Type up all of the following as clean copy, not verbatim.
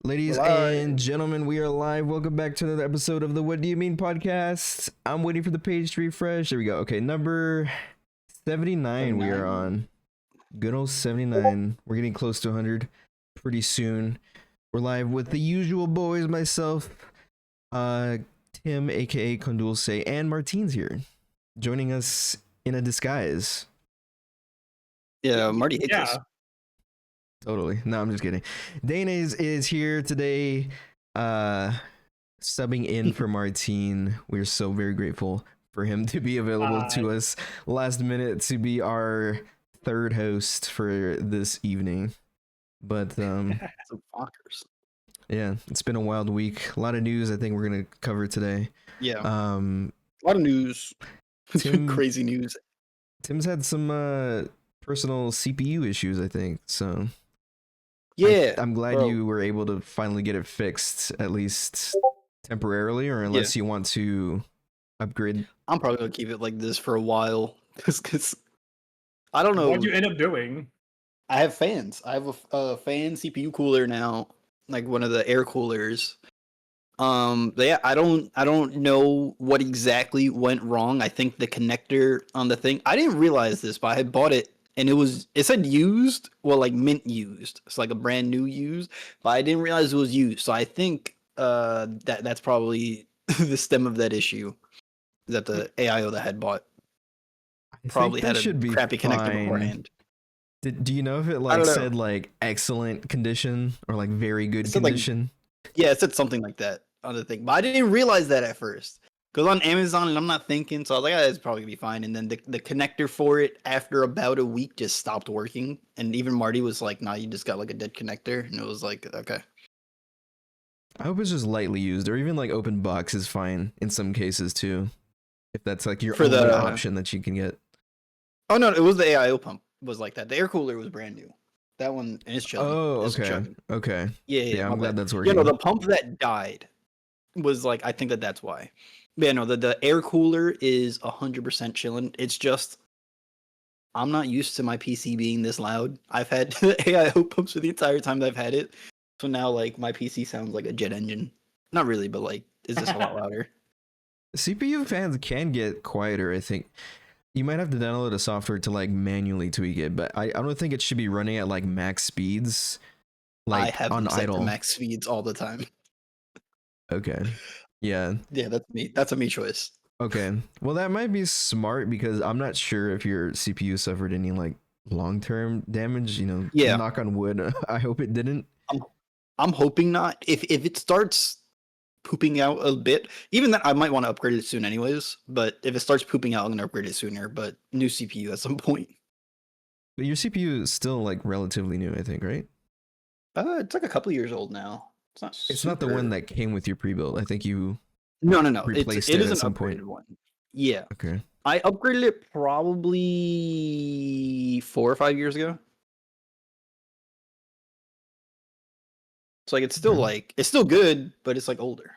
Ladies and gentlemen, we are live. Welcome back to another episode of the What Do You Mean podcast. I'm waiting for the page to refresh. There we go. Okay, number 79 we are on. Good old 79. We're getting close to 100 pretty soon. We're live with the usual boys, myself, Tim, aka Condulce, and Martine's here, joining us in a disguise. Yeah, Marty hates us. Totally. No, I'm just kidding. Dana is here today, subbing in for Martine. We're so very grateful for him to be available to us last minute to be our third host for this evening. But Some fuckers. Yeah, it's been a wild week. A lot of news I think we're gonna cover today. Yeah. A lot of news. Crazy news. Tim's had some personal CPU issues, I think. So yeah, I'm glad you were able to finally get it fixed, at least temporarily, or unless you want to upgrade. I'm probably gonna keep it like this for a while, because I don't know. What'd you end up doing? I have fans. I have a fan CPU cooler now, like one of the air coolers. Yeah, I don't know what exactly went wrong. I think the connector on the thing. I didn't realize this, but I had bought it. And it said used, well, like mint used. It's like a brand new used, but I didn't realize it was used. So I think that's probably the stem of that issue. That the AIO that I had bought probably had a crappy connector beforehand. Do you know if it said like excellent condition or like very good condition? Yeah, it said something like that on the thing, but I didn't realize that at first. Because on Amazon, and I'm not thinking, so I was like, it's probably gonna be fine. And then the connector for it, after about a week, just stopped working. And even Marty was like, nah, you just got like a dead connector. And it was like, okay. I hope it's just lightly used, or even like open box is fine in some cases too. If that's like your only option that you can get. Oh, no, it was the AIO pump was like that. The air cooler was brand new. That one, and it's chilling. Oh, okay. Okay. Yeah, I'm glad that's working. Yeah, no, the pump that died was like, I think that's why. Yeah, no, the air cooler is 100% chilling. It's just, I'm not used to my PC being this loud. I've had AIO pumps for the entire time that I've had it. So now, like, my PC sounds like a jet engine. Not really, but, like, it's just a lot louder. CPU fans can get quieter, I think. You might have to download a software to, like, manually tweak it, but I don't think it should be running at, like, max speeds. Like, I have on them set idle. to max speeds all the time. Okay. Yeah. Yeah, that's me. That's a me choice. Okay. Well, that might be smart because I'm not sure if your CPU suffered any like long-term damage, Yeah. Knock on wood. I hope it didn't. I'm hoping not. If it starts pooping out a bit, even that I might want to upgrade it soon anyways, but if it starts pooping out, I'm going to upgrade it sooner, but new CPU at some point. But your CPU is still like relatively new, I think, right? It's like a couple years old now. It's not the one that came with your pre-built. I think you No. replaced It is at an some upgraded point. one. Yeah. Okay. I upgraded it probably 4 or 5 years ago. So like it's still good, but it's like older.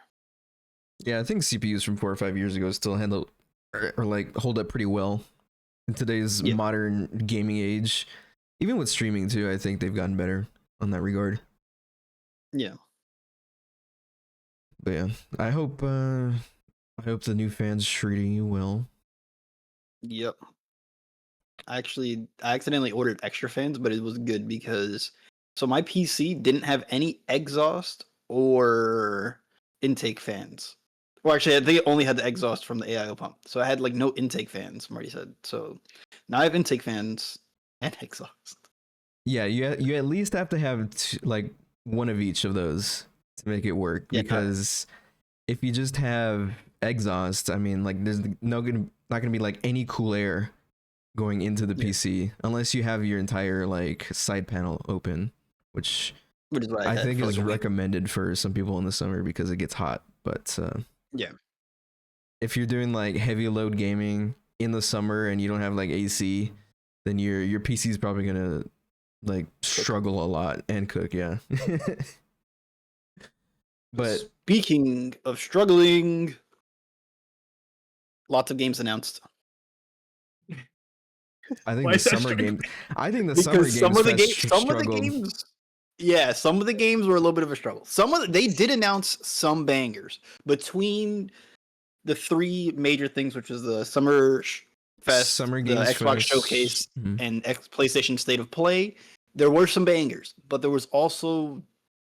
Yeah, I think CPUs from 4 or 5 years ago still handle or like hold up pretty well in today's modern gaming age. Even with streaming too, I think they've gotten better on that regard. Yeah. But yeah, I hope the new fans treating you well. Yep. I accidentally ordered extra fans, but it was good because my PC didn't have any exhaust or intake fans. Well, actually, they only had the exhaust from the AIO pump, so I had like no intake fans. Marty said so. Now I have intake fans and exhaust. Yeah, you at least have to have like one of each of those to make it work, because if you just have exhaust, I mean, like there's not gonna be like any cool air going into the PC unless you have your entire like side panel open, which is what I think is recommended for some people in the summer because it gets hot. But if you're doing like heavy load gaming in the summer and you don't have like AC, then your PC is probably gonna like struggle a lot and cook. Yeah. But speaking of struggling, lots of games announced. I think the summer game. I think the summer games. Some of the games Yeah, some of the games were a little bit of a struggle. They did announce some bangers between the three major things, which was the Fest, Summer the Games Xbox Fest. Showcase, Mhm. and PlayStation State of Play. There were some bangers, but there was also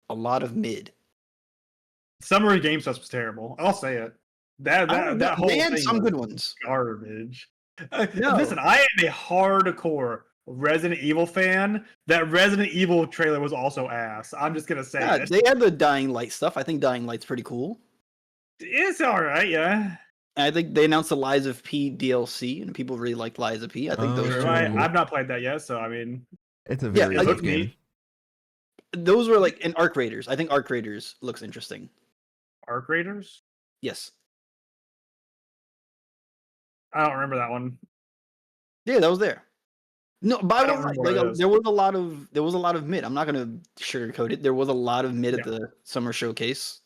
a lot of mid. Summer Games Fest was terrible. I'll say it. That whole They had thing some was good ones. garbage. No. Listen, I am a hardcore Resident Evil fan. That Resident Evil trailer was also ass. I'm just gonna say Yeah, it. they had the Dying Light stuff. I think Dying Light's pretty cool. It's all right, yeah. And I think they announced the Lies of P DLC, and people really liked Lies of P. I think those True. two. I've not played that yet, so I mean, It's a very it tough looks game. neat. Those were like in Arc Raiders. I think Arc Raiders looks interesting. Arc Raiders. Yes. I don't remember that one. Yeah, that was there. No, by I the don't way, remember what it is. there was a lot of mid. I'm not gonna sugarcoat it. There was a lot of mid at the Summer Showcase.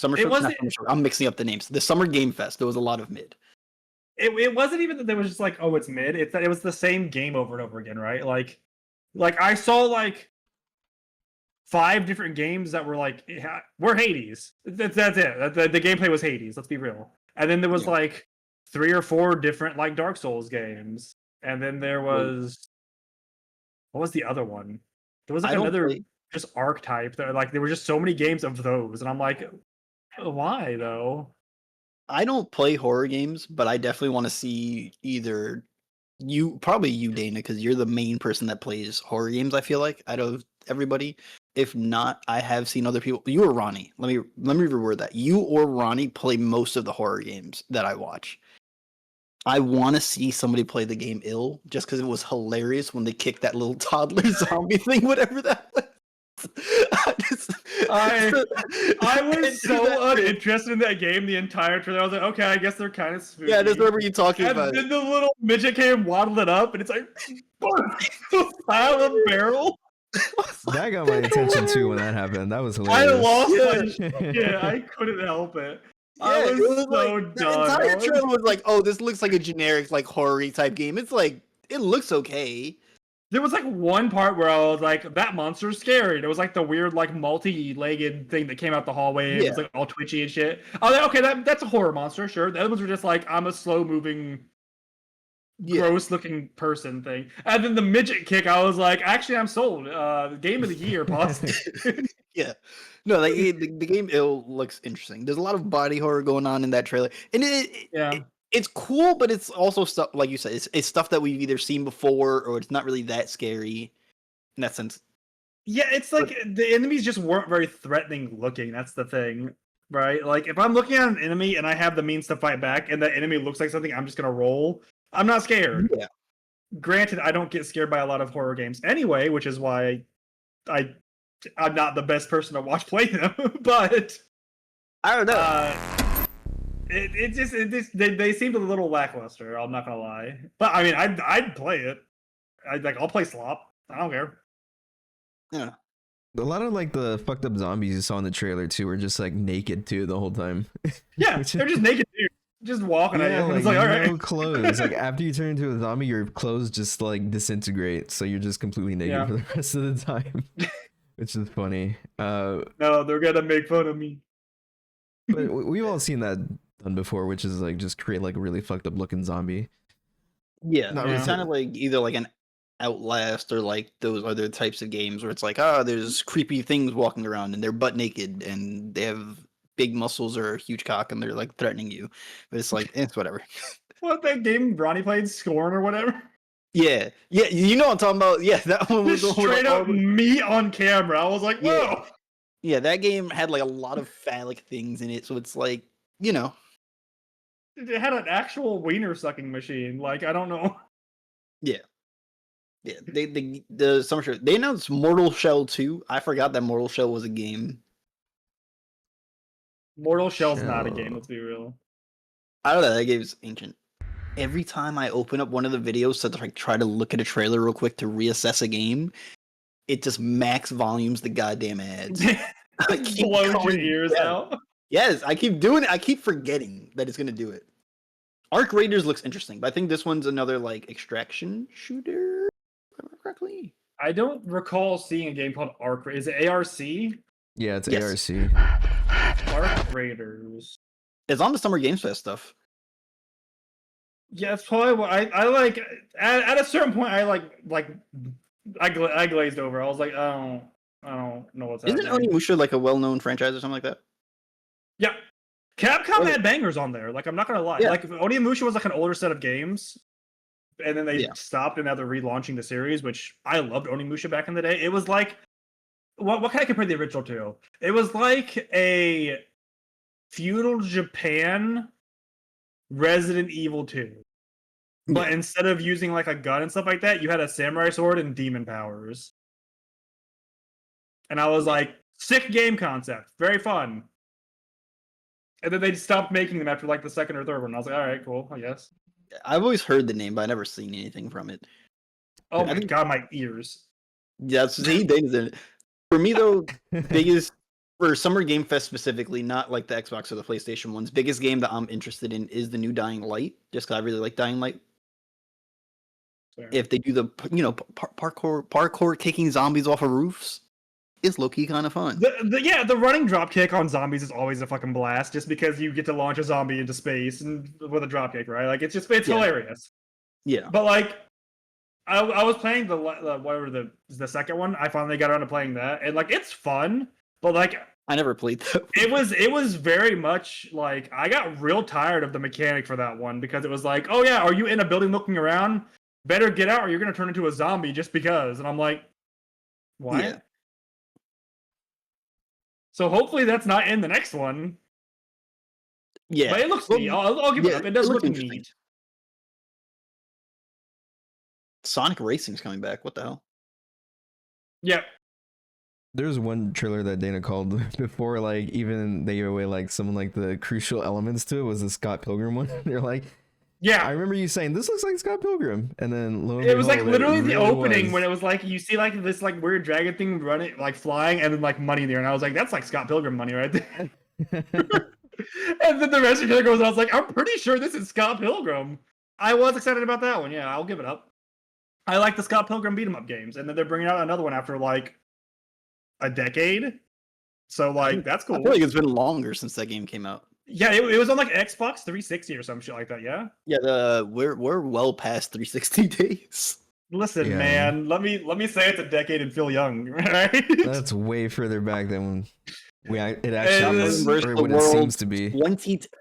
I'm mixing up the names. The Summer Game Fest. There was a lot of mid. It wasn't even that there was just like, oh, it's mid. It's that it was the same game over and over again, right? Like I saw like 5 different games that were like, we're Hades. That's it. The gameplay was Hades. Let's be real. And then there was like 3 or 4 different like Dark Souls games. And then there was what was the other one? There was like another just archetype. Like there were just so many games of those, and I'm like, why though? I don't play horror games, but I definitely want to see either probably you, Dana, because you're the main person that plays horror games. I feel like out of everybody. If not, I have seen other people. You or Ronnie. Let me reword that. You or Ronnie play most of the horror games that I watch. I want to see somebody play the game Ill, just because it was hilarious when they kicked that little toddler zombie thing, whatever that was. I was so uninterested in that game the entire trailer. I was like, okay, I guess they're kind of spooky. Yeah, I just remember you talking and about then it. the little midget came waddling up, and it's like, pile of barrel. That got my attention too when that happened. That was I hilarious. lost my shit. I couldn't help it. I was so like, done. The entire trailer was like, oh, this looks like a generic, like, horror-y type game. It's like, it looks okay. There was like one part where I was like, that monster's scary. And it was like the weird, like, multi-legged thing that came out the hallway. It was like all twitchy and shit. I was like, okay, that's a horror monster, sure. The other ones were just like, I'm a slow-moving, gross-looking person thing. And then the midget kick, I was like, actually, I'm sold. Game of the year, possibly. Yeah. No, like the game Ill looks interesting. There's a lot of body horror going on in that trailer, and it's cool, but it's also stuff like you said. It's stuff that we've either seen before, or it's not really that scary in that sense. Yeah, it's like the enemies just weren't very threatening looking. That's the thing, right? Like if I'm looking at an enemy and I have the means to fight back, and that enemy looks like something, I'm just gonna roll. I'm not scared. Yeah. Granted, I don't get scared by a lot of horror games anyway, which is why I'm not the best person to watch play them, but I don't know. They seemed a little lackluster. I'm not gonna lie, but I mean, I'd play it. I'll play slop. I don't care. Yeah. A lot of like the fucked up zombies you saw in the trailer too were just like naked too the whole time. Yeah, they're just naked dudes, just walking at you. Like, It's like, all right, no clothes. Like after you turn into a zombie, your clothes just like disintegrate, so you're just completely naked for the rest of the time. Which is funny. No, they're gonna make fun of me. But we've all seen that done before, which is like just create like a really fucked up looking zombie. Yeah, it's kind of like either like an Outlast or like those other types of games where it's like, there's creepy things walking around and they're butt naked and they have big muscles or a huge cock and they're like threatening you. But it's like, it's whatever. What, that game Ronnie played, Scorn or whatever? Yeah, you know what I'm talking about. Yeah, that one was straight up me on camera. I was like, whoa. Yeah, that game had like a lot of phallic things in it, so it's like, you know, it had an actual wiener sucking machine. Like, I don't know. Yeah. The Summer Show, they announced Mortal Shell 2. I forgot that Mortal Shell was a game. Mortal Shell's not a game. Let's be real. I don't know. That game's ancient. Every time I open up one of the videos to like try to look at a trailer real quick to reassess a game, it just max volumes the goddamn ads. Blows your ears out. Yes, I keep doing it. I keep forgetting that it's gonna do it. Arc Raiders looks interesting, but I think this one's another like extraction shooter. If I remember correctly. I don't recall seeing a game called Arc. Is it ARC? Yeah, it's Yes. ARC. Arc Raiders. It's on the Summer Games Fest stuff. Yeah, it's probably what I like. At a certain point, I glazed over. I was like, I don't know what's Isn't happening. Onimusha like a well-known franchise or something like that? Yeah, Capcom Well- had bangers on there. Like, I'm not gonna lie. Yeah. Like, Onimusha was like an older set of games, and then they Yeah. stopped, and now they're relaunching the series, which I loved Onimusha back in the day. It was like, what can I compare the original to? It was like a feudal Japan Resident Evil 2. But instead of using like a gun and stuff like that, you had a samurai sword and demon powers. And I was like, sick game concept, very fun. And then they stopped making them after like the second or third one. I was like, all right, cool, I guess. I've always heard the name, but I never seen anything from it. Oh I my think- god, my ears. Yeah, see, things in it. For me though, biggest for Summer Game Fest specifically, not like the Xbox or the PlayStation ones. Biggest game that I'm interested in is the new Dying Light, just because I really like Dying Light. Fair. If they do the parkour kicking zombies off of roofs, it's low key kind of fun. The running drop kick on zombies is always a fucking blast, just because you get to launch a zombie into space and with a drop kick, right? Like it's Yeah. hilarious. Yeah, But like, I was playing the second one. I finally got around to playing that, and like it's fun. But like, I never played that. it was very much like I got real tired of the mechanic for that one because it was like, oh yeah, are you in a building looking around? Better get out, or you're gonna turn into a zombie just because. And I'm like, what? Yeah. So hopefully that's not in the next one. Yeah, But it looks Well, neat. I'll give it yeah, up. It does it look looks interesting. neat. Sonic Racing's coming back. What the hell? Yeah. There's one trailer that Dana called before, like even they gave away like some like the crucial elements to it was the Scott Pilgrim one. They're like, Yeah. I remember you saying this looks like Scott Pilgrim, and then lo and It was like behold, literally the really opening was. when it was like you see like this like weird dragon thing running like flying and then like money there, and I was like, that's like Scott Pilgrim money right there. And then the rest of the trailer goes, and I was like, I'm pretty sure this is Scott Pilgrim. I was excited about that one. Yeah, I'll give it up. I like the Scott Pilgrim beat 'em up games, and then they're bringing out another one after like a decade. So like that's cool. I feel like it's been longer since that game came out. Yeah, it was on like Xbox 360 or some shit like that. Yeah. Yeah, we're well past 360 days. Listen, Yeah. man. Let me say it's a decade and feel young, right? That's way further back than when it actually It is, is- or what it World seems to be.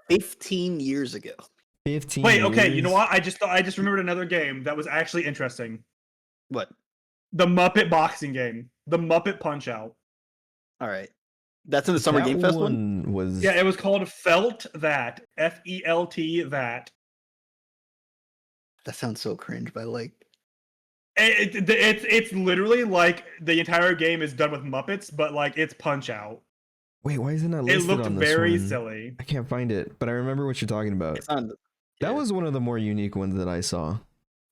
15 years ago. 15 Wait, okay. You years. know what? I just remembered another game that was actually interesting. What? The Muppet boxing game, the Muppet Punch Out. All right, that's in the Summer That Game Fest one. was Yeah, it was called Felt That. FELT that. That sounds so cringe, but like, It's literally like the entire game is done with Muppets, but like it's Punch Out. Wait, why isn't that It listed looked on this very one? silly. I can't find it, but I remember what you're talking about. it's not. That was one of the more unique ones that I saw.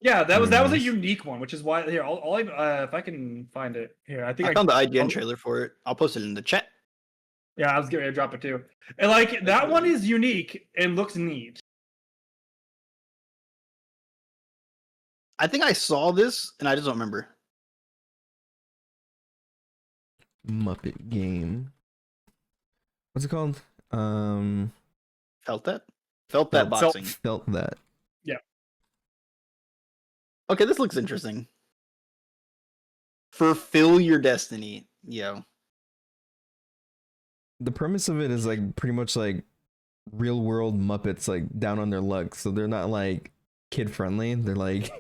Yeah, that was a Nice. unique one, which is why here I'll if I can find it here. I think I found the IGN oh. trailer for it. I'll post it in the chat. Yeah, I was getting ready to drop it too. And like that one is unique and looks neat. I think I saw this and I just don't remember. Muppet game. What's it called? Felt that? Felt that boxing. Felt that. Okay, this looks interesting. Fulfill your destiny. Yo. The premise of it is like pretty much like real world Muppets like down on their luck, so they're not like kid friendly. They're like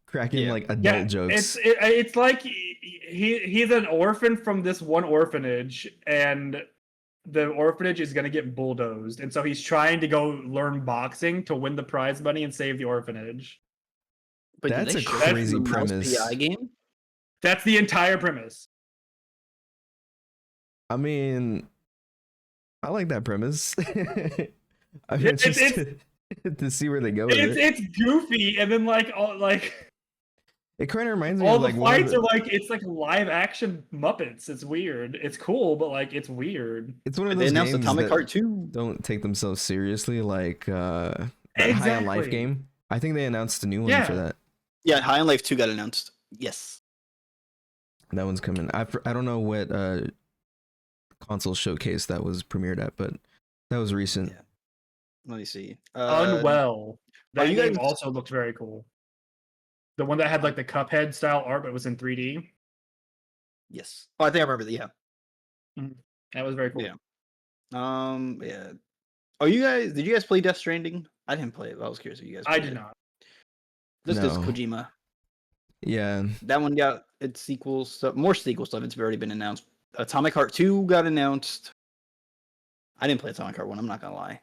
cracking Yeah. like adult jokes. It's like he's an orphan from this one orphanage, and the orphanage is gonna get bulldozed, and so he's trying to go learn boxing to win the prize money and save the orphanage. But did That's they a show that crazy in the Mouse premise. PI game? That's the entire premise. I mean, I like that premise. I mean, Yeah, it's just to see where they go with it. It's goofy, and then like all It kind of reminds me all of the like one of fights are like it's like live action Muppets. It's weird. It's cool, but like it's weird. it's one of They those announced games Atomic that Heart 2. don't take themselves seriously, like that High on Life Exactly. game. I think they announced a new one Yeah. for that. Yeah, High on Life 2 got announced. Yes. That one's coming. I don't know what console showcase that was premiered at, but that was recent. Yeah. Let me see. Unwell. That you game guys- also looked very cool. The one that had like the Cuphead style art, but was in 3D. Yes. Oh, I think I remember that. Yeah. That was very cool. Yeah. Yeah. Oh, did you guys play Death Stranding? I didn't play it, but I was curious if you guys I played did it. not. This is No. Kojima. Yeah. That one got its sequel stuff, more sequel stuff. It's already been announced. Atomic Heart 2 got announced. I didn't play Atomic Heart 1, I'm not gonna lie.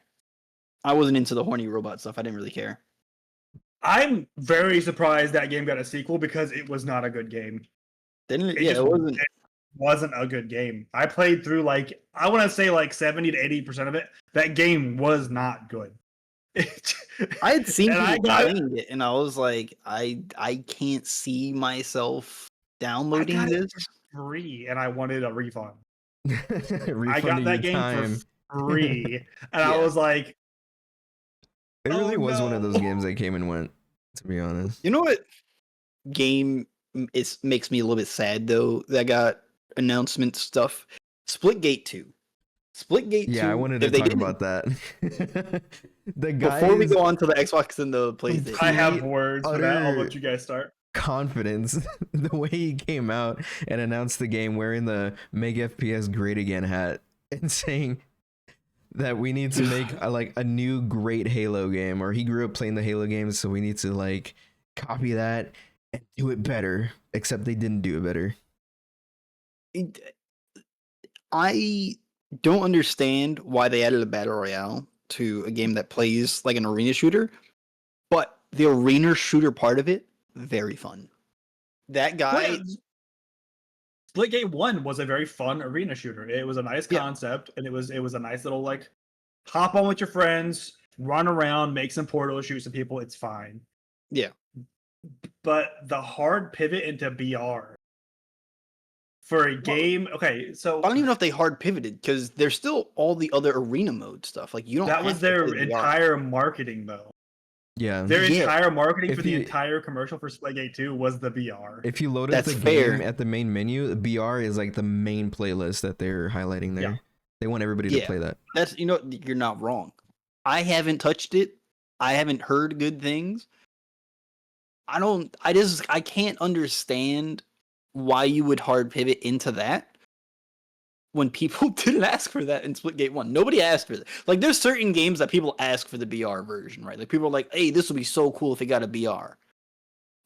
I wasn't into the horny robot stuff. I didn't really care. I'm very surprised that game got a sequel because it was not a good game. It wasn't a good game. I played through like I want to say like 70 to 80% of it. That game was not good. I had seen And people playing it, and I was like, I can't see myself downloading I got this. it for free, and I wanted a refund. I Refunding got that your game time. for free, and I Yeah. was like, It really Oh, was one of those no. games that came and went, to be honest. You know what game makes me a little bit sad though that got announcement stuff? Splitgate 2. Splitgate 2. Yeah, I wanted to if they talk didn't- about that. The guy Before we go on to the Xbox and the PlayStation. I have Complete, words for that. I'll utter- let you guys start. confidence, the way he came out and announced the game wearing the Make FPS Great Again hat and saying that we need to make a new great Halo game, or he grew up playing the Halo games, so we need to like copy that and do it better, except they didn't do it better. I don't understand why they added a battle royale to a game that plays like an arena shooter, but the arena shooter part of it, very fun. That guy, Splitgate 1 was a very fun arena shooter. It was a nice Yeah. concept, and it was a nice little like hop on with your friends, run around, make some portals, shoot some people. It's fine. Yeah. But the hard pivot into BR for a game. Okay, so I don't even know if they hard pivoted because there's still all the other arena mode stuff. Like you don't. that was have to their play VR. entire marketing, though. Yeah. Their Yeah. entire marketing If for the you- entire commercial for Splitgate 2 was the BR. If you load up That's the fair. game at the main menu, BR is like the main playlist that they're highlighting there. Yeah. They want everybody to Yeah. play that. That's you're not wrong. I haven't touched it. I haven't heard good things. I can't understand why you would hard pivot into that when people didn't ask for that in Splitgate 1. Nobody asked for that. Like there's certain games that people ask for the BR version, right? Like people are like, "Hey, this would be so cool if it got a BR."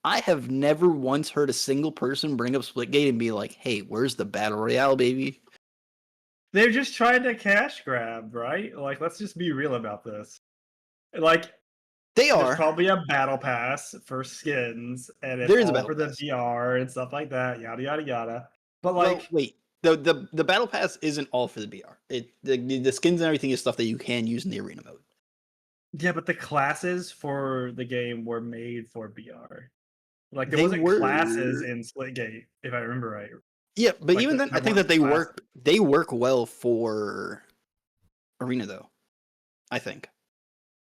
I have never once heard a single person bring up Splitgate and be like, "Hey, where's the battle royale, baby?" They're just trying to cash grab, right? Like, let's just be real about this. Like, They there's are. probably a battle pass for skins, and it's There is a all battle for the pass. VR and stuff like that. Yada yada yada. But Well, like, wait. The battle pass isn't all for the BR. The skins and everything is stuff that you can use in the arena mode. yeah, but the classes for the game were made for BR. Like, there They wasn't were- classes in Splitgate, if I remember right. Yeah, but Like even the- then, I the think one that they class- work well for arena though. I think.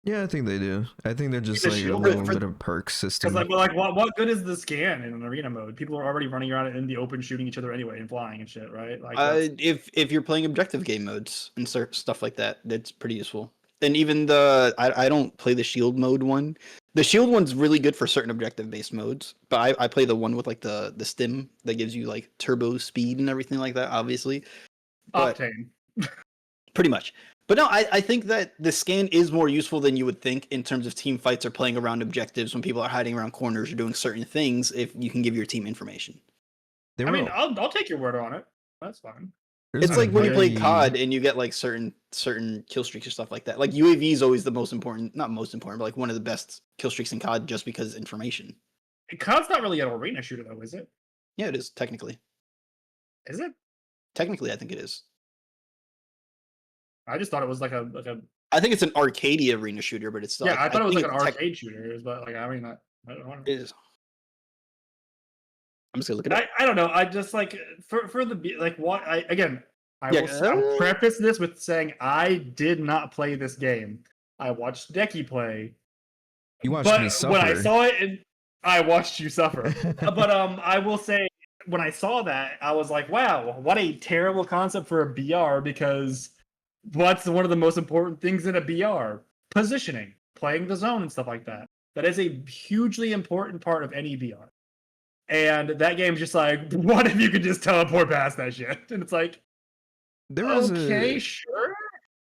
Yeah, I think they do. I think they're just The like a shield little for- bit of perk system. Because like what good is the scan in an arena mode? People are already running around in the open, shooting each other anyway, and flying and shit, right? Like, that's- If you're playing objective game modes and stuff like that, that's pretty useful. And even I don't play the shield mode one. The shield one's really good for certain objective based modes, but I play the one with like the stim that gives you like turbo speed and everything like that. Obviously, but Octane. pretty much. But no, I think that the scan is more useful than you would think in terms of team fights or playing around objectives when people are hiding around corners or doing certain things. If you can give your team information. They I were- mean, I'll take your word on it. That's fine. there's It's a like when you play very- COD and you get like certain kill streaks or stuff like that. Like UAV is always the most important, not most important, but like one of the best kill streaks in COD just because information. COD's not really an arena shooter, though, is it? Yeah, it is technically. Is it? Technically, I think it is. I just thought it was like a. I think it's an arcade arena shooter, but it's still. Yeah, I thought it was like think an it's arcade shooter, but like I mean, I don't know. It is. I'm just gonna look it up. I don't know. I just like for the like what I again. Yeah, I'll preface this with saying I did not play this game. I watched Decky play, You watched but me suffer. when I saw it, I watched you suffer. But I will say when I saw that, I was like, wow, what a terrible concept for a BR, because what's one of the most important things in a BR? Positioning, playing the zone and stuff like that. That is a hugely important part of any BR. And that game's just like, what if you could just teleport past that shit? And it's like, There was sure.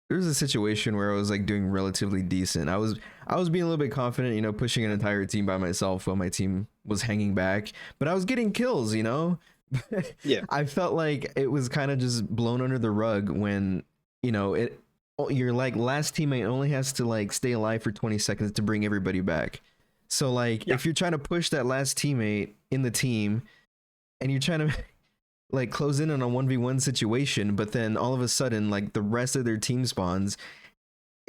There was a situation where I was like doing relatively decent. I was being a little bit confident, pushing an entire team by myself while my team was hanging back, but I was getting kills, Yeah. I felt like it was kind of just blown under the rug when, your like last teammate only has to like stay alive for 20 seconds to bring everybody back. So like if you're trying to push that last teammate in the team and you're trying to like close in on a 1v1 situation, but then all of a sudden like the rest of their team spawns,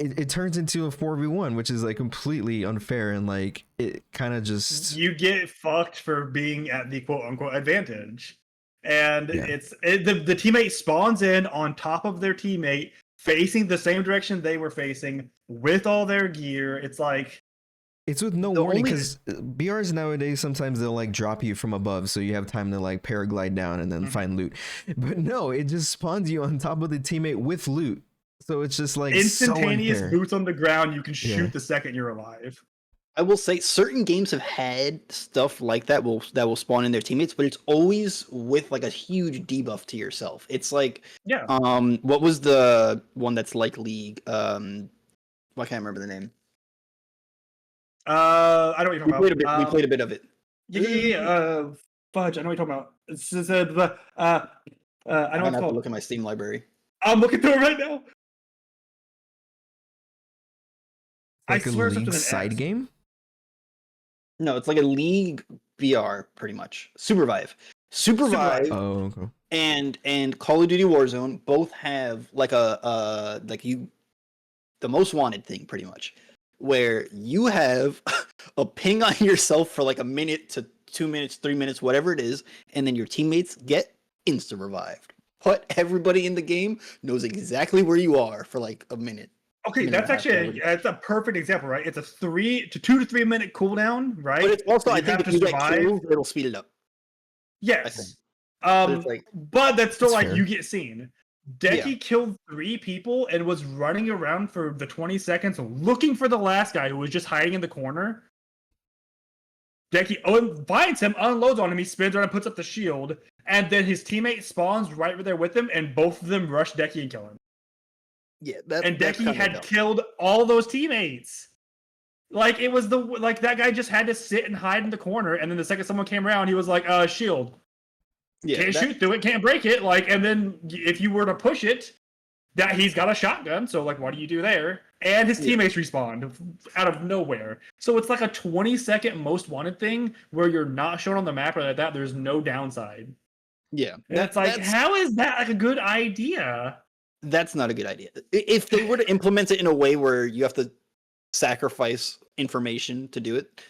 it turns into a 4v1, which is like completely unfair, and like it kind of just, you get fucked for being at the quote unquote advantage. And the teammate spawns in on top of their teammate facing the same direction they were facing with all their gear. It's like, it's with no warning, because BRs nowadays sometimes they'll like drop you from above, so you have time to like paraglide down and then find loot. But no, it just spawns you on top of the teammate with loot. So it's just like instantaneous so boots on the ground. You can shoot the second you're alive. I will say certain games have had stuff like that will spawn in their teammates, but it's always with like a huge debuff to yourself. It's like what was the one that's like League? I can't remember the name. I know what you're talking about. We played a bit of it. Yeah. Fudge. I know what you're talking about. It's just I know I it's have called. to look at my Steam library. I'm looking through it right now. like I swear a it's league with an side S. game. No, it's like a League VR, pretty much. Supervive. Oh, okay. And Call of Duty Warzone both have like the most wanted thing, pretty much, where you have a ping on yourself for like a minute to 2 minutes, 3 minutes, whatever it is, and then your teammates get insta revived. But everybody in the game knows exactly where you are for like a minute. Okay, that's actually that's a perfect example, right? It's a 2 to 3 minute cooldown, right? But it's also, So I think, if you get killed, it'll speed it up. Yes. But that's still like fair. you get seen. Decky killed 3 people and was running around for the 20 seconds looking for the last guy who was just hiding in the corner. Decky finds him, unloads on him, he spins around and puts up the shield, and then his teammate spawns right there with him, and both of them rush Decky and kill him. Yeah, and Decky had killed all those teammates. Like it was that guy just had to sit and hide in the corner, and then the second someone came around, he was like, shield. Can't shoot through it, can't break it. Like, and then if you were to push it, that he's got a shotgun, so like what do you do there? And his teammates respawned out of nowhere. So it's like a 20-second most wanted thing where you're not shown on the map or like that. There's no downside. Yeah. And it's like, how is that like a good idea? That's not a good idea. If they were to implement it in a way where you have to sacrifice information to do it,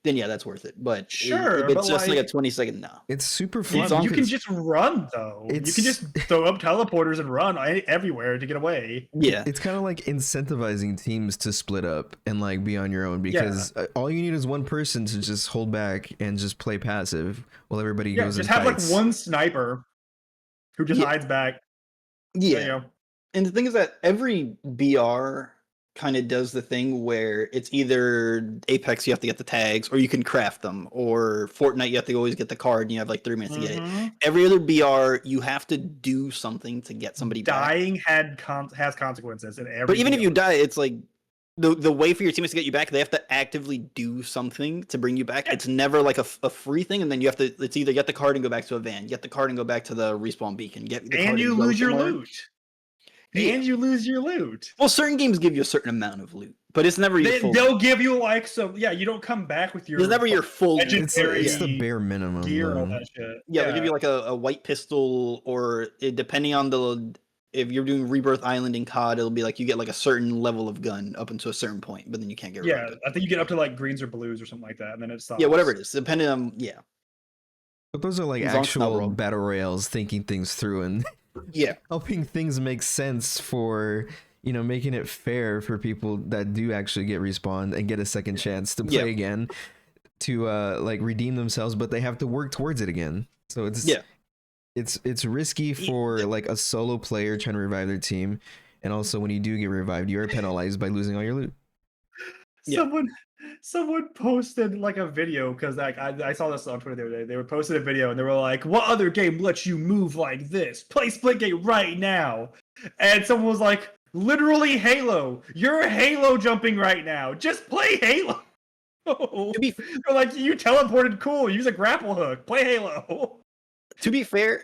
then yeah, that's worth it. But sure, if it's just like a 20-second, no. It's super fun. You can just run though. You can just throw up teleporters and run everywhere to get away. Yeah, it's kind of like incentivizing teams to split up and like be on your own, because all you need is one person to just hold back and just play passive while everybody goes and have fights. like one sniper who just hides back. Yeah. And the thing is that every BR kind of does the thing where it's either Apex, you have to get the tags, or you can craft them, or Fortnite, you have to always get the card and you have like 3 minutes to get it. Every other BR, you have to do something to get somebody back. Dying has consequences in every But even BR. if you die, it's like the way for your teammates to get you back, they have to actively do something to bring you back. It's never like a free thing, and then you have to, it's either get the card and go back to a van, get the card and go back to the respawn beacon, get the card and you lose your loot. Yeah. And you lose your loot. Well, certain games give you a certain amount of loot, but it's never your full. They'll give you like some. Yeah, you don't come back with your. It's never your full. It's the bare minimum. Gear and all that shit. Yeah, they give you like a white pistol, or depending on if you're doing Rebirth Island in COD, it'll be like you get like a certain level of gun up until a certain point, but then you can't get. Yeah, I think you get up to like greens or blues or something like that, and then it stops. Yeah, whatever it is, depending on But those are like actual battle royales, thinking things through and helping things make sense for, making it fair for people that do actually get respawned and get a second chance to play again. to like redeem themselves, but they have to work towards it again. So it's risky for like a solo player trying to revive their team, and also when you do get revived, you are penalized by losing all your loot. Yeah. Someone posted like a video because like I saw this on Twitter the other day. They were posted a video and they were like, "What other game lets you move like this? Play Splitgate right now!" And someone was like, "Literally Halo. You're Halo jumping right now. Just play Halo." They're like, "You teleported, cool. Use a grapple hook. Play Halo." To be fair,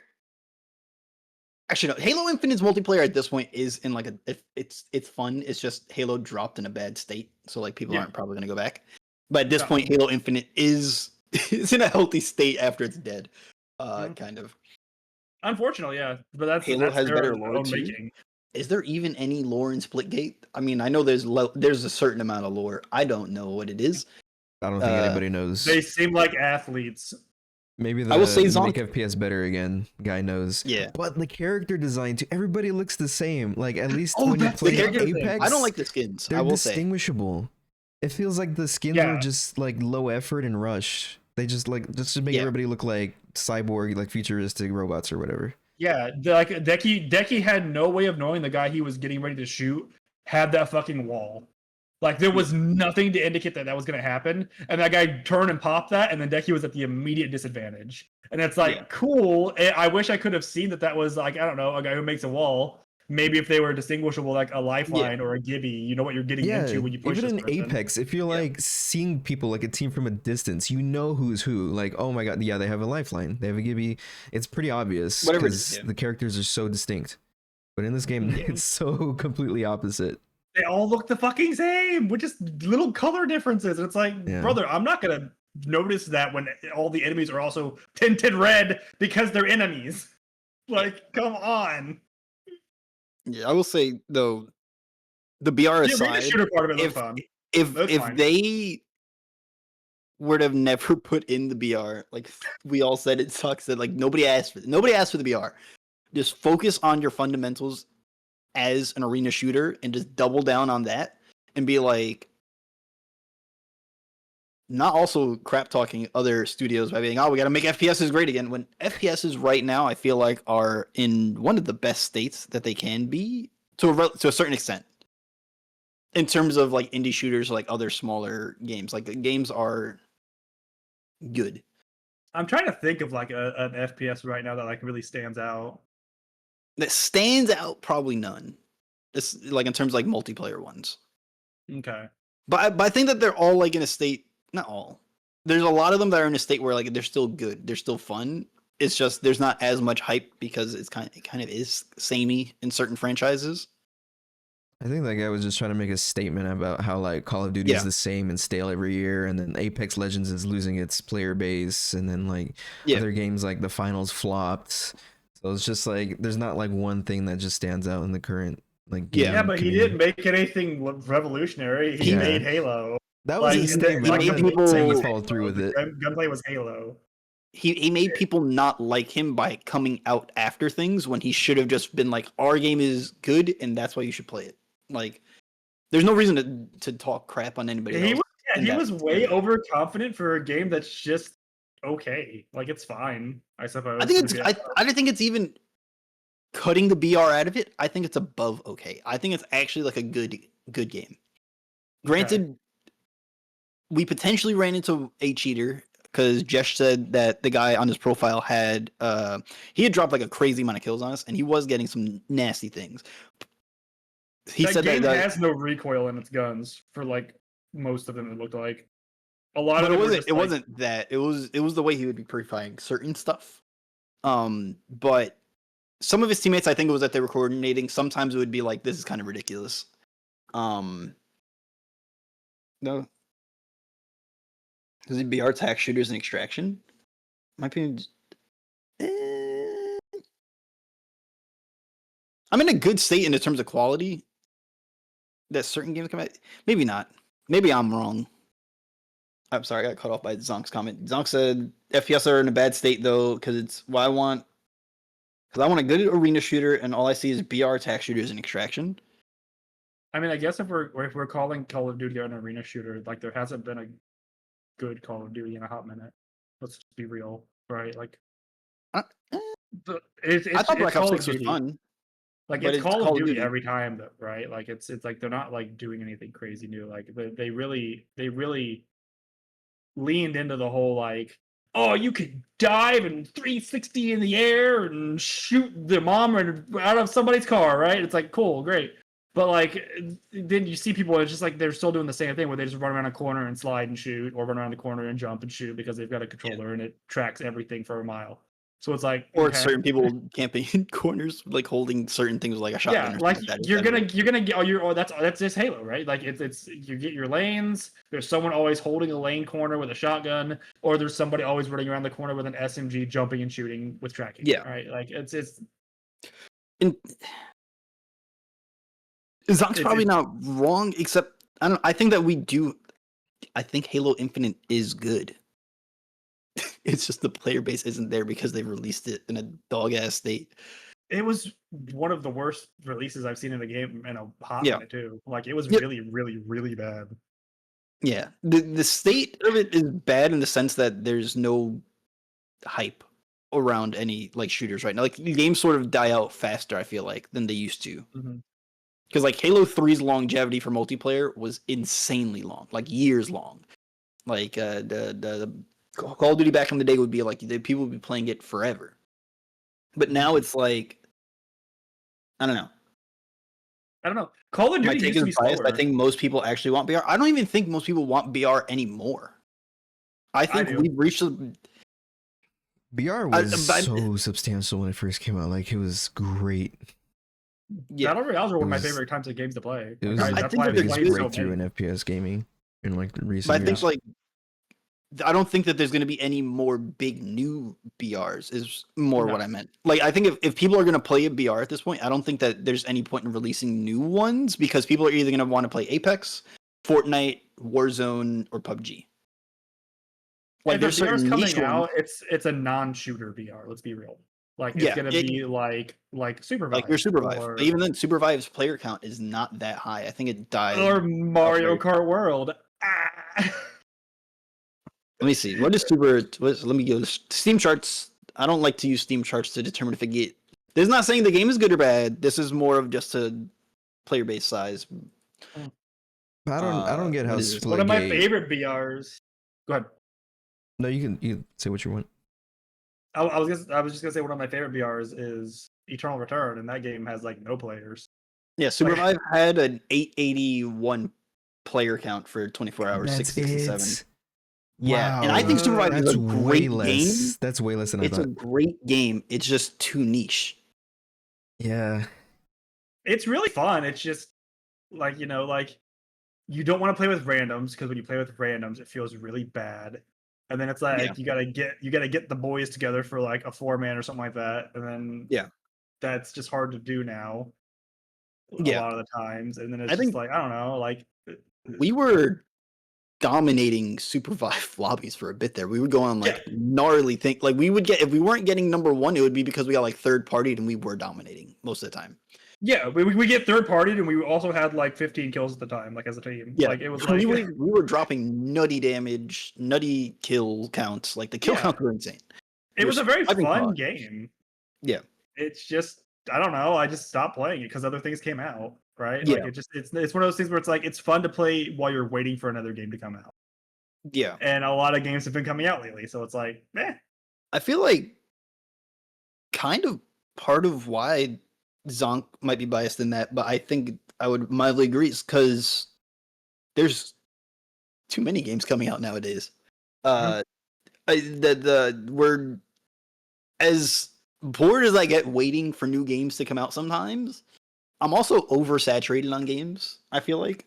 actually, no. Halo Infinite's multiplayer at this point is in like it's fun. It's just Halo dropped in a bad state, so like people aren't probably gonna go back. But at this point, Halo Infinite is in a healthy state after it's dead, kind of. Unfortunately, yeah, but that's Halo has their better lore own too. making. Is there even any lore in Splitgate? I mean, I know there's a certain amount of lore. I don't know what it is. I don't think anybody knows. They seem like athletes. Maybe the I will say make FPS better again guy knows. Yeah. But the character design too, everybody looks the same. Like at least Oh, when you're that's the playing character thing. Apex, I don't like the skins. they're I will say. distinguishable. It feels like the skins Yeah. were just like low effort and rush. They just to make everybody look like cyborg, like futuristic robots or whatever. Yeah, like Decky had no way of knowing the guy he was getting ready to shoot had that fucking wall. Like there was nothing to indicate that was going to happen, and that guy turned and popped that, and then Decky was at the immediate disadvantage. And it's like cool. I wish I could have seen that was like, I don't know, a guy who makes a wall. Maybe if they were distinguishable, like a lifeline or a Gibby, you know what you're getting into when you push even this in person. Apex, if you're like seeing people like a team from a distance, you know who's who. Like, oh my god, yeah, they have a lifeline, they have a Gibby. It's pretty obvious because the characters are so distinct. But in this game, it's so completely opposite. They all look the fucking same with just little color differences. And it's like, brother, I'm not gonna notice that when all the enemies are also tinted red because they're enemies. Like, come on. Yeah, I will say though, the BR aside, the shooter part of it fun. if they would have never put in the BR, like we all said it sucks that like nobody asked for the BR. Just focus on your fundamentals as an arena shooter and just double down on that and be like, not also crap talking other studios by being, oh, we got to make FPSs great again. When FPSs right now, I feel like are in one of the best states that they can be to a certain extent. In terms of like indie shooters, like other smaller games, like the games are good. I'm trying to think of like an FPS right now that like really stands out. That stands out, probably none. It's like in terms of like multiplayer ones. Okay. But I think that they're all like in a state. Not all. There's a lot of them that are in a state where like they're still good, they're still fun. It's just there's not as much hype because it kind of is samey in certain franchises. I think that guy was just trying to make a statement about how like Call of Duty is the same and stale every year, and then Apex Legends is losing its player base, and then like other games like the finals flopped. So it's just like there's not like one thing that just stands out in the current like game. Yeah, but he didn't make anything revolutionary. He made Halo. That was his statement. He made people saying he followed through with it. Gunplay was Halo. He made people not like him by coming out after things when he should have just been like, our game is good and that's why you should play it. Like, there's no reason to talk crap on anybody else. He was way overconfident for a game that's just okay. Like, it's fine, I suppose. I don't think it's even cutting the BR out of it. I think it's above okay. I think it's actually like a good game. Granted, we potentially ran into a cheater because Jesh said that the guy on his profile had dropped like a crazy amount of kills on us, and he was getting some nasty things. He said that that has no recoil in its guns for like most of them. It looked like a lot of it wasn't that. It was the way he would be purifying certain stuff. But some of his teammates, I think it was that they were coordinating. Sometimes it would be like, this is kind of ridiculous. No. Does it BR attack shooters and extraction? My opinion. I'm in a good state in terms of quality. That certain games come out. Maybe not. Maybe I'm wrong. I'm sorry, I got cut off by Zonk's comment. Zonk said FPS are in a bad state though, because it's what I want. Because I want a good arena shooter, and all I see is BR attack shooters and extraction. I mean, I guess if we're calling Call of Duty an arena shooter, like there hasn't been good Call of Duty in a hot minute. Let's just be real, right? Like, Uh, eh, it's I thought Black Ops Call of 6 was Duty. fun. Like But it's it's Call of Call of Duty Duty. every time, though, right? Like it's like they're not like doing anything crazy new. Like they really leaned into the whole like, oh, you could dive and 360 in the air and shoot the mom out of somebody's car, right? It's like cool, great. But like then you see people, it's just like they're still doing the same thing where they just run around a corner and slide and shoot, or run around the corner and jump and shoot because they've got a controller and it tracks everything for a mile. So it's like, Or okay. certain people camping in corners, like holding certain things like a shotgun. Yeah, or like something like that. you're gonna get that's just Halo, right? Like it's you get your lanes. There's someone always holding a lane corner with a shotgun, or there's somebody always running around the corner with an SMG, jumping and shooting with tracking. Yeah. right. Like it's And Zonk's It's- probably not wrong, except I think that we do. I think Halo Infinite is good. It's just the player base isn't there because they released it in a dog ass state. it was one of the worst releases I've seen in a game in a hot Yeah. minute too. Like it was Yep. really bad. Yeah, the state of it is bad in the sense that there's no hype around any like shooters right now. Like the games sort of die out faster, I feel like, than they used to. Mhm. Because like Halo 3's longevity for multiplayer was insanely long, like years long. Like the Call of Duty back in the day would be like people would be playing it forever. But now it's like I don't know. I don't know. Call of My Duty take used to be is biased. slower. I think most people actually want BR. I don't even think most people want BR anymore. I think do. we've reached the BR was so substantial when it first came out. Like it was great. yeah. Battle Royales are one of my was- favorite types of games to play. It Like, was I that's think why that I've there's played so breakthrough many. in FPS gaming in like recent But I think years. like I don't think that there's going to be any more big new BRs. Is more No. what I meant. Like I think if people are going to play a BR at this point, I don't think that there's any point in releasing new ones because people are either going to want to play Apex, Fortnite, Warzone, or PUBG. Like If there's the BR's certain coming niche out, ones. it's a non-shooter BR. Let's be real. Like it's Yeah, gonna be like Supervive, like your Supervive. or, But even then, Supervive's player count is not that high. I think it died. or Mario very- Kart World. Ah. Let me see. What is let me go to Steam charts. I don't like to use Steam charts to determine if it get. This is not saying the game is good or bad. This is more of just a player base size. I don't get how what is this? One of my Splitgate- favorite BRs. Go ahead. No, you can say what you want. I was just gonna say one of my favorite BRs is Eternal Return, and that game has like no players. Yeah, Supervive had an 881 player count for 24 hours, 667. it. Yeah, and I think Wow. Supervive is That's a great way less. game. That's way less than I It's a thought. great game. It's just too niche. Yeah. It's really fun. It's just like like you don't want to play with randoms because when you play with randoms, it feels really bad. And then it's like Yeah. you gotta get the boys together for like a 4-man or something like that, and then Yeah. that's just hard to do now. A Yeah. lot of the times, and then it's I just think- like I don't know, like We were dominating Supervive lobbies for a bit there. We would go on like gnarly thing. Like we would get if we weren't getting number one, it would be because we got like third partied and we were dominating most of the time. yeah, we get third partied, and we also had like 15 kills at the time, like as a team. Yeah, like it was we, like we were dropping nutty damage, nutty kill counts. Like the kill Yeah. counts were insane. it was a very surviving fun pod. game. Yeah. It's just I don't know. I just stopped playing it because other things came out. Right? Yeah. Like it's one of those things where it's like it's fun to play while you're waiting for another game to come out. Yeah. And a lot of games have been coming out lately, so it's like, I feel like kind of part of why Zonk might be biased in that, but I think I would mildly agree because there's too many games coming out nowadays. We're as bored as I get waiting for new games to come out sometimes. I'm also oversaturated on games, I feel like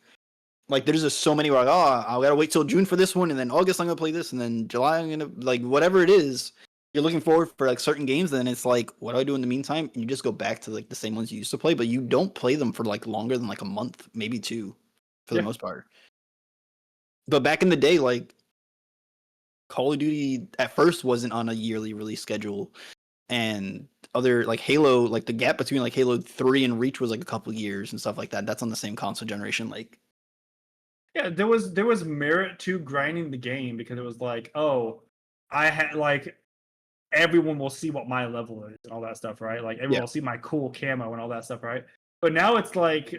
there's just so many where I gotta wait till June for this one, and then August I'm gonna play this, and then July I'm gonna like whatever it is. You're looking forward for like certain games, and then it's like, what do I do in the meantime? And you just go back to like the same ones you used to play, but you don't play them for like longer than like a month, maybe two, for the most part. But back in the day, like Call of Duty at first wasn't on a yearly release schedule, and other like Halo, like the gap between like Halo 3 and Reach was like a couple years and stuff like that. That's on the same console generation. Like Yeah, there was merit to grinding the game because it was like, oh, I had like everyone will see what my level is and all that stuff, right? Like everyone Yeah. will see my cool camo and all that stuff, right? But now it's like They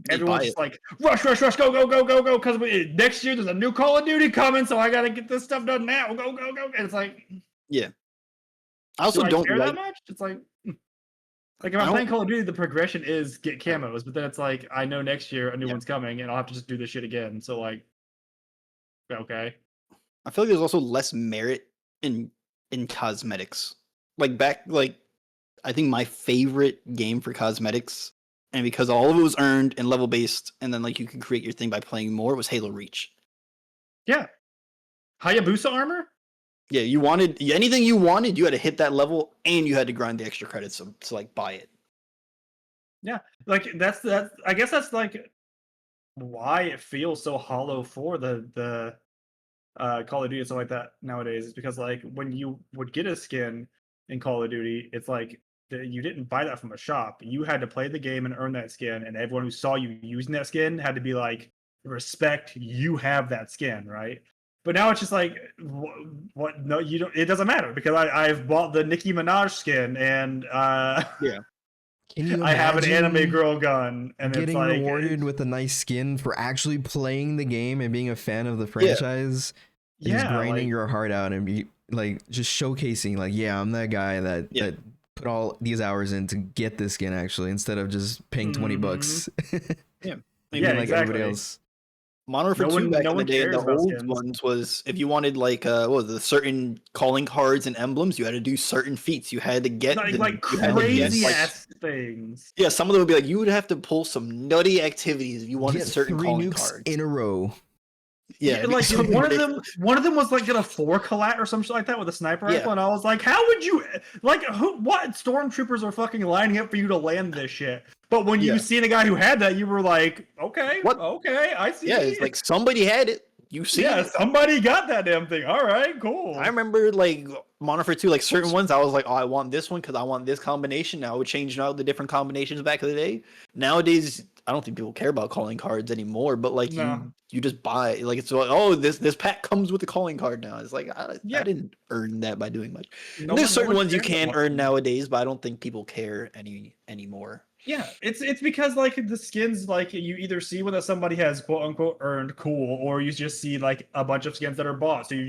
buy everyone's it. just like rush, rush, rush, go, go, go, go, go, because next year there's a new Call of Duty coming, so I gotta get this stuff done now. Go, go, go, and it's like, Yeah. I do also I don't care like. that much? It's like if I I'm don't. playing Call of Duty, the progression is get camos, but then it's like I know next year a new one's coming, and I'll have to just do this shit again. So like, okay, I feel like there's also less merit in cosmetics. Like I think my favorite game for cosmetics, and because all of it was earned and level based, and then like you could create your thing by playing more, was Halo Reach. yeah, Hayabusa armor. Yeah, you wanted anything you wanted, you had to hit that level, and you had to grind the extra credits to like buy it. Yeah, like that's I guess that's like why it feels so hollow for the Call of Duty and stuff like that nowadays is because like when you would get a skin in Call of Duty, it's like you didn't buy that from a shop. You had to play the game and earn that skin, and everyone who saw you using that skin had to be like, respect, you have that skin, right? But now it's just like, what? No, you don't. It doesn't matter because I've bought the Nicki Minaj skin and Yeah. Can you I have an anime imagine girl gun, and it's getting like rewarded with a nice skin for actually playing the game and being a fan of the franchise and just yeah, grinding like your heart out and be like just showcasing like, yeah, I'm that guy that Yeah. that put all these hours in to get this skin actually instead of just paying 20 bucks Yeah. and I Yeah, being like everybody exactly. else. Modern Warfare 2 back no in the one day, and the cares about old skins. ones was if you wanted like what was it, the certain calling cards and emblems, you had to do certain feats. You had to get Like you had to get, crazy like, ass things. yeah, some of them would be like you would have to pull some nutty activities if you wanted Get certain 3 calling nukes cards. in a row. Yeah, Yeah, it'd be like something ridiculous. one of them was like get a 4 collat or some shit like that with a sniper rifle, Yeah. and I was like, how would you like what stormtroopers are fucking lining up for you to land this shit? But when you Yeah. seen a guy who had that, you were like, okay, What? okay, I see. Yeah, it's like somebody had it. You see yeah, it. somebody got that damn thing. All right, cool. I remember like Modern Warfare 2, like certain ones, I was like, oh, I want this one because I want this combination. Now I would change out the different combinations back in the day. Nowadays, I don't think people care about calling cards anymore. But like No. you just buy like it's like, oh, this pack comes with a calling card now. It's like I Yeah. didn't earn that by doing much. No And there's one- no certain one ones you cares can about earn them. nowadays, but I don't think people care anymore. Yeah, it's because like the skins like you either see one that somebody has quote unquote earned cool, or you just see like a bunch of skins that are bought. So you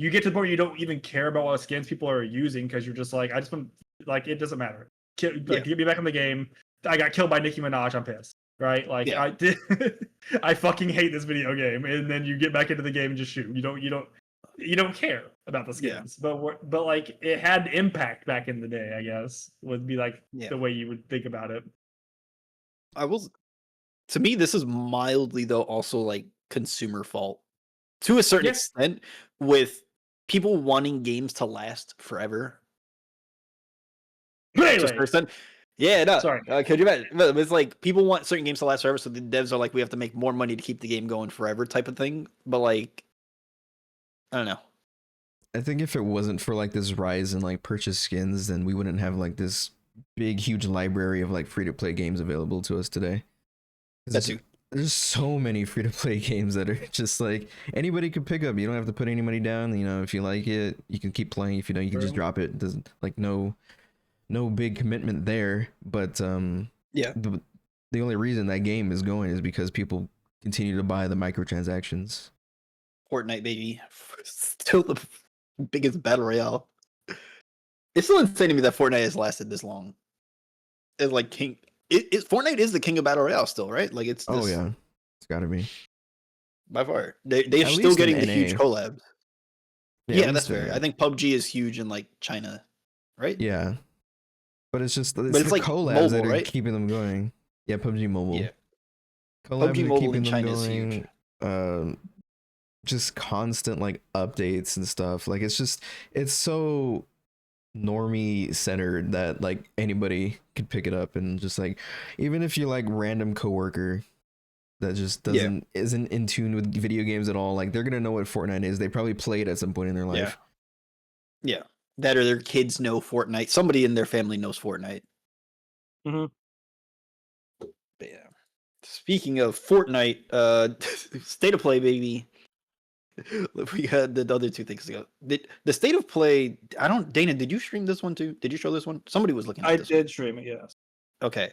get to the point where you don't even care about what skins people are using because you're just like I just want like it doesn't matter. Yeah. Get me back in the game. I got killed by Nicki Minaj. I'm pissed. Right? Like Yeah. I did. I fucking hate this video game, and then you get back into the game and just shoot. You don't care about the Yeah. skins, but like it had impact back in the day. I guess would be like Yeah. the way you would think about it. To me, this is mildly though also like consumer fault to a certain Yeah. extent with people wanting games to last forever. Melee! Just percent. Yeah, no. Sorry. Could you imagine? But it's like people want certain games to last forever, so the devs are like, we have to make more money to keep the game going forever, type of thing. But like, I don't know. I think if it wasn't for like this rise in like purchase skins, then we wouldn't have like this big huge library of like free to play games available to us today. 'Cause That too. there's so many free to play games that are just like anybody could pick up. You don't have to put any money down. You know, if you like it, you can keep playing. If you don't, you can just True. drop it. Doesn't like no big commitment there. But Yeah. the only reason that game is going is because people continue to buy the microtransactions. Fortnite, baby. Still the biggest battle royale. It's still insane to me that Fortnite has lasted this long. It's like king. Fortnite is the king of battle royale still, right? Like it's. Oh yeah, it's got to be. By far, they're At still least in getting the huge NA. collabs. at Yeah, least that's in fair. NA. I think PUBG is huge in like China, right? Yeah, but it's just it's it's the like collabs mobile, that are right? keeping them going. Yeah, PUBG Mobile. Yeah. Collabs PUBG are Mobile keeping in them China is huge. going. Just constant like updates and stuff. Like it's so normie centered that like anybody could pick it up and just like even if you're like random coworker that just isn't in tune with video games at all, like they're gonna know what Fortnite is. They probably played at some point in their life. Yeah. That or their kids know Fortnite. Somebody in their family knows Fortnite. Mhm. But yeah. Speaking of Fortnite, state of play, baby. We had the other two things to go. The state of play? I don't. Dana, did you stream this one too? Did you show this one? Somebody was looking at I this did stream it, yes. one. Okay.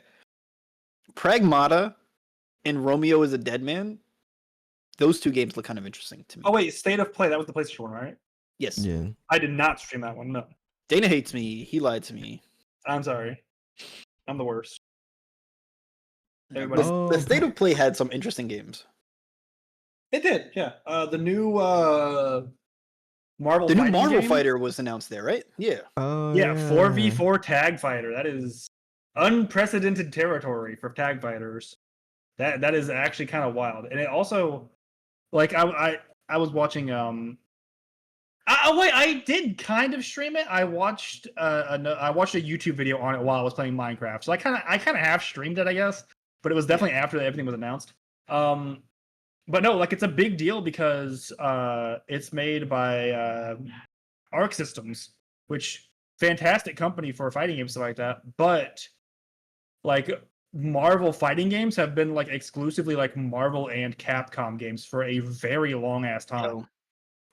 Pragmata and Romeo is a Dead Man. Those two games look kind of interesting to me. Oh wait, State of Play, that was the PlayStation one, right? Yes. Yeah. I did not stream that one, no. Dana hates me. He lied to me. I'm sorry. I'm the worst. The, Everybody- the state of play had some interesting games. It did, yeah. The new Marvel The new fighting Marvel game? fighter was announced there, right? Yeah. Oh, Yeah, 4v4 tag fighter. That is unprecedented territory for tag fighters. That is actually kind of wild. And it also, like, I was watching I did kind of stream it. I watched a YouTube video on it while I was playing Minecraft. So I kind of half streamed it, I guess. But it was definitely after everything was announced. But no, like, it's a big deal because it's made by Arc Systems, which fantastic company for fighting games, stuff like that. But like, Marvel fighting games have been like exclusively like Marvel and Capcom games for a very long ass time. So,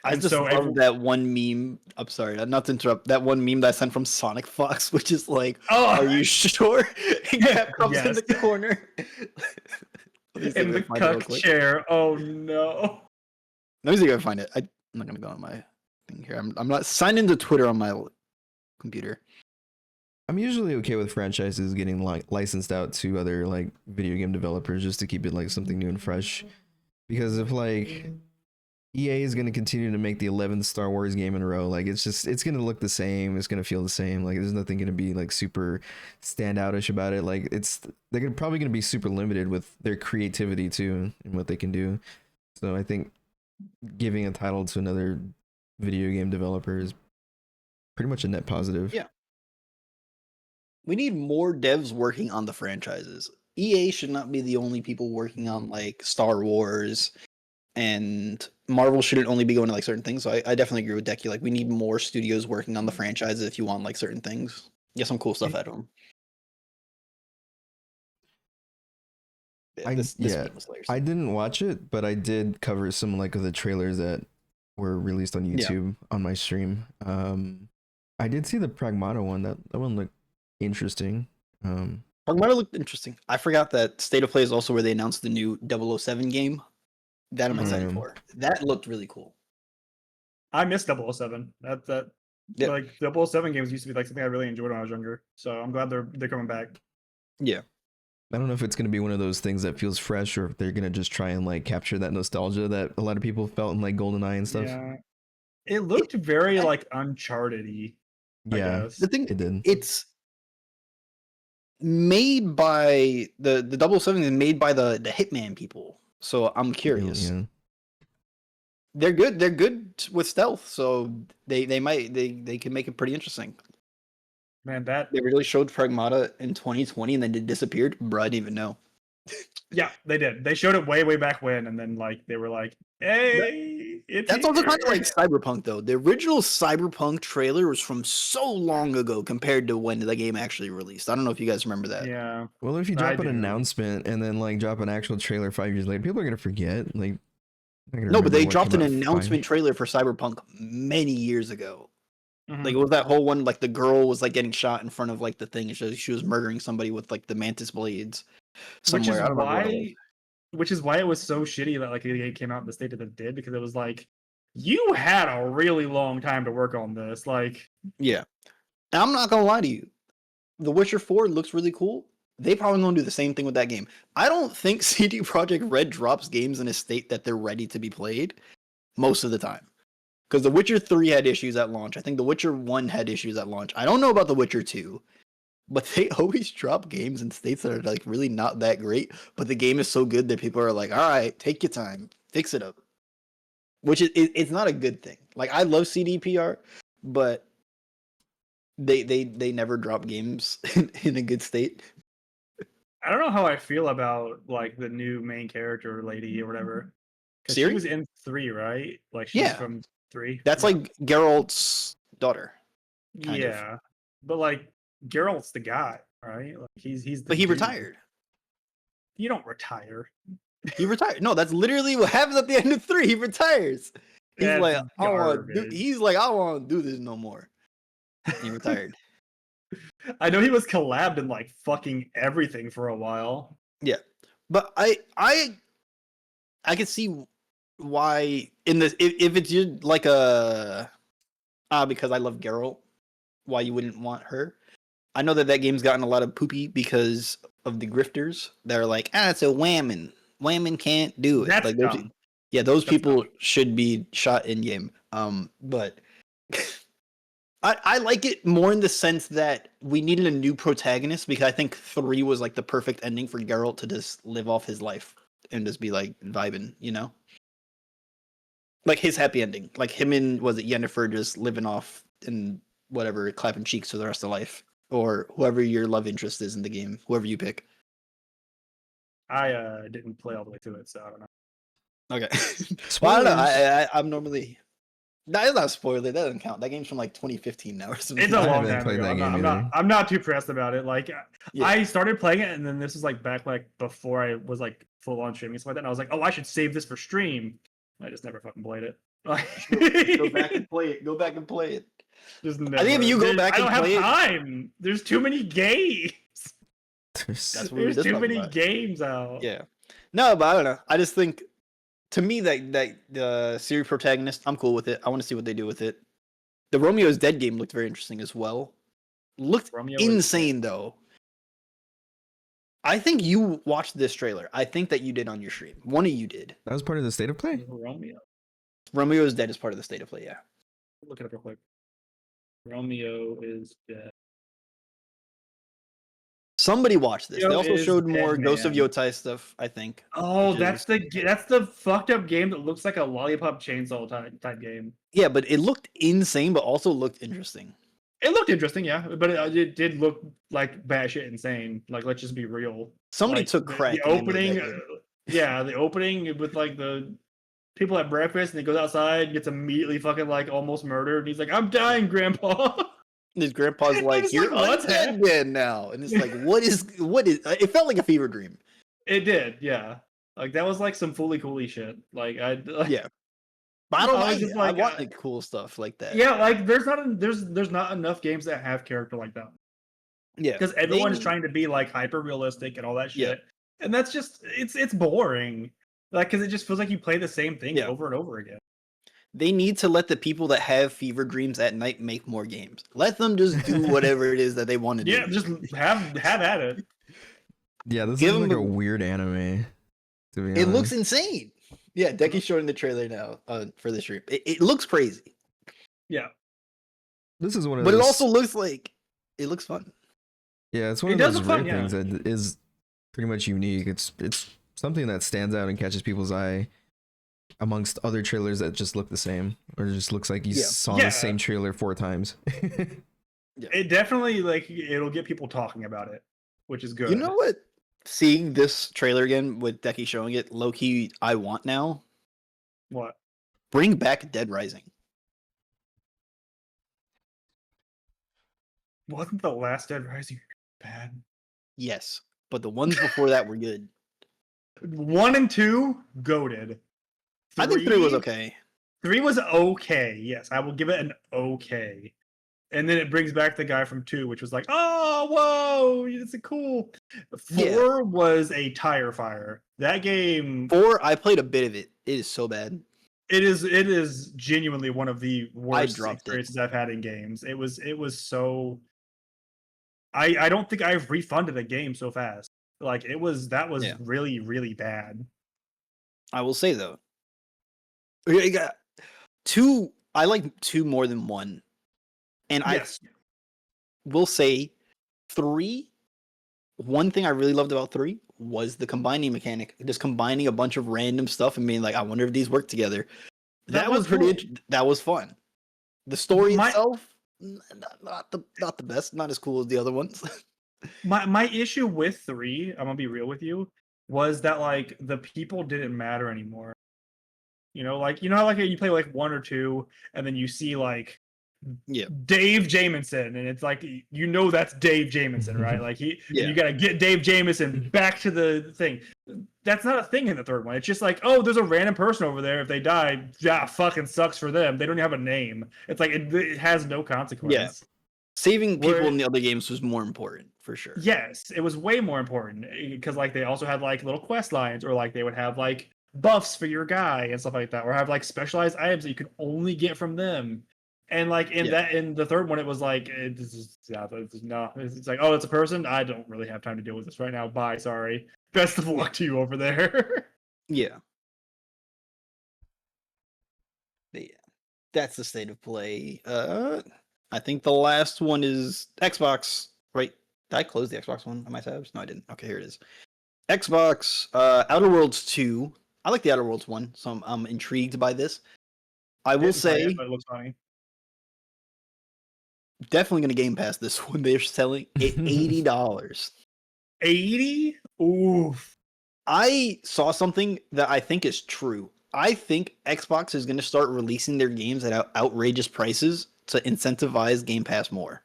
I And just so love that one meme. I'm sorry, not to interrupt. That one meme that I sent from Sonic Fox, which is like, "Are you sure?" And Capcom's in Yes. the corner. Let me see In if I the find it real cuck quick. chair. Oh no. Let me see if I can find it. I'm not gonna go on my thing here. I'm not signed into Twitter on my computer. I'm usually okay with franchises getting like licensed out to other like video game developers just to keep it like something new and fresh. Because if like EA is going to continue to make the 11th Star Wars game in a row, like it's going to look the same, it's going to feel the same. Like there's nothing going to be like super standoutish about it. Like they're probably going to be super limited with their creativity too and what they can do. So I think giving a title to another video game developer is pretty much a net positive. Yeah. We need more devs working on the franchises. EA should not be the only people working on like Star Wars, and Marvel shouldn't only be going to like certain things. So I definitely agree with Decky. Like, we need more studios working on the franchises if you want like certain things. Get some cool stuff out of them. I didn't watch it, but I did cover some like of the trailers that were released on YouTube on my stream. I did see the Pragmata one. That one looked interesting. Pragmata looked interesting. I forgot that State of Play is also where they announced the new 007 game. That I'm excited for. That looked really cool. I miss 007. Like 007 games used to be like something I really enjoyed when I was younger. So I'm glad they're coming back. Yeah. I don't know if it's going to be one of those things that feels fresh or if they're going to just try and like capture that nostalgia that a lot of people felt in like GoldenEye and stuff. Yeah. It looked very like Uncharted-y. Yeah, The thing, it did. It's made by the 007 is made by the Hitman people. So I'm curious. Yeah. They're good. They're good with stealth, so they can make it pretty interesting. Man, They really showed Pragmata in 2020 and then it disappeared. Bro, I didn't even know. yeah, they did. They showed it way back when, and then like they were like, "Hey, That's also kind of like Cyberpunk, though. The original Cyberpunk trailer was from so long ago compared to when the game actually released. I don't know if you guys remember that. Yeah. Well, if you drop an announcement and then like drop an actual trailer 5 years later, people are gonna forget. Like, no, but they dropped an announcement trailer for Cyberpunk many years ago. Mm-hmm. Like, it was that whole one, like the girl was like getting shot in front of like the thing, and she was murdering somebody with like the mantis blades somewhere. Which is why it was so shitty that like it came out in the state that it did, because it was like, you had a really long time to work on this. Like, yeah. And I'm not gonna lie to you, The Witcher 4 looks really cool. They probably gonna do the same thing with that game. I don't think CD Projekt Red drops games in a state that they're ready to be played most of the time. Because The Witcher 3 had issues at launch. I think The Witcher 1 had issues at launch. I don't know about The Witcher 2. But they always drop games in states that are like really not that great. But the game is so good that people are like, all right, take your time, fix it up. Which it's not a good thing. Like, I love CDPR, but they never drop games in a good state. I don't know how I feel about like the new main character lady or whatever. Because she Ciri? was in 3, right? Like, she's from 3. That's like Geralt's daughter. Yeah. But like, Geralt's the guy, right? Like, he's the But he dude. retired. You don't retire. He retired. No, that's literally what happens at the end of 3. He retires. He's That's like, I want to do. garbage. He's like, I don't want to do this no more. He retired. I know he was collabed in like fucking everything for a while. Yeah, but I can see why in this if it's just like a because I love Geralt, why you wouldn't want her. I know that game's gotten a lot of poopy because of the grifters. They're like, it's a whammon. Whammon can't do it. That's like, dumb. Yeah, those That's people dumb. should be shot in game. But I like it more in the sense that we needed a new protagonist because I think 3 was like the perfect ending for Geralt to just live off his life and just be like vibing, you know? Like his happy ending. Like him and was it Yennefer just living off and whatever, clapping cheeks for the rest of life. Or whoever your love interest is in the game, whoever you pick. I didn't play all the way through it, so I don't know. Okay. Well, I don't know. I'm normally. That's not a spoiler. That doesn't count. That game's from like 2015 now or something. It's a I long haven't time played ago. that I'm game not, either. I'm not too pressed about it. Like, Yeah. I started playing it, and then this is like back like before I was like full on streaming and stuff like that. And I was like, oh, I should save this for stream. I just never fucking played it. Go back and play it. Go back and play it. Just I think if you go back I and don't have play it, time. There's too many games. that's what we were There's just too talking many about. games out. Yeah. No, but I don't know. I just think, to me, that the series protagonist, I'm cool with it. I want to see what they do with it. The Romeo's Dead game looked very interesting as well. Looked Romeo is insane though. I think you watched this trailer. I think that you did on your stream. One of you did. That was part of the state of play. Romeo. Romeo's Dead is part of the state of play, yeah. Look it up real quick. Romeo is dead. Somebody watched this. They Romeo also is showed Dead, more Ghost of man. Yotai stuff, I think. Oh, which that's the fucked up game that looks like a lollipop chainsaw type game. Yeah, but it looked insane, but also looked interesting. It looked interesting, yeah, but it did look like batshit insane. Like, let's just be real. Somebody Like, took crack. The in the opening, that game. yeah, the opening with like the people at breakfast, and he goes outside, gets immediately fucking like almost murdered. And he's like, "I'm dying, Grandpa." His grandpa's I like, was "You're like, what undead dead now," and it's like, what is? It felt like a fever dream. It did, yeah. Like that was like some fooly cooly shit. Like Yeah, but I don't I was like just it. I like, want like cool stuff like that. yeah, like there's not enough games that have character like that. Yeah, Because everyone is trying to be like hyper realistic and all that shit, Yeah. and that's just it's boring. Like because it just feels like you play the same thing Yeah. over and over again. They need to let the people that have fever dreams at night make more games. Let them just do whatever it is that they want to do. Yeah, just have at it. Yeah, this Give is like him a weird anime. To be It looks honest. insane. Yeah, Decky's showing the trailer now for the stream. It looks crazy, Yeah, This is one of but those. it also looks like it looks fun. Yeah, it's one It of does those look rare fun, things that is pretty much unique. It's something that stands out and catches people's eye amongst other trailers that just look the same, or it just looks like you Yeah. saw Yeah. the same trailer 4 times. it definitely like it'll get people talking about it, which is good. You know what? Seeing this trailer again with Decky showing it, low key, I want now. What? Bring back Dead Rising. Wasn't the last Dead Rising bad? Yes, but the ones before that were good. 1 and 2 goated. I think 3 was okay. 3 was okay. Yes, I will give it an okay. And then it brings back the guy from 2, which was like, oh, whoa, it's a cool. 4 was a tire fire. That game. 4, I played a bit of it. It is so bad. It is genuinely one of the worst dropped it. experiences I've had in games. It was so. I don't think I've refunded a game so fast. Like that was Yeah. really, really bad. I will say though, you got 2. I like 2 more than 1, and Yes. I will say 3. One thing I really loved about 3 was the combining mechanic, just combining a bunch of random stuff and being like, I wonder if these work together. That was pretty. cool. That was fun. The story My- itself, not the best, not as cool as the other ones. My issue with 3, I'm gonna be real with you, was that like the people didn't matter anymore. You know how like you play like 1 or 2, and then you see like Yeah. Dave Jamieson, and it's like that's Dave Jamieson, right? Like Yeah. you gotta get Dave Jamieson back to the thing. That's not a thing in the third one. It's just like, oh, there's a random person over there. If they die, yeah, fucking sucks for them. They don't even have a name. It's like it has no consequence. Yeah. Saving people Where- in the other games was more important for sure. Yes, it was way more important because like they also had like little quest lines, or like they would have like buffs for your guy and stuff like that, or have like specialized items that you could only get from them. And like in the third one, it was like it's like, oh, it's a person. I don't really have time to deal with this right now. Bye, sorry. Best of luck to you over there. Yeah. But yeah, that's the state of play. I think the last one is Xbox. Right? Did I close the Xbox one on my tabs? No, I didn't. Okay, here it is. Xbox. Outer Worlds 2. I like the Outer Worlds one, so I'm intrigued by this. I will say, but it looks funny. definitely gonna Game Pass this one. They're selling it $80. 80? Oof. I saw something that I think is true. I think Xbox is going to start releasing their games at outrageous prices to incentivize Game Pass more.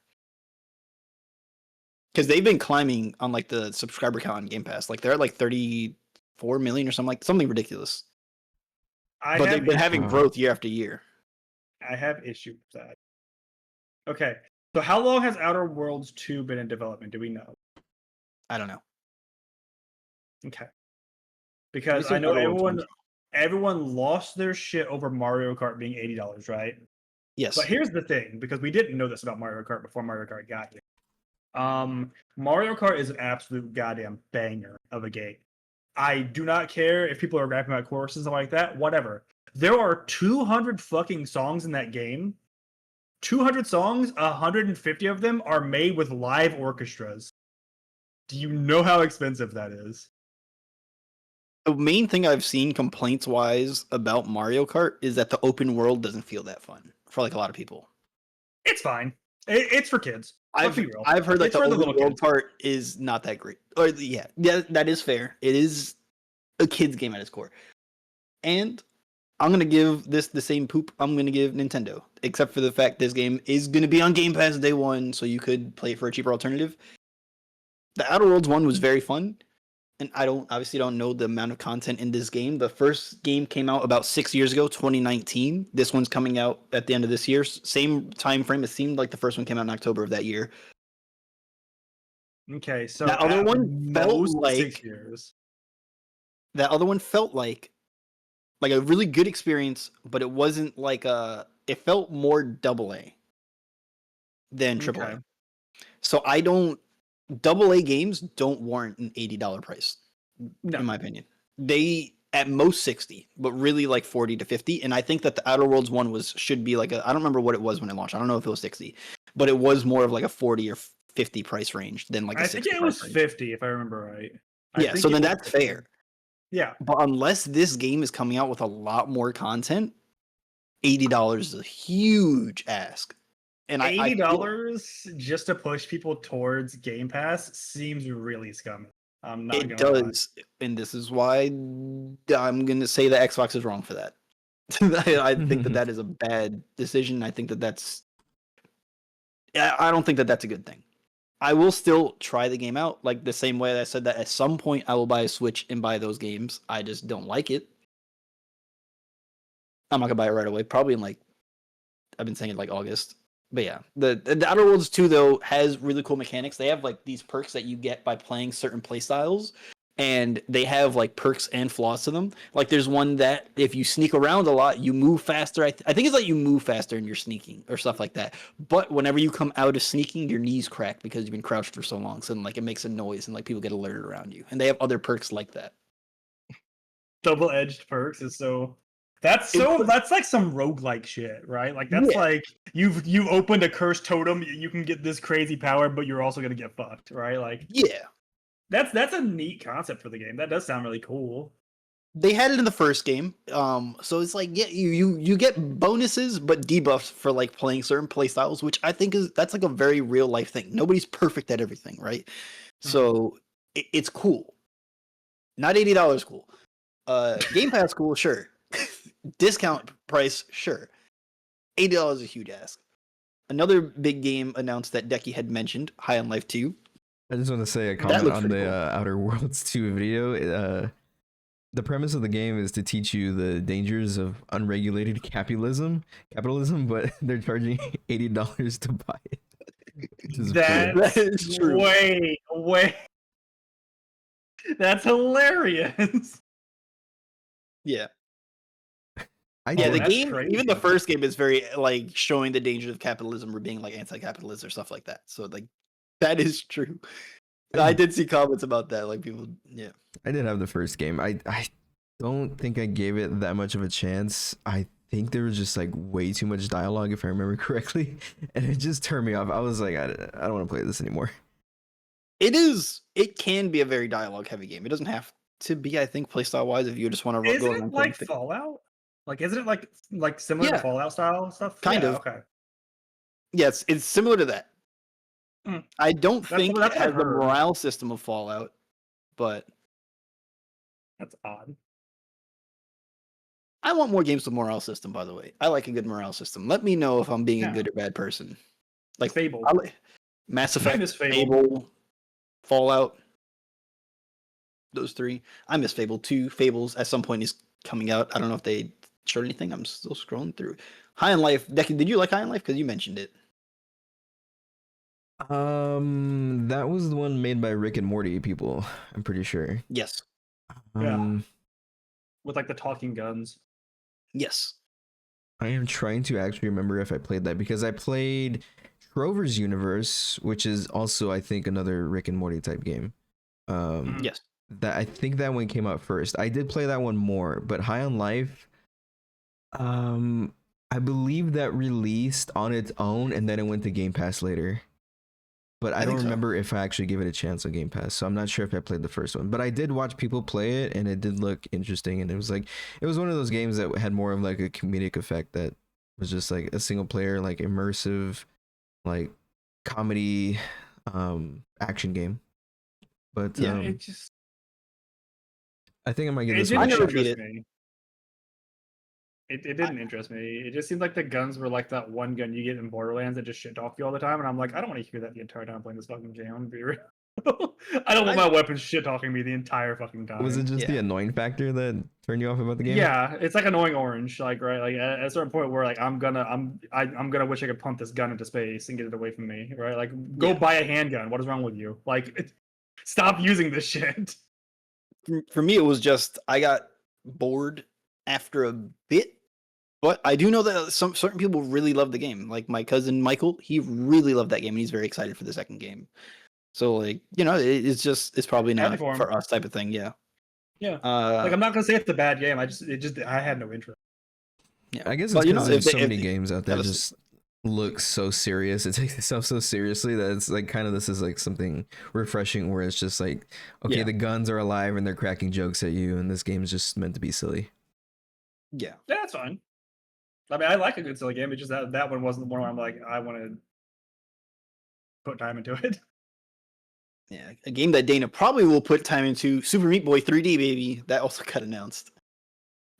Because they've been climbing on like the subscriber count on Game Pass. Like they're at like 34 million or something ridiculous. But they've been having growth year after year. I have issues with that. Okay. So how long has Outer Worlds 2 been in development? Do we know? I don't know. Okay. Because I know everyone lost their shit over Mario Kart being $80, right? Yes. But here's the thing, because we didn't know this about Mario Kart before Mario Kart got here. Mario Kart is an absolute goddamn banger of a game. I do not care if people are rapping about choruses and like that, whatever. There are 200 fucking songs in that game. 200 songs, 150 of them are made with live orchestras. Do you know how expensive that is? The main thing I've seen complaints wise about Mario Kart is that the open world doesn't feel that fun for like a lot of people. It's fine. It's for kids. I've heard that the open world part is not that great. Or yeah, that is fair. It is a kid's game at its core. And I'm gonna give this the same poop I'm gonna give Nintendo, except for the fact this game is gonna be on Game Pass day one, so you could play it for a cheaper alternative. The Outer Worlds one was very fun, and I obviously don't know the amount of content in this game. The first game came out about 6 years ago, 2019. This one's coming out at the end of this year. Same time frame. It seemed like the first one came out in October of that year. Okay, so that other one felt like 6 years. That other one felt like a really good experience, but it wasn't like it felt more AA than AAA. Okay. So AA games don't warrant an $80 price, in my opinion. They at most 60, but really like 40 to 50. And I think that the Outer Worlds one should be like I don't remember what it was when it launched. I don't know if it was 60, but it was more of like a 40 or 50 price range than like a 60. I think it was 50 if I remember right. Yeah, so then that's fair. Yeah. But unless this game is coming out with a lot more content, $80 is a huge ask. And $80 just to push people towards Game Pass seems really scummy. I'm not It does, and this is why I'm going to say that Xbox is wrong for that. I think that is a bad decision. I think that's. I don't think that that's a good thing. I will still try the game out, like the same way that I said that at some point I will buy a Switch and buy those games. I just don't like it. I'm not gonna buy it right away. Probably in like, I've been saying it like August. But yeah, the Outer Worlds 2 though has really cool mechanics. They have like these perks that you get by playing certain playstyles, and they have like perks and flaws to them. Like there's one that if you sneak around a lot, you move faster. I think it's like you move faster and you're sneaking or stuff like that. But whenever you come out of sneaking, your knees crack because you've been crouched for so long. So then, like it makes a noise and like people get alerted around you. And they have other perks like that. Double-edged perks is so. That's like some roguelike shit, right? Like that's like you've opened a cursed totem, you can get this crazy power, but you're also gonna get fucked, right? Like yeah. That's a neat concept for the game. That does sound really cool. They had it in the first game, so it's like you get bonuses but debuffs for like playing certain playstyles, which I think that's like a very real life thing. Nobody's perfect at everything, right? So it's cool. Not $80 cool. Game Pass cool, sure. Discount price, sure. $80 is a huge ask. another big game announced that Decky had mentioned, High on Life 2. I just want to say a That comment looks on pretty the cool. Outer Worlds 2 video. The premise of the game is to teach you the dangers of unregulated capitalism, but they're charging $80 to buy it, which is funny. That That's is true. way. That's hilarious. Yeah. I Yeah, did, the that's game, crazy. even the first game is very like showing the dangers of capitalism or being like anti-capitalist or stuff like that. So like that is true. I did see comments about that, like people, yeah. I did have the first game. I don't think I gave it that much of a chance. I think there was just like way too much dialogue, if I remember correctly, and it just turned me off. I was like, I don't want to play this anymore. It can be a very dialogue heavy game. It doesn't have to be, I think, playstyle wise if you just want to Isn't go it around like killing things. Fallout? Like, isn't it like similar to Yeah. Fallout style stuff? Kind Yeah, of. Okay. Yes, it's similar to that. Mm. I don't That's- think that's it what has I've the heard. morale system of Fallout, but That's odd. I want more games with morale system, by the way. I like a good morale system. Let me know if I'm being a Yeah. good or bad person. Like Fable. I like Mass I Effect, miss Fable. Fable, Fallout. Those three. I miss Fable 2. Fables at some point is coming out. I don't know if they showed anything. I'm still scrolling through. High on Life. Decky, did you like High on Life? Because you mentioned it. That was the one made by Rick and Morty people. I'm pretty sure. Yes. With like the talking guns. Yes. I am trying to actually remember if I played that because I played Trover's Universe, which is also I think another Rick and Morty type game. Yes. That I think that one came out first. I did play that one more, but High on Life, I believe that released on its own and then it went to Game Pass later. But I don't think so. remember if I actually gave it a chance on Game Pass, so I'm not sure if I played the first one. But I did watch people play it, and it did look interesting. And it was one of those games that had more of like a comedic effect that was just like a single player, like immersive, like comedy, action game. But Yeah, it just I think I might give it this didn't one a never shot. beat interest it. me. It didn't interest me. It just seemed like the guns were like that one gun you get in Borderlands that just shit talk you all the time, and I'm like, I don't want to hear that the entire time playing this fucking game. I'm gonna be real. I don't want my weapons shit talking me the entire fucking time. Was it just the Yeah. annoying factor that turned you off about the game? Yeah, it's like annoying orange, like right, like at a certain point where like I'm gonna wish I could pump this gun into space and get it away from me, right? Like go Yeah. buy a handgun. What is wrong with you? Like, stop using this shit. For me, it was just I got bored after a bit. But I do know that some certain people really love the game. Like my cousin Michael, he really loved that game, and he's very excited for the second game. So like, it's probably Happy not for him. for us type of thing. Yeah. Yeah. Like I'm not gonna say it's a bad game. I had no interest. Yeah. I guess But, it's because there's so if many they games out there have a just look so serious. It takes itself so seriously that it's like kind of this is like something refreshing where it's just like, okay, Yeah. the guns are alive and they're cracking jokes at you, and this game is just meant to be silly. Yeah. Yeah, that's fine. I mean, I like a good silly game. It's just that one wasn't the one where I'm like, I want to put time into it. Yeah. A game that Dana probably will put time into, Super Meat Boy 3D, baby. That also got announced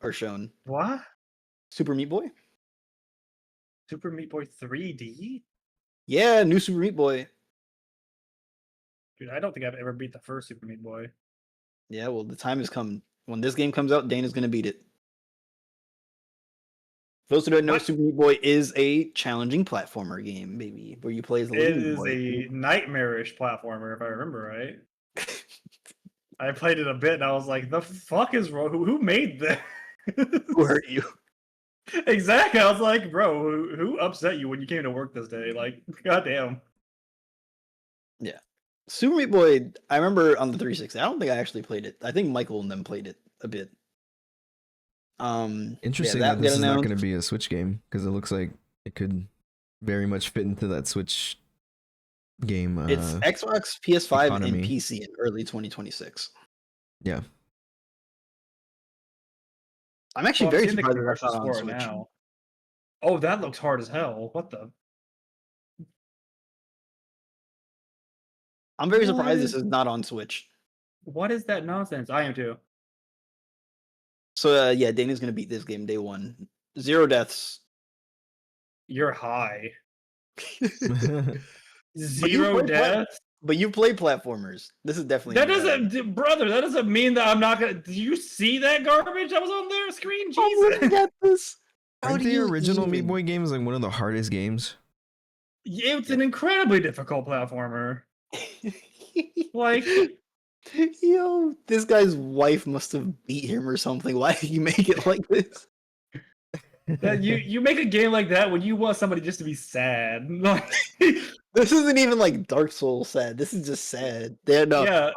or shown. What? Super Meat Boy? Super Meat Boy 3D? Yeah, new Super Meat Boy. Dude, I don't think I've ever beat the first Super Meat Boy. Yeah, well, the time has come. When this game comes out, Dana's gonna beat it. For those who don't know, What? Super Meat Boy is a challenging platformer game, baby, where you play as a It little is boy. a nightmarish platformer, if I remember right. I played it a bit and I was like, the fuck is wrong? Who made this? Who hurt you? Exactly. I was like, bro, who upset you when you came to work this day? Like, goddamn. Yeah. Super Meat Boy, I remember on the 360. I don't think I actually played it. I think Michael and them played it a bit. Interesting yeah, that this is not going to announced. be a Switch game because it looks like it could very much fit into that Switch game. It's Xbox, PS5, economy. and PC in early 2026. Yeah. I'm actually Well, very I'm seeing the surprised that that's commercials not on for it Switch. now. Oh, that looks hard as hell. What the? I'm very surprised this What? is not on Switch. What is that nonsense? I am too. So yeah, Dana's gonna beat this game day one. 0 deaths. You're high. Zero death. But you play platformers. This is definitely That doesn't, brother. That doesn't mean that I'm not gonna. Do you see that garbage that was on their screen? I'm looking Jesus. at this. How Aren't do the you original Meat even- Boy games like one of the hardest games? It's an incredibly difficult platformer. Like, Yo, this guy's wife must have beat him or something. Why did you make it like this? that you make a game like that when you want somebody just to be sad. Like, This isn't even like Dark Souls sad. This is just sad. yeah.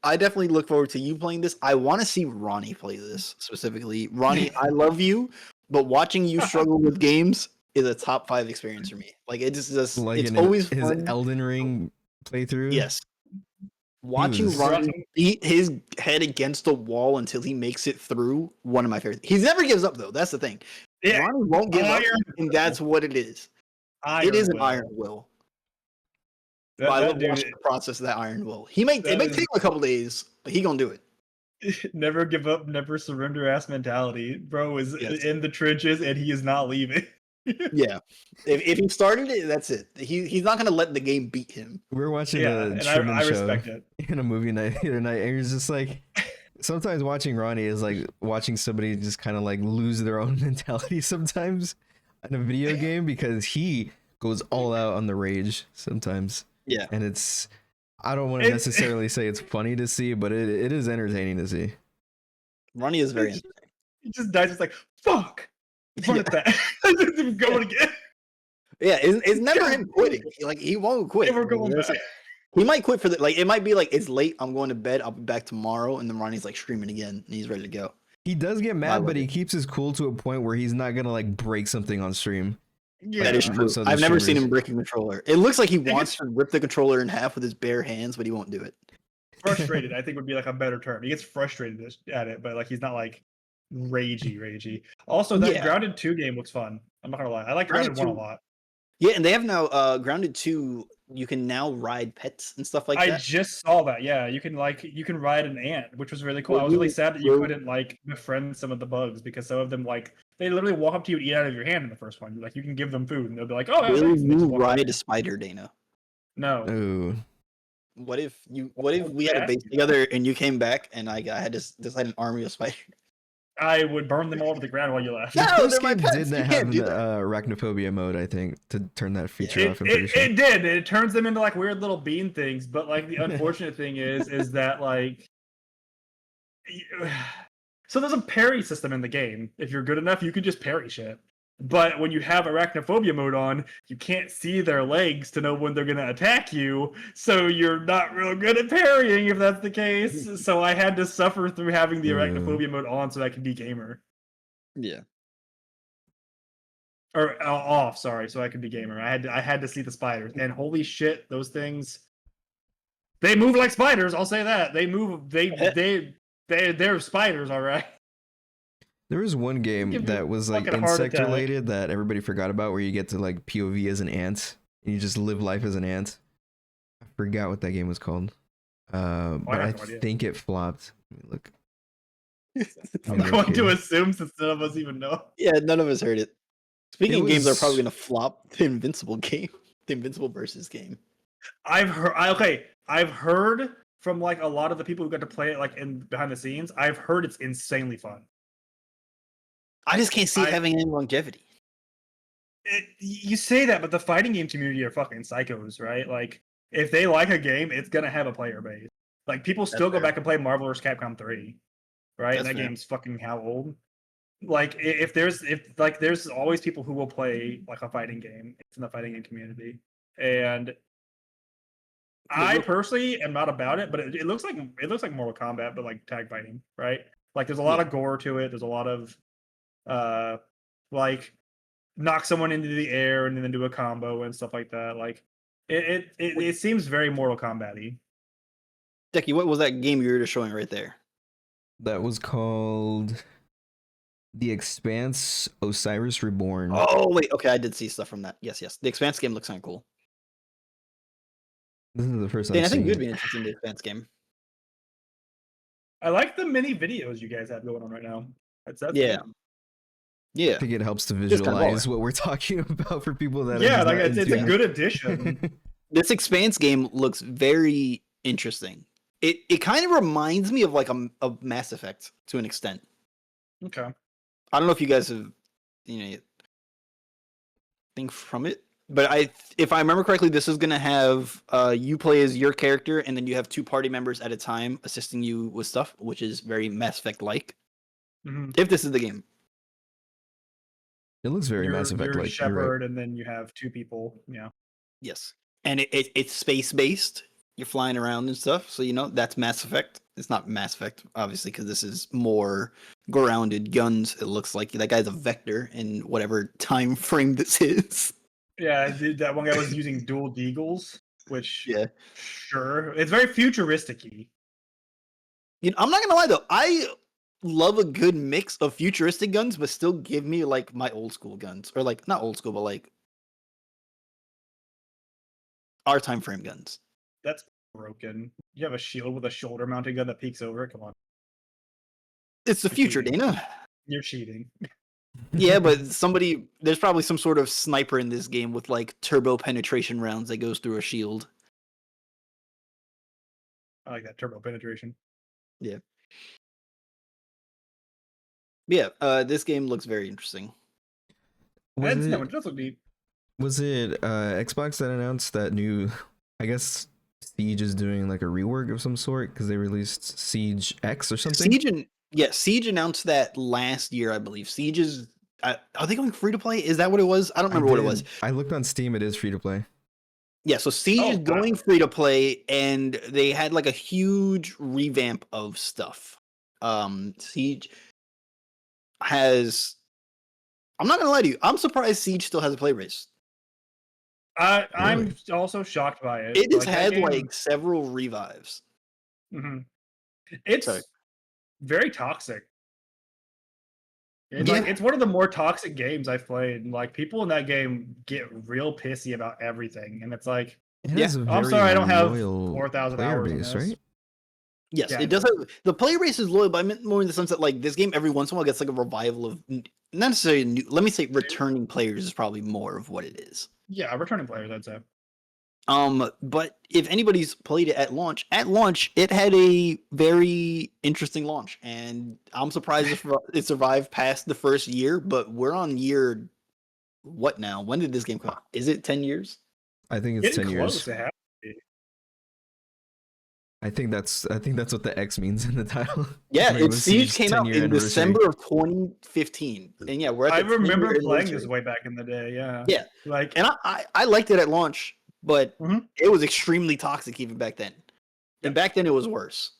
I definitely look forward to you playing this. I want to see Ronnie play this specifically. Ronnie, I love you, but watching you struggle with games is a top 5 experience for me. Like it's Like it's in always his fun. Elden Ring playthrough. Yes. Watching was- Ronnie beat his head against the wall until he makes it through, one of my favorites. He never gives up though. That's the thing. Yeah, Ronnie won't give up, Iron and that's what it is. It is an iron will. But I love watching the process of that iron will. It may take him a couple days, but he gonna do it. Never give up, never surrender ass mentality. Bro is Yes. in the trenches and he is not leaving. Yeah. If he started it, that's it. He's not gonna let the game beat him. We were watching Yeah, a and Truman I show respect it. in a movie night the other night, and he was just like, sometimes watching Ronnie is like watching somebody just kind of like lose their own mentality sometimes in a video game because he goes all out on the rage sometimes. Yeah. And I don't want to necessarily say it's funny to see, but it is entertaining to see. Ronnie is very entertaining. He just dies. It's like fuck. Fuck that. Going again. Yeah, it's never him quitting. He won't quit. Never going back. He might quit for it might be like it's late, I'm going to bed, I'll be back tomorrow, and then Ronnie's like screaming again and he's ready to go. He does get I mad, love but he it. keeps his cool to a point where he's not gonna like break something on stream. Yeah. That is true. Most other I've never seen streamers. him break a controller. It looks like he think wants to rip the controller in half with his bare hands, but he won't do it. Frustrated, I think would be like a better term. He gets frustrated at it, but like he's not like ragey. Also, that Yeah. Grounded 2 game looks fun. I'm not gonna lie. I like Grounded Grounded 1 2 a lot. Yeah, and they have now Grounded 2, you can now ride pets and stuff like I that. just saw that. Yeah, you can ride an ant, which was really cool. Well, I was really you- sad that you well- couldn't like befriend some of the bugs because some of them like they literally walk up to you and eat out of your hand in the first one. Like you can give them food and they'll be like, "Oh, yeah, Will thanks," and they you just walk away. ride a spider, Dana? No, Ooh. What if we had a base together and you came back and I had an army of spiders? I would burn them all to the ground while you left. No, The they're first my game pets. did You not can't have do the that. arachnophobia mode, I think, to turn that feature off. I'm pretty It, sure. it did. It turns them into like weird little bean things. But like the unfortunate thing is that like, so there's a parry system in the game. If you're good enough, you can just parry shit. But when you have arachnophobia mode on, you can't see their legs to know when they're gonna attack you. So you're not real good at parrying if that's the case. So I had to suffer through having the arachnophobia mode on so I could be gamer. Yeah. Or off, sorry, so I could be gamer. I had to see the spiders, and holy shit, those things. They move like spiders. I'll say that they move. They're spiders, all right. There was one game Give me that was like fucking heart insect attack. related that everybody forgot about, where you get to like POV as an ant and you just live life as an ant. I forgot what that game was called. But I have no idea. think it flopped. Let me look. I'm look going to here. assume since none of us even know. Yeah, none of us heard it. Speaking It of games that are was- probably gonna flop, the Invincible game. The Invincible versus game. I've heard from like a lot of the people who got to play it like in behind the scenes. I've heard it's insanely fun. I just can't see it I- having any longevity. You say that, but the fighting game community are fucking psychos, right? Like, if they like a game, it's gonna have a player base. Like, people still go fair. back and play Marvel vs. Capcom 3, right? That's And that fair. game's fucking how old? Like, if there's always people who will play like a fighting game. It's in the fighting game community, and I personally am not about it, but it looks like Mortal Kombat, but like tag fighting, right? Like, there's a lot of gore to it. There's a lot of like knock someone into the air and then do a combo and stuff like that. Like it seems very Mortal Kombat-y. Decky, what was that game you were just showing right there? That was called The Expanse Osiris Reborn. Oh wait, okay, I did see stuff from that. Yes. The Expanse game looks kind of cool. This is the first Dan, I've I think seen you'd it. be interested in the Expanse game. I like the mini videos you guys have going on right now. That's Yeah. good. Yeah, I think it helps to Just kind of visualize baller. what we're talking about for people that Yeah, are like just it's not a into good addition. this Expanse game looks very interesting. It kind of reminds me of like a Mass Effect to an extent. Okay. I don't know if you guys have think from it, but if I remember correctly, this is gonna have you play as your character, and then you have two party members at a time assisting you with stuff, which is very Mass Effect like. Mhm. If this is the game, It looks very Mass Effect You're like. You're right. Shepard, and then you have two people. Yeah. yes, and it's space based. You're flying around and stuff, so that's Mass Effect. It's not Mass Effect, obviously, because this is more grounded guns. It looks like that guy's a vector in whatever time frame this is. Yeah, that one guy was using dual deagles, which Yeah. sure, it's very futuristic-y. I'm not gonna lie though. I love a good mix of futuristic guns, but still give me like my old school guns, or like not old school, but like our time frame guns. That's broken. You have a shield with a shoulder-mounted gun that peeks over. Come on, It's the You're future, cheating. Dana. you're cheating. Yeah, but there's probably some sort of sniper in this game with like turbo penetration rounds that goes through a shield. I like that turbo penetration. Yeah. This game looks very interesting. Was It's no, it it does look neat. Xbox that announced that new? I guess Siege is doing like a rework of some sort because they released Siege X or something. Siege announced that last year, I believe. Siege is are they going free to play? Is that what it was? I don't remember what it was. I looked on Steam. It is free to play. Yeah, so Siege Oh, is wow. going free to play, and they had like a huge revamp of stuff. Siege has. I'm not gonna lie to you. I'm surprised Siege still has a play race. I'm Really? also shocked by it. It has Like, that had game- like several revives. Mhm. It's Sorry. very toxic. It's Yeah. like it's one of the more toxic games I've played. Like people in that game get real pissy about everything, and it's like, It Yeah. has a I'm very sorry, I don't have loyal 4,000 player hours in base, this. right? Yes, Yeah, it does have the play race is loyal, but I meant more in the sense that like this game every once in a while gets like a revival of not necessarily new. Let me say returning players is probably more of what it is. Yeah, returning players, I'd say. But if anybody's played it at launch it had a very interesting launch, and I'm surprised if it survived past the first year. But we're on year what now? When did this game come out? Is it 10 years? I think it's Getting 10 close years. to have to be. I think that's what the X means in the title. Yeah, Like, it's Siege Siege's came out 10-year in anniversary. December of 2015, and yeah, we're at I the 10-year remember playing this anniversary. way back in the day. Yeah. Yeah, Like, and I liked it at launch, but Mhm. it was extremely toxic even back then. Yeah. And back then it was worse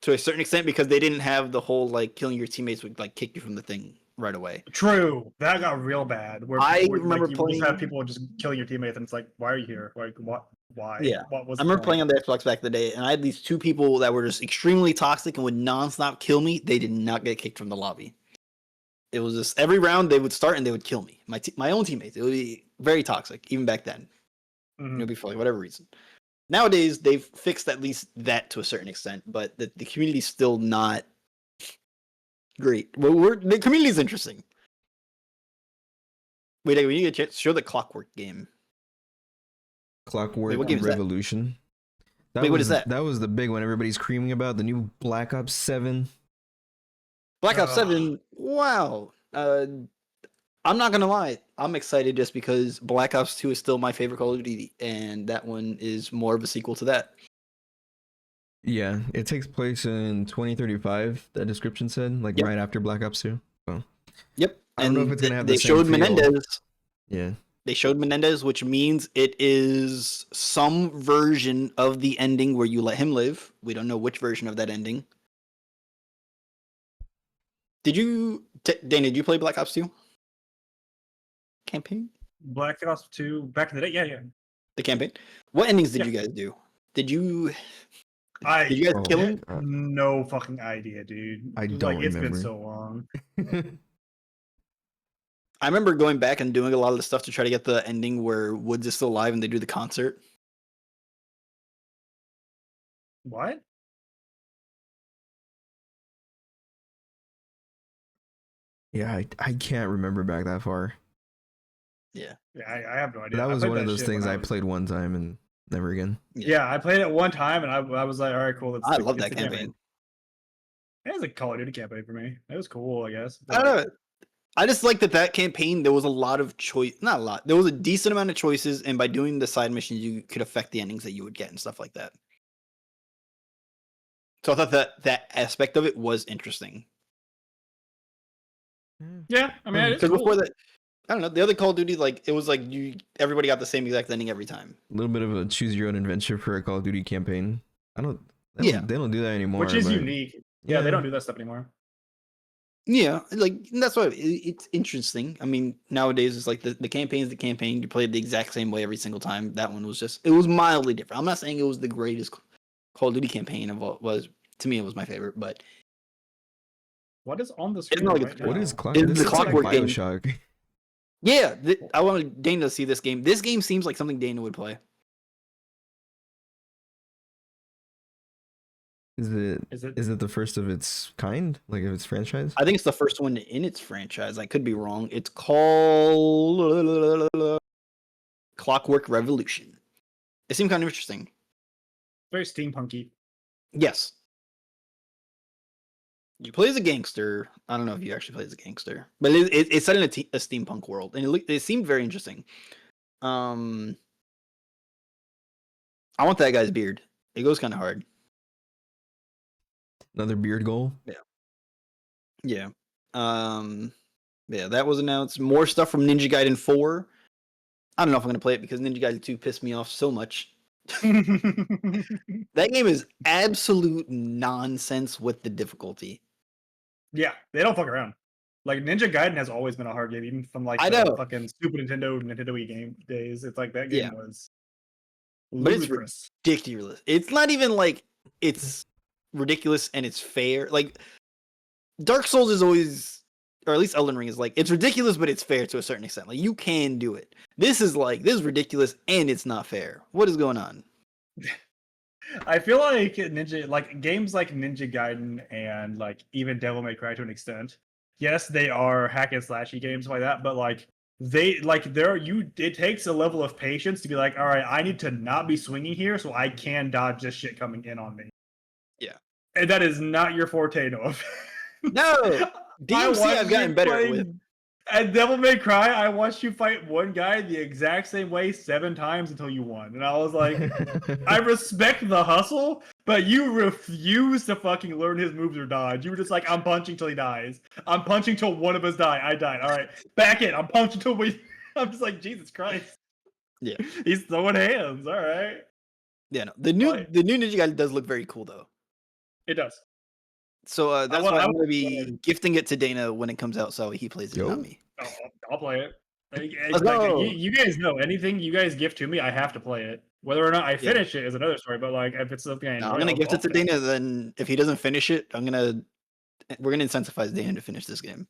to a certain extent because they didn't have the whole like killing your teammates would like kick you from the thing right away. true, that got real bad. Where I people, remember you just have playing- people just killing your teammates, and it's like, why are you here? Like, what? Why? Yeah. What was? I remember playing on the Xbox back in the day, and I had these two people that were just extremely toxic and would nonstop kill me. They did not get kicked from the lobby. It was just every round they would start and they would kill me. My own teammates. It would be very toxic even back then. Mhm. It would be for like whatever reason. Nowadays they've fixed at least that to a certain extent, but the community's still not great. Well, the community's interesting. Wait, we need to show the Clockwork game. Clockwork what game is that? Revolution. Wait, what is that? That was the big one everybody's screaming about, the new Black Ops 7. Black Ops Ugh. 7. Wow. I'm not gonna lie. I'm excited just because Black Ops 2 is still my favorite Call of Duty, and that one is more of a sequel to that. Yeah, it takes place in 2035, that description said, like Yep. right after Black Ops 2. Yep. I don't know And if it's gonna have they the same showed feel. Menendez. Yeah. They showed Menendez, which means it is some version of the ending where you let him live. We don't know which version of that ending. Did you, Dana? Did you play Black Ops 2 campaign? Black Ops 2 back in the day. Yeah. The campaign. What endings did Yeah. you guys do? Did you I did you guys kill him? no fucking idea, dude. I don't It's been remember. so long. I remember going back and doing a lot of the stuff to try to get the ending where Woods is still alive and they do the concert. What? Yeah, I can't remember back that far. Yeah. Yeah, I have no idea. That I was played one of that those shit when things I was- played one time and never again. Yeah, I played it one time and I was like, all right, cool. I love it's that the campaign. It was a Call of Duty campaign for me. It was cool, I guess. I don't know. I just like that campaign. There was a lot of choice, not a lot. There was a decent amount of choices, and by doing the side missions, you could affect the endings that you would get and stuff like that. So I thought that aspect of it was interesting. Yeah, I mean, it's Because cool. before that, I don't know, the other Call of Duty, like it was like everybody got the same exact ending every time. A little bit of a choose your own adventure for a Call of Duty campaign. They don't do that anymore. Which is but- unique. Yeah, they don't do that stuff anymore. Yeah, like that's why it's interesting. I mean, nowadays it's like the campaign's the campaign. You play it the exact same way every single time. That one was it was mildly different. I'm not saying it was the greatest Call of Duty campaign of what was. To me, it was my favorite, but What is on the screen not like right it's- now? What is clock? It's This the looks like Clockwork game. Bioshock. yeah, I wanted Dana to see this game. This game seems like something Dana would play. Is Is it? it the first of its kind? Like of its franchise? I think it's the first one in its franchise. I could be wrong. It's called Clockwork Revolution. It seemed kind of interesting. Very steampunky. Yes. You play as a gangster. I don't know if you actually play as a gangster, but it's set in a steampunk world, and it seemed very interesting. I want that guy's beard. It goes kind of hard. Another beard goal. Yeah. Yeah, that was announced. More stuff from Ninja Gaiden 4. I don't know if I'm gonna play it because Ninja Gaiden 2 pissed me off so much. That game is absolute nonsense with the difficulty. Yeah, they don't fuck around. Like Ninja Gaiden has always been a hard game, even from like I the know. fucking Super Nintendo, Nintendo Wii game days. It's like that game Yeah. was But it's ludicrous. ridiculous. It's not even like it's ridiculous and it's fair. Like Dark Souls is always, or at least Elden Ring is like, it's ridiculous, but it's fair to a certain extent. Like you can do it. This is ridiculous and it's not fair. What is going on? I feel like games like Ninja Gaiden and like even Devil May Cry to an extent. Yes, they are hack and slashy games like that, but like it takes a level of patience to be like, all right, I need to not be swinging here so I can dodge this shit coming in on me. Yeah. And that is not your forte, Noah. No, DMC I've gotten better with. At Devil May Cry, I watched you fight one guy the exact same way 7 times until you won. And I was like, I respect the hustle, but you refuse to fucking learn his moves or dodge. You were just like, I'm punching till he dies. I'm punching till one of us die. I died. All right, back in. I'm punching till we. I'm just like, Jesus Christ. Yeah. He's throwing hands. All right. Yeah, no. The new But- Ninja Gaiden does look very cool though. It does. So that's wa- why I I'm gonna wa- be gifting it to Dana when it comes out, so he plays it, Yo. not me. I'll play it. Let's go. You guys know anything you guys gift to me, I have to play it. Whether or not I finish it is another story. But like, if it's something I enjoy, No, I'm gonna gift I'll it to play Dana. Then if he doesn't finish it, we're gonna incentivize Dana to finish this game.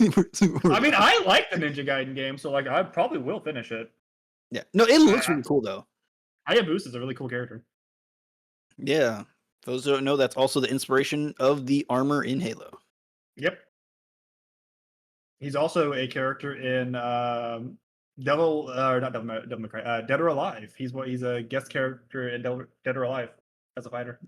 I mean, I like the Ninja Gaiden game, so like, I probably will finish it. yeah, no, it looks really cool though. Hayabusa is a really cool character. Yeah, for those who don't know, that's also the inspiration of the armor in Halo. Yep. He's also a character in not Devil May Cry, Dead or Alive. He's a guest character in Dead or Alive as a fighter.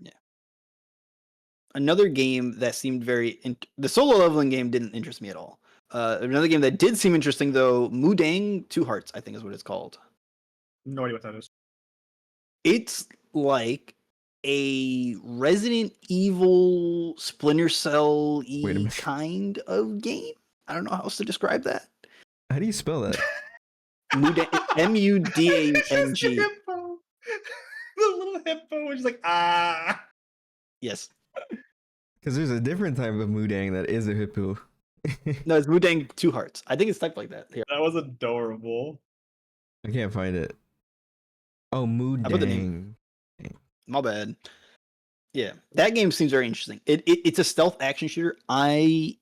Another game that seemed the solo leveling game didn't interest me at all. Another game that did seem interesting though, Mudang Two Hearts, I think is what it's called. No idea what that is. It's like a Resident Evil Splinter Cell Wait a minute. kind of game. I don't know how else to describe that. How do you spell that? Mudang, It's just the MUDANG. hippo. The little hippo is like, ah. Yes. Because there's a different type of Mudang that is a hippo. No, it's Mudang Two Hearts. I think it's typed like that. Here. That was adorable. I can't find it. Oh, I put the name. Mudang. My bad. Yeah, that game seems very interesting. It's a stealth action shooter. I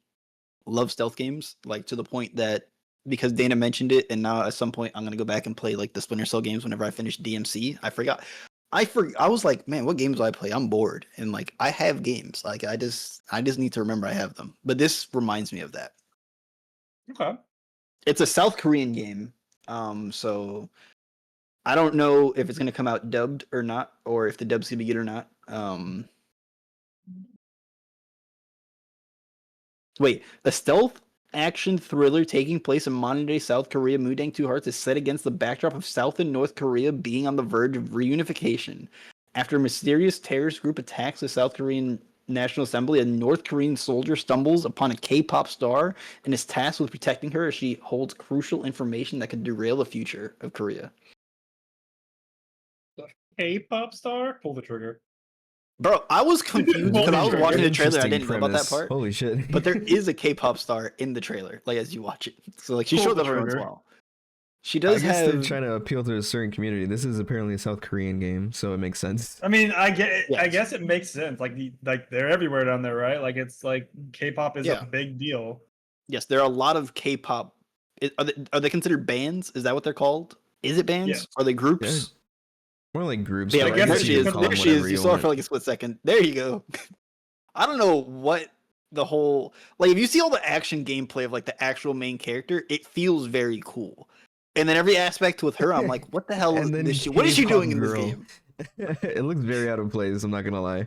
love stealth games, like to the point that because Dana mentioned it, and now at some point I'm gonna go back and play like the Splinter Cell games whenever I finish DMC. I forgot. I was like, man, what games do I play? I'm bored, and like I have games. Like I just need to remember I have them. But this reminds me of that. Okay. It's a South Korean game. So I don't know if it's gonna come out dubbed or not, or if the dub's gonna be good or not. Wait, a stealth action thriller taking place in modern day South Korea, Mudang Two Hearts is set against the backdrop of South and North Korea being on the verge of reunification. After a mysterious terrorist group attacks the South Korean National Assembly, a North Korean soldier stumbles upon a K-pop star and is tasked with protecting her as she holds crucial information that could derail the future of Korea. K-pop star? Pull the trigger. Bro, I was confused because I was watching the trailer. I didn't know about that part. Holy shit! But there is a K-pop star in the trailer, like as you watch it. So like she Pull shows the up every once in a trigger. while. She I does guess they're have. trying to appeal to a certain community. This is apparently a South Korean game, so it makes sense. I mean, I get it. I Yes. guess it makes sense. Like they're everywhere down there, right? Like it's like K-pop is Yeah. a big deal. Yes, there are a lot of K-pop. Are they considered bands? Is that what they're called? Is it bands? Yes. Are they groups? More like groups. Yeah, but I I guess there guess it's she you is. could call There them she is. whatever You you saw her want. for like a split second. There you go. I don't know what the whole like. If you see all the action gameplay of like the actual main character, it feels very cool. And then every aspect with her, I'm like, what the hell And then is she? What is she K-pop doing in this girl. game? It looks very out of place. I'm not gonna lie.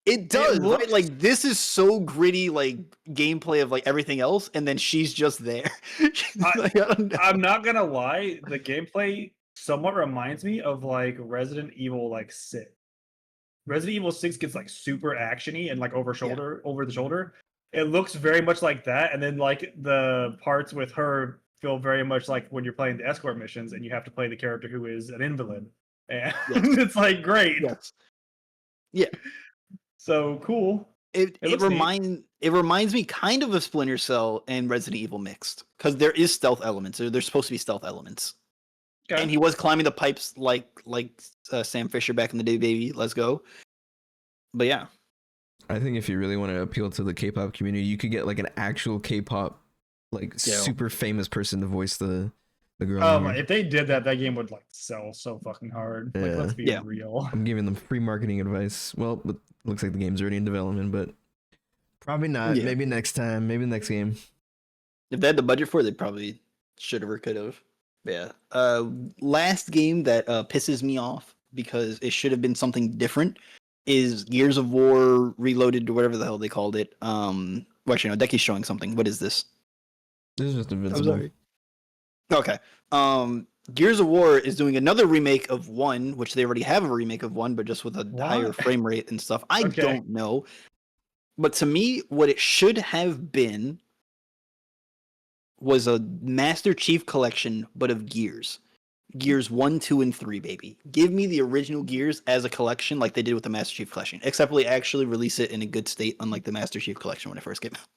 It does, looks- right? Like this is so gritty, like gameplay of like everything else, and then she's just there. Like, I don't know. I'm not gonna lie, the gameplay somewhat reminds me of like Resident Evil like 6. Resident Evil 6 gets like super actiony and like over the shoulder. It looks very much like that, and then like the parts with her feel very much like when you're playing the escort missions and you have to play the character who is an invalid. And Yes. it's like great. Yes. So cool. It looks neat. reminds me kind of Splinter Cell and Resident Evil mixed because there is stealth elements. There's supposed to be stealth elements, Okay. and he was climbing the pipes like Sam Fisher back in the day, baby. Let's go. But yeah, I think if you really want to appeal to the K-pop community, you could get like an actual K-pop, like Yeah. super famous person to voice the girl. in here. If they did that, that game would like sell so fucking hard. Like, Yeah. let's be Yeah. real. I'm giving them free marketing advice. Well, but looks like the game's already in development, but probably not. Yeah. Maybe next time. Maybe next game. if they had the budget for it, they probably should have or could have. Yeah. Last game that pisses me off because it should have been something different is Gears of War Reloaded or whatever the hell they called it. Well, actually, no, Decky's showing something. What is this? This is just invincible. Okay. Gears of War is doing another remake of 1, which they already have a remake of 1, but just with a higher What? frame rate and stuff. I Okay. don't know. But to me, what it should have been was a Master Chief collection, but of Gears. Gears 1, 2, and 3, baby. Give me the original Gears as a collection like they did with the Master Chief collection. Except they actually release it in a good state, unlike the Master Chief collection when it first came out.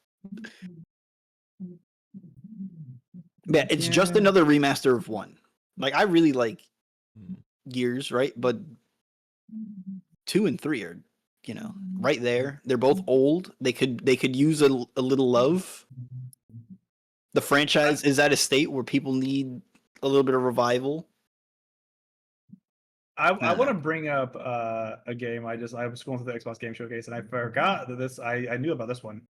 Yeah, it's just another remaster of 1. Like, I really like Gears, right? But 2 and 3 are, right there. They're both old. They could use a little love. The franchise is at a state where people need a little bit of revival. I don't want to know. bring up a game. I was going through the Xbox Game Showcase and I forgot that I knew about this one.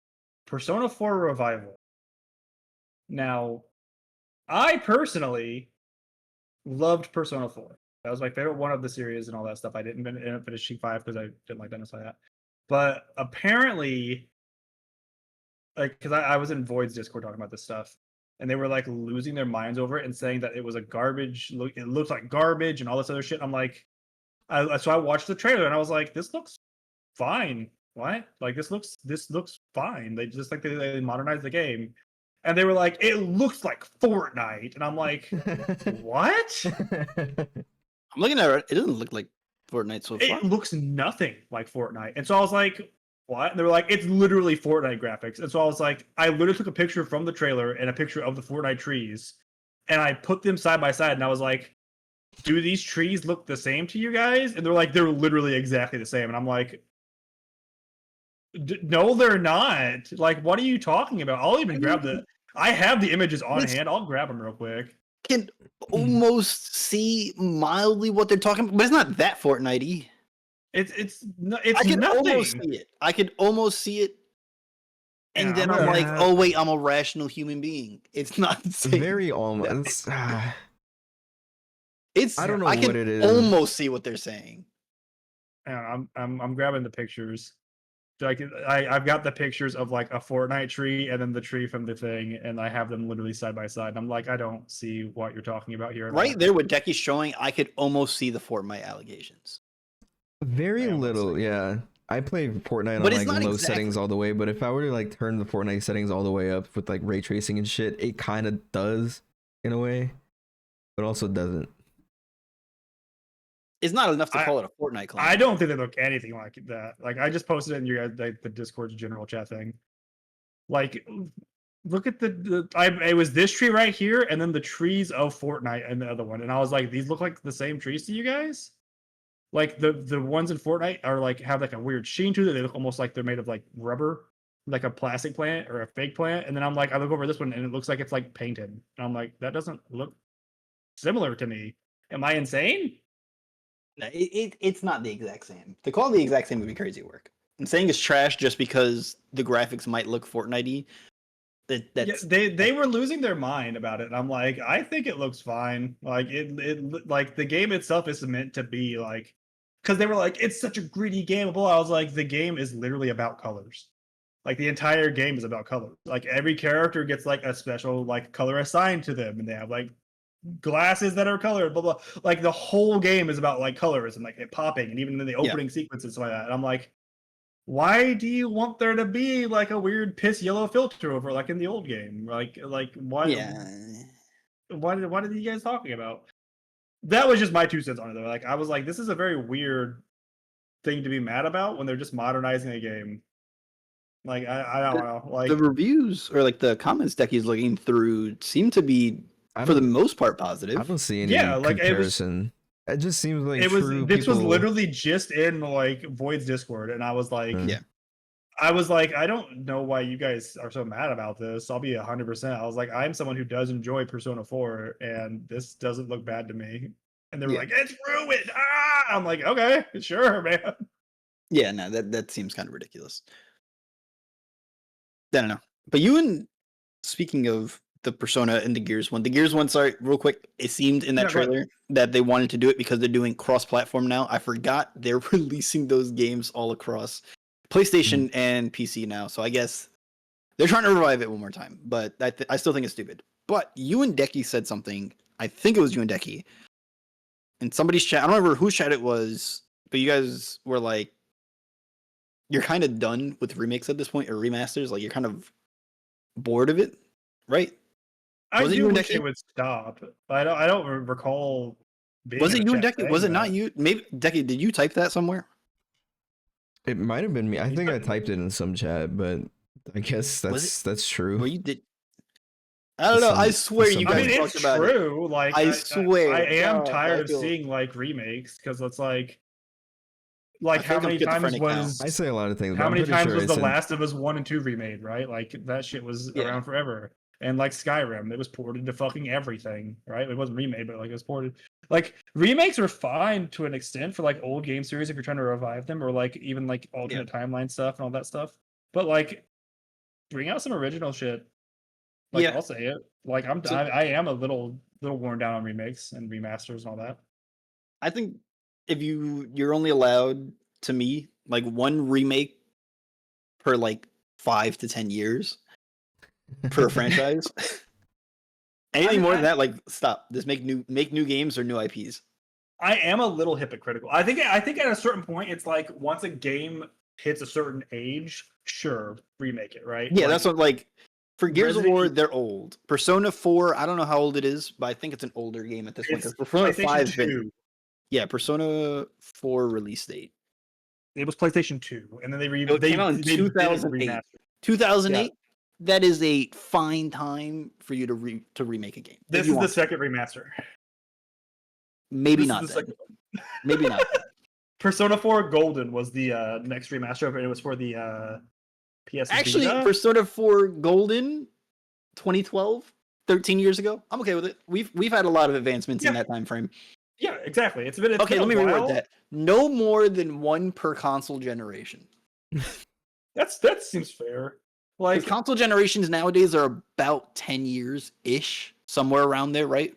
Persona 4 Revival. Now, I personally loved Persona 4. That was my favorite one of the series and all that stuff. I didn't end up finishing 5 because I didn't like Dennis like that. But apparently, like, because I was in Void's Discord talking about this stuff, and they were like losing their minds over it and saying that it was a garbage. It looks like garbage and all this other shit. I'm like, so I watched the trailer and I was like, this looks fine. What? Like this looks fine. They just like they modernized the game, and they were like, it looks like Fortnite, and I'm like, what? I'm looking at it. It doesn't look like Fortnite so far. It looks nothing like Fortnite. And so I was like, what? And they were like, it's literally Fortnite graphics. And so I was like, I literally took a picture from the trailer and a picture of the Fortnite trees, and I put them side by side, and I was like, do these trees look the same to you guys? And they're like, they're literally exactly the same. And I'm like, no, they're not. Like, what are you talking about? I'll even grab I have the images on hand. I'll grab them real quick. can almost see mildly what they're talking about, but it's not that Fortnite-y. It's I can nothing. almost see it. I could almost see it, and Yeah, then I'm I'm gonna- like, oh wait, I'm a rational human being. It's not the same. Very almost. It's I don't know I what can it is. almost see what they're saying. I'm grabbing the pictures. Like I've got the pictures of like a Fortnite tree and then the tree from the thing, and I have them literally side by side. And I'm like, I don't see what you're talking about here at Right all. there, what Decky's showing, I could almost see the Fortnite allegations. Very Hang on one little, second. yeah. I play Fortnite But on it's like not low settings exactly- all the way, but if I were to like turn the Fortnite settings all the way up with like ray tracing and shit, it kind of does in a way, but also doesn't. It's not enough to I- call it a Fortnite clone. I don't think they look anything like that. Like I just posted it in your guys like the Discord's general chat thing. Like, look at it was this tree right here, and then the trees of Fortnite and the other one, and I was like, these look like the same trees to you guys. Like the ones in Fortnite are like have like a weird sheen to them. They look almost like they're made of like rubber, like a plastic plant or a fake plant. And then I'm like, I look over this one and it looks like it's like painted. And I'm like, that doesn't look similar to me. Am I insane? No, it's not the exact same. To call it the exact same would be crazy work. And saying it's trash just because the graphics might look Fortnite-y, that's They were losing their mind about it. And I'm like, I think it looks fine. Like it like the game itself is meant to be like, because they were like, it's such a gritty game. I was like, the game is literally about colors. Like the entire game is about colors. Like every character gets like a special like color assigned to them, and they have like glasses that are colored. Blah blah. Like the whole game is about like colors and like it popping, and even in the opening sequence and stuff like that. And I'm like, why do you want there to be like a weird piss yellow filter over like in the old game? Like why? yeah. What are you guys talking about? That was just my 2 cents on it though. Like I was like, this is a very weird thing to be mad about when they're just modernizing a game. Like I don't know. Like The reviews or like the comments Decky's looking through seem to be for the most part positive. I don't see any Yeah, like, comparison. It just seems like it was true this was people- literally just in like Void's Discord, and I was like, Yeah. I was like, I don't know why you guys are so mad about this. I'll be 100%. I was like, I'm someone who does enjoy Persona 4, and this doesn't look bad to me. And they were Yeah. like, it's ruined. Ah! I'm like, okay, sure, man. Yeah, no, that seems kind of ridiculous. I don't know. But speaking of the Persona and the Gears one, sorry, real quick, it seemed in that Yeah, go ahead. trailer that they wanted to do it because they're doing cross-platform now. I forgot they're releasing those games all across PlayStation and PC now. So I guess they're trying to revive it one more time. But I still think it's stupid. But you and Decky said something. I think it was you and Decky. In somebody's chat, I don't remember whose chat it was, but you guys were like, you're kind of done with remakes at this point, or remasters. Like you're kind of bored of it, right? I Was it do you and wish Decky? it would stop. But I don't recall. Being Was in it a you and chat Decky? Was it saying not that. you? Maybe Decky. Did you type that somewhere? It might have been me. I You think I typed- typed it in some chat, but I guess Was that's true. Well, you did. I don't know. I swear you some- I guys mean, talked it's about it. true. Like, I swear. I am God, tired I of feel- seeing like remakes because it's like I how feel like I'm many times schizophrenic now. was I say a lot of things. how but I'm many pretty times sure was I The said- Last of Us 1 and 2 remade? Right, like that shit was Yeah. around forever. And like Skyrim, it was ported to fucking everything. Right, it wasn't remade, but like it was ported. Like remakes are fine to an extent for like old game series if you're trying to revive them, or like even like alternate timeline stuff and all that stuff. But like, bring out some original shit. Like Yeah. I'll say it. Like I am a little worn down on remakes and remasters and all that. I think if you're only allowed, to me, like one remake per like 5 to 10 years per franchise. Anything more than that, like stop. Just make new games or new IPs. I am a little hypocritical. I think at a certain point, it's like once a game hits a certain age, sure, remake it, right? Yeah, Like, that's what like for Gears of Resident War, Evil- they're old. Persona 4, I don't know how old it is, but I think it's an older game at this point. 'cause it's Persona PlayStation 5 's been 2. yeah, Persona 4 release date. It was PlayStation 2, and then they It came out in they did it 2008. remastered. 2008. That is a fine time for you to remake a game. if This you is the want. second remaster. Maybe This not is the then. second one. Maybe not. Then. Persona 4 Golden was the next remaster of it. It was for the PS Actually, Vita. Persona 4 Golden 2012, 13 years ago. I'm okay with it. We've had a lot of advancements in that time frame. Yeah, exactly. It's been Okay, a let me while. reword that. No more than one per console generation. That seems fair. Because Like console generations nowadays are about 10 years ish, somewhere around there, right?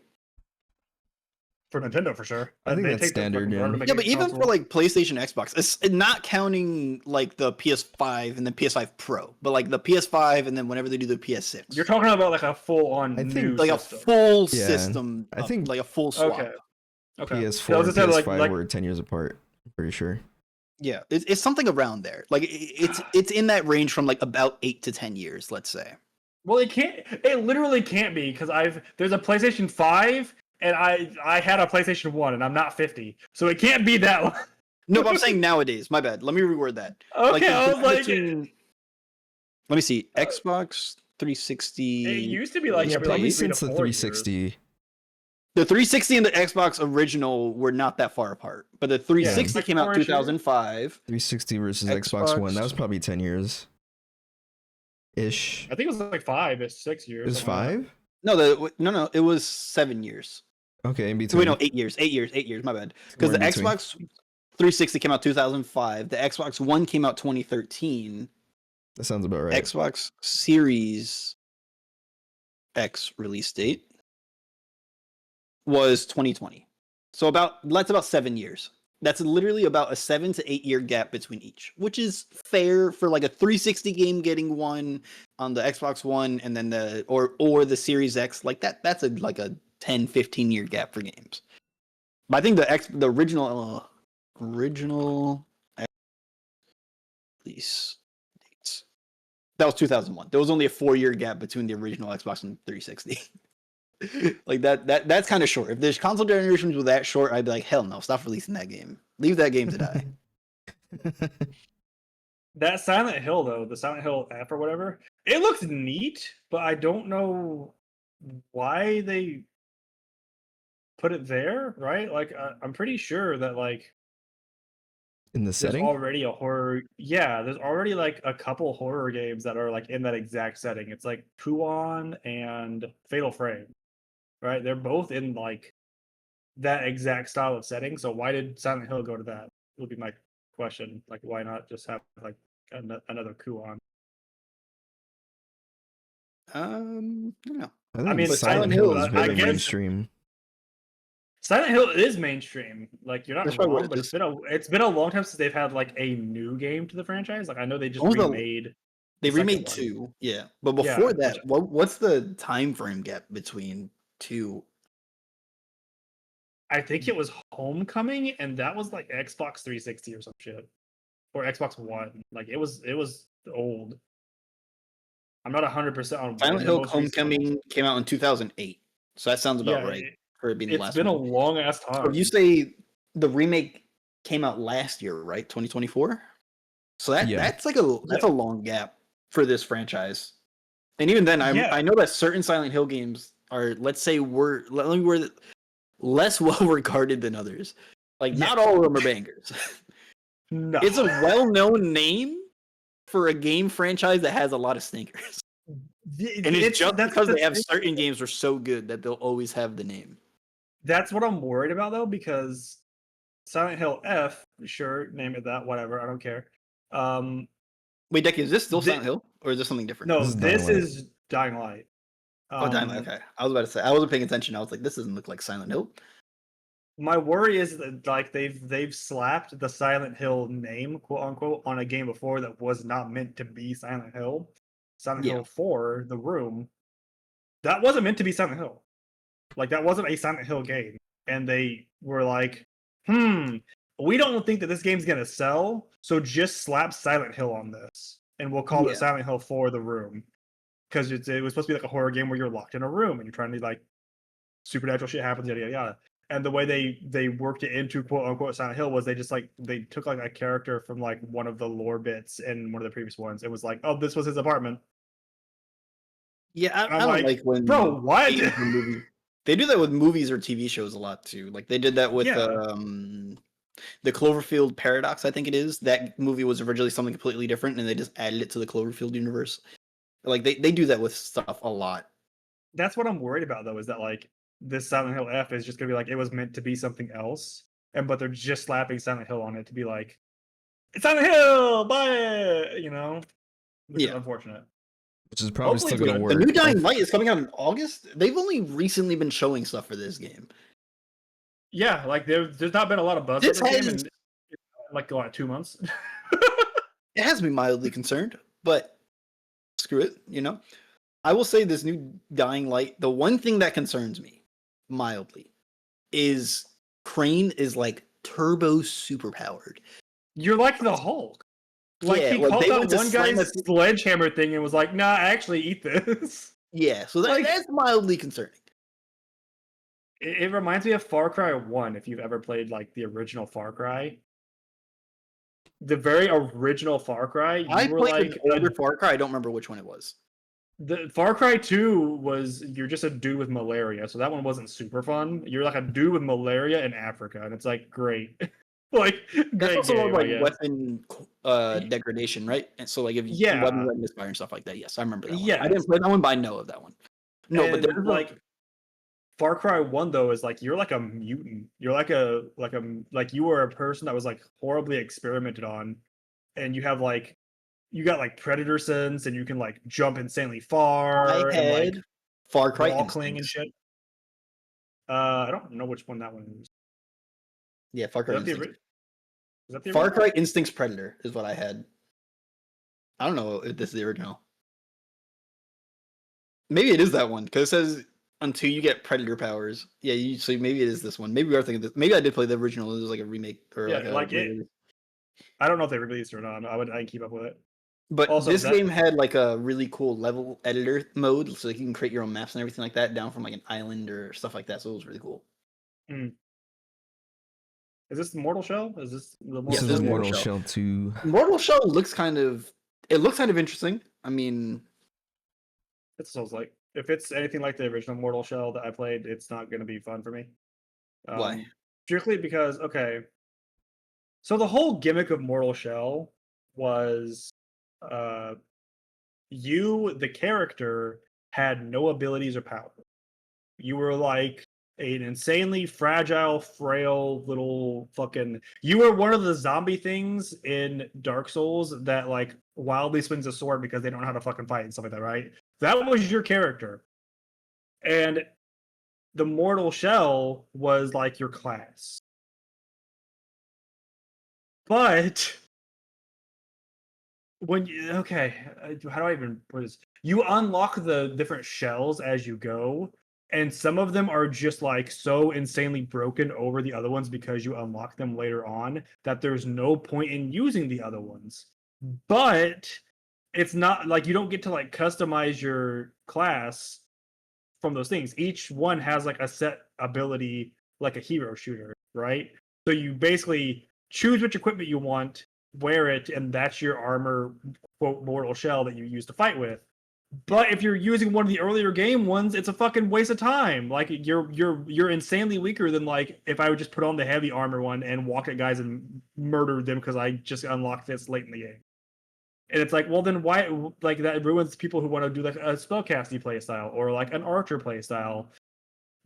for Nintendo, for sure. I think They that's take the standard, fucking forever to yeah. make Yeah, a but even for console. like PlayStation, Xbox, it's not counting like the PS5 and the PS5 Pro, but like the PS5 and then whenever they do the PS6, You're talking about like a full-on I think, new like system. a full Yeah, system, I think like a full swap. Okay. Okay. PS4 I and was gonna say, PS5 were 10 years apart. I'm pretty sure. Yeah, it's something around there. Like it's in that range from like about 8 to 10 years, let's say. well, it can't. It literally can't be because there's a PlayStation 5 and I had a PlayStation 1 and I'm not 50, so it can't be that long. No, but I'm saying nowadays. My bad. Let me reword that. Okay, I was the like, between, let me see, Xbox 360. it used to be like Yeah, every probably 3 to since the 4 years. 360. The 360 and the Xbox original were not that far apart, but the 360 like came out 4-ish years. 2005. 360 versus Xbox One. That was probably 10 years. Ish. I think it was like 5 or 6 years. It was something like 5? No, it was 7 years. Okay, in Wait, between. no, 8 years. 8 years. 8 years. My bad. Because Somewhere the in between. Xbox 360 came out 2005. The Xbox One came out 2013. That sounds about right. Xbox Series X release date was 2020. So that's about 7 years. That's literally about a 7 to 8 year gap between each, which is fair for like a 360 game getting one on the Xbox One and then or the Series X. Like that's like a 10, 15 year gap for games. But I think the original release dates, that was 2001. There was only a 4 year gap between the original Xbox and 360. Like that's kind of short. If there's console generations were that short, I'd be like, hell no, stop releasing that game. Leave that game to die. that Silent Hill though, the Silent Hill app or whatever, it looks neat, but I don't know why they put it there, right? Like I'm pretty sure that like In the there's setting? already a horror. Yeah, there's already like a couple horror games that are like in that exact setting. It's like Puon and Fatal Frame, right? They're both in like that exact style of setting. So why did Silent Hill go to that? Would be my question. Like, why not just have like another Kuon? I don't know. I think mean, Silent Silent Hill Hill is is very I guess- mainstream. Silent Hill is mainstream. Like you're not That's probably what wrong, it but is. it's been a long time since they've had like a new game to the franchise. Like I know they just What was the- remade. They the second remade one. 2, yeah. But Yeah, before which- that, what's the time frame gap between 2? I think it was Homecoming, and that was like Xbox 360 or some shit, or Xbox One. Like it was old. I'm not 100% on when Silent the Hill most recent one was. Homecoming came out in 2008. So that sounds about Yeah, right for it being the It's last been one. a long ass So time. you say the remake came out last year, right? 2024. So Yeah. that's like a long gap for this franchise. And even then, Yeah. I know that certain Silent Hill games are, let's say, were less well regarded than others. Like not all of them are bangers. No. It's a well-known name for a game franchise that has a lot of stinkers. And it's just because they have certain games are so good that they'll always have the name. That's what I'm worried about though, because Silent Hill F, sure, name it that, whatever, I don't care. Wait, Decky, is this still Thi- Silent Hill? Or is this something different? No, This is this Dying Light. is Dying Light. Oh, Dying Light, okay. I was about to say, I wasn't paying attention. I was like, this doesn't look like Silent Hill. My worry is that like they've slapped the Silent Hill name, quote unquote, on a game before that was not meant to be Silent Hill. Silent Yeah. Hill 4, The Room, that wasn't meant to be Silent Hill. Like that wasn't a Silent Hill game. And they were like, we don't think that this game's gonna sell, so just slap Silent Hill on this. And we'll call Yeah. it Silent Hill 4, The Room. Because it was supposed to be like a horror game where you're locked in a room and you're trying to like supernatural shit happens, yada yada yada. And the way they worked it into quote unquote Silent Hill was they took like a character from like one of the lore bits in one of the previous ones. It was like, oh, this was his apartment. Yeah, I I'm don't like, like when bro, what? They do that with movies or TV shows a lot too. Like they did that with Yeah. the Cloverfield Paradox, I think it is. That movie was originally something completely different, and they just added it to the Cloverfield universe. Like they do that with stuff a lot. That's what I'm worried about though, is that like this Silent Hill F is just gonna be like it was meant to be something else, but they're just slapping Silent Hill on it to be like it's Silent Hill, buy it, which is unfortunate. Which is probably Hopefully still gonna good. work. The new Dying Light is coming out in August. They've only recently been showing stuff for this game. Yeah, like there's not been a lot of buzz This for this game has- in like what, 2 months. It has me mildly concerned, but screw it, I will say this new Dying Light, the one thing that concerns me mildly is Crane is like turbo superpowered. You're like the Hulk. Like Yeah, he like, called they out went to one guy slam a a- sledgehammer thing and was like, "Nah, actually, eat this." Yeah, so Like- that's mildly concerning. It reminds me of Far Cry 1. If you've ever played like the original Far Cry, the very original Far Cry, I you were played like an older Far Cry. I don't remember which one it was. the Far Cry 2 was you're just a dude with malaria, so that one wasn't super fun. You're like a dude with malaria in Africa, and it's like great. Like That's great also game, I like guess. weapon degradation, right? And so like if Yeah. weapon misfire and stuff like that. Yes, I remember that one. I Yes. didn't play that one, but I know of that one. No, but And, there's like Far Cry 1 though is like you're like a mutant. You're like you were a person that was like horribly experimented on, and you have like you got like predator sense and you can like jump insanely far I and like had Far Cry wall cling and Instincts. shit. I don't know which one that one is. Yeah, Far Cry Is that the Instincts. ori- is that the Far original? Cry Instincts Predator is what I had. I don't know if this is the original. Maybe it is that one because it says until you get predator powers. Yeah, so maybe it is this one. Maybe we are thinking this. Maybe I did play the original. It was like a remake or Yeah, like a like it- re-release. I don't know if they released it or not. I can keep up with it. But also, this that- game had like a really cool level editor mode, so like, you can create your own maps and everything like that down from like an island or stuff like that. So it was really cool. Is this Mortal Shell? Is this the This Yeah, is this Mortal Mortal Shell 2. Mortal Shell looks kind of interesting. I mean, It sounds like if it's anything like the original Mortal Shell that I played, it's not going to be fun for me. Why? Strictly because so the whole gimmick of Mortal Shell was, you, the character, had no abilities or power. You were like an insanely fragile, frail little fucking. You were one of the zombie things in Dark Souls that like wildly swings a sword because they don't know how to fucking fight and stuff like that, right? That was your character. And the Mortal Shell was like your class. But when you how do I even put this? You unlock the different shells as you go, and some of them are just like so insanely broken over the other ones because you unlock them later on that there's no point in using the other ones. But it's not like you don't get to like customize your class from those things. Each one has like a set ability, like a hero shooter, right? So you basically choose which equipment you want, wear it, and that's your armor, quote, mortal shell that you use to fight with. But if you're using one of the earlier game ones, it's a fucking waste of time. Like you're insanely weaker than like if I would just put on the heavy armor one and walk at guys and murder them because I just unlocked this late in the game. And it's like, well, then why? Like that ruins people who want to do like a spellcasty playstyle or like an archer playstyle.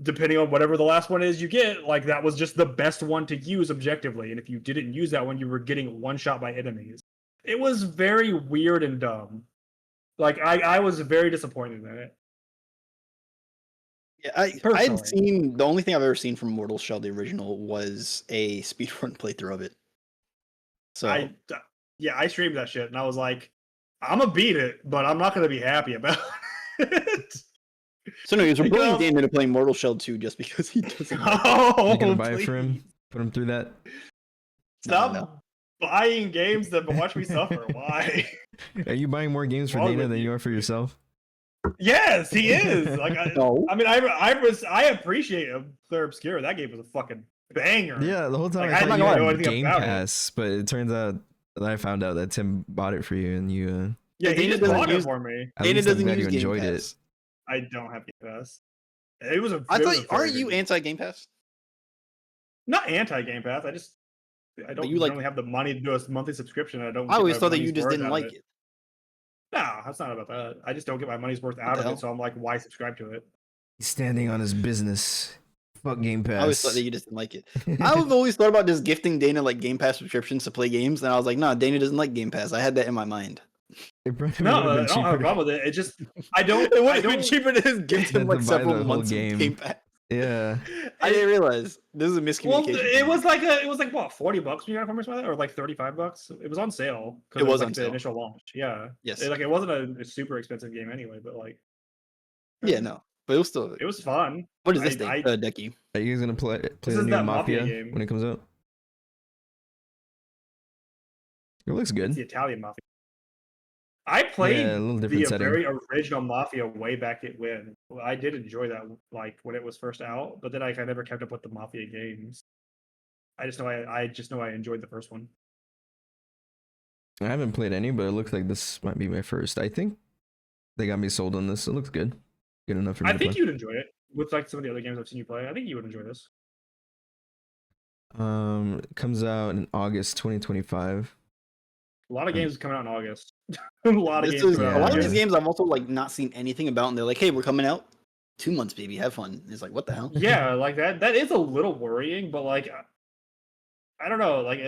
Depending on whatever the last one is you get, like that was just the best one to use objectively. And if you didn't use that one, you were getting one shot by enemies. It was very weird and dumb. Like I was very disappointed in it. Yeah, I Personally. had seen the only thing I've ever seen from Mortal Shell, the original, was a speedrun playthrough of it. So I streamed that shit and I was like, I'm gonna beat it, but I'm not gonna be happy about it. So anyways, we're Like, bullying Damon into playing Mortal Shell 2 just because he doesn't. Oh, You gonna buy it for him? please. Put him through that? Stop No. buying games that watch me suffer. Why? Are you buying more games for Wrong Dana with than you? you are for yourself? Yes, he is. Like No. I mean, I appreciate Clear Obscure. That game was a fucking banger. Yeah, the whole time Like, I I thought didn't you know had anything Game about it. Pass, but it turns out that I found out that Tim bought it for you, and you Yeah, he Dana just doesn't bought it use- for me. at Dana least I'm doesn't glad use you Game enjoyed Pass. I don't have Game Pass. It was a. I it was thought, a very aren't good you game. anti Game Pass? Not anti Game Pass. I don't you like- really have the money to do a monthly subscription. I don't. I get always my thought that you money's just worth didn't out of like it. it. No, that's not about that. I just don't get my money's worth out the of hell? it. So I'm like, why subscribe to it? He's standing on his business. Fuck Game Pass. I always thought that you just didn't like it. I've always thought about just gifting Dana like Game Pass subscriptions to play games, and I was like, no, Dana doesn't like Game Pass. I had that in my mind. It probably No, would've I been don't have a cheaper problem with it. It just I don't. It would I have been don't. cheaper to just gift than him to like buy several the whole months game. of Game Pass. Yeah. I didn't realize this is a Well, miscommunication. it was like what, $40 when you got it from or something, or like $35. It was on sale. 'Cause It was like on the sale. initial launch. Yeah. Yes. It wasn't a super expensive game anyway, but like. Yeah, no, but it was still. It was fun. What is this I- thing? Decky. Are you guys gonna play This the is new that Mafia Mafia game. when it comes out? It looks It's good. the Italian Mafia. I played Yeah, a little different the setting. very original Mafia way back at when. Well, I did enjoy that, like when it was first out, but then I never kept up with the Mafia games. I just know I enjoyed the first one. I haven't played any, but it looks like this might be my first. I think they got me sold on this. It looks good. Good enough for me I to think play. you'd enjoy it with like some of the other games I've seen you play. I think you would enjoy this. It comes out in August 2025. A lot of games coming out in August. A lot of This games. is coming out a in lot of August. these games I've also like not seen anything about, and they're like, "Hey, we're coming out 2 months, baby. Have fun." It's like, what the hell? Yeah, like that is a little worrying, but like I don't know, like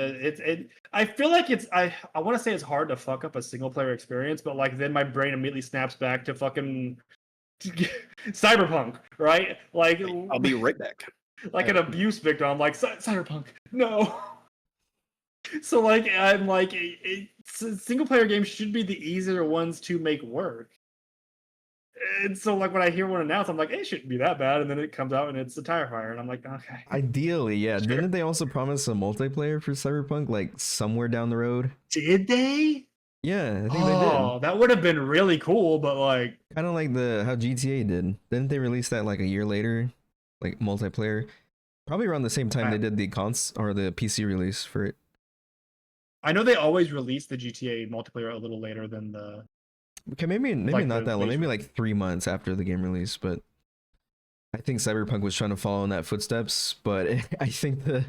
I feel like I want to say it's hard to fuck up a single player experience, but like then my brain immediately snaps back to fucking Cyberpunk, right? Like I'll be right back. like an abuse victim. I'm like Cyberpunk, no. So like I'm like single player games should be the easier ones to make work. And so like when I hear one announced, I'm like, it shouldn't be that bad, and then it comes out and it's a tire fire, and I'm like, okay. Ideally, yeah. Sure. Didn't they also promise a multiplayer for Cyberpunk, like somewhere down the road? Did they? Yeah, I think they Oh, did. that would have been really cool, but like, Kind of like how GTA did. Didn't they release that like a year later, like multiplayer? Probably around the same time they did the or the PC release for it. I know they always release the GTA multiplayer a little later than the. Okay, maybe Like not the that long. base Maybe like 3 months after the game release. But I think Cyberpunk was trying to follow in that footsteps. But I think They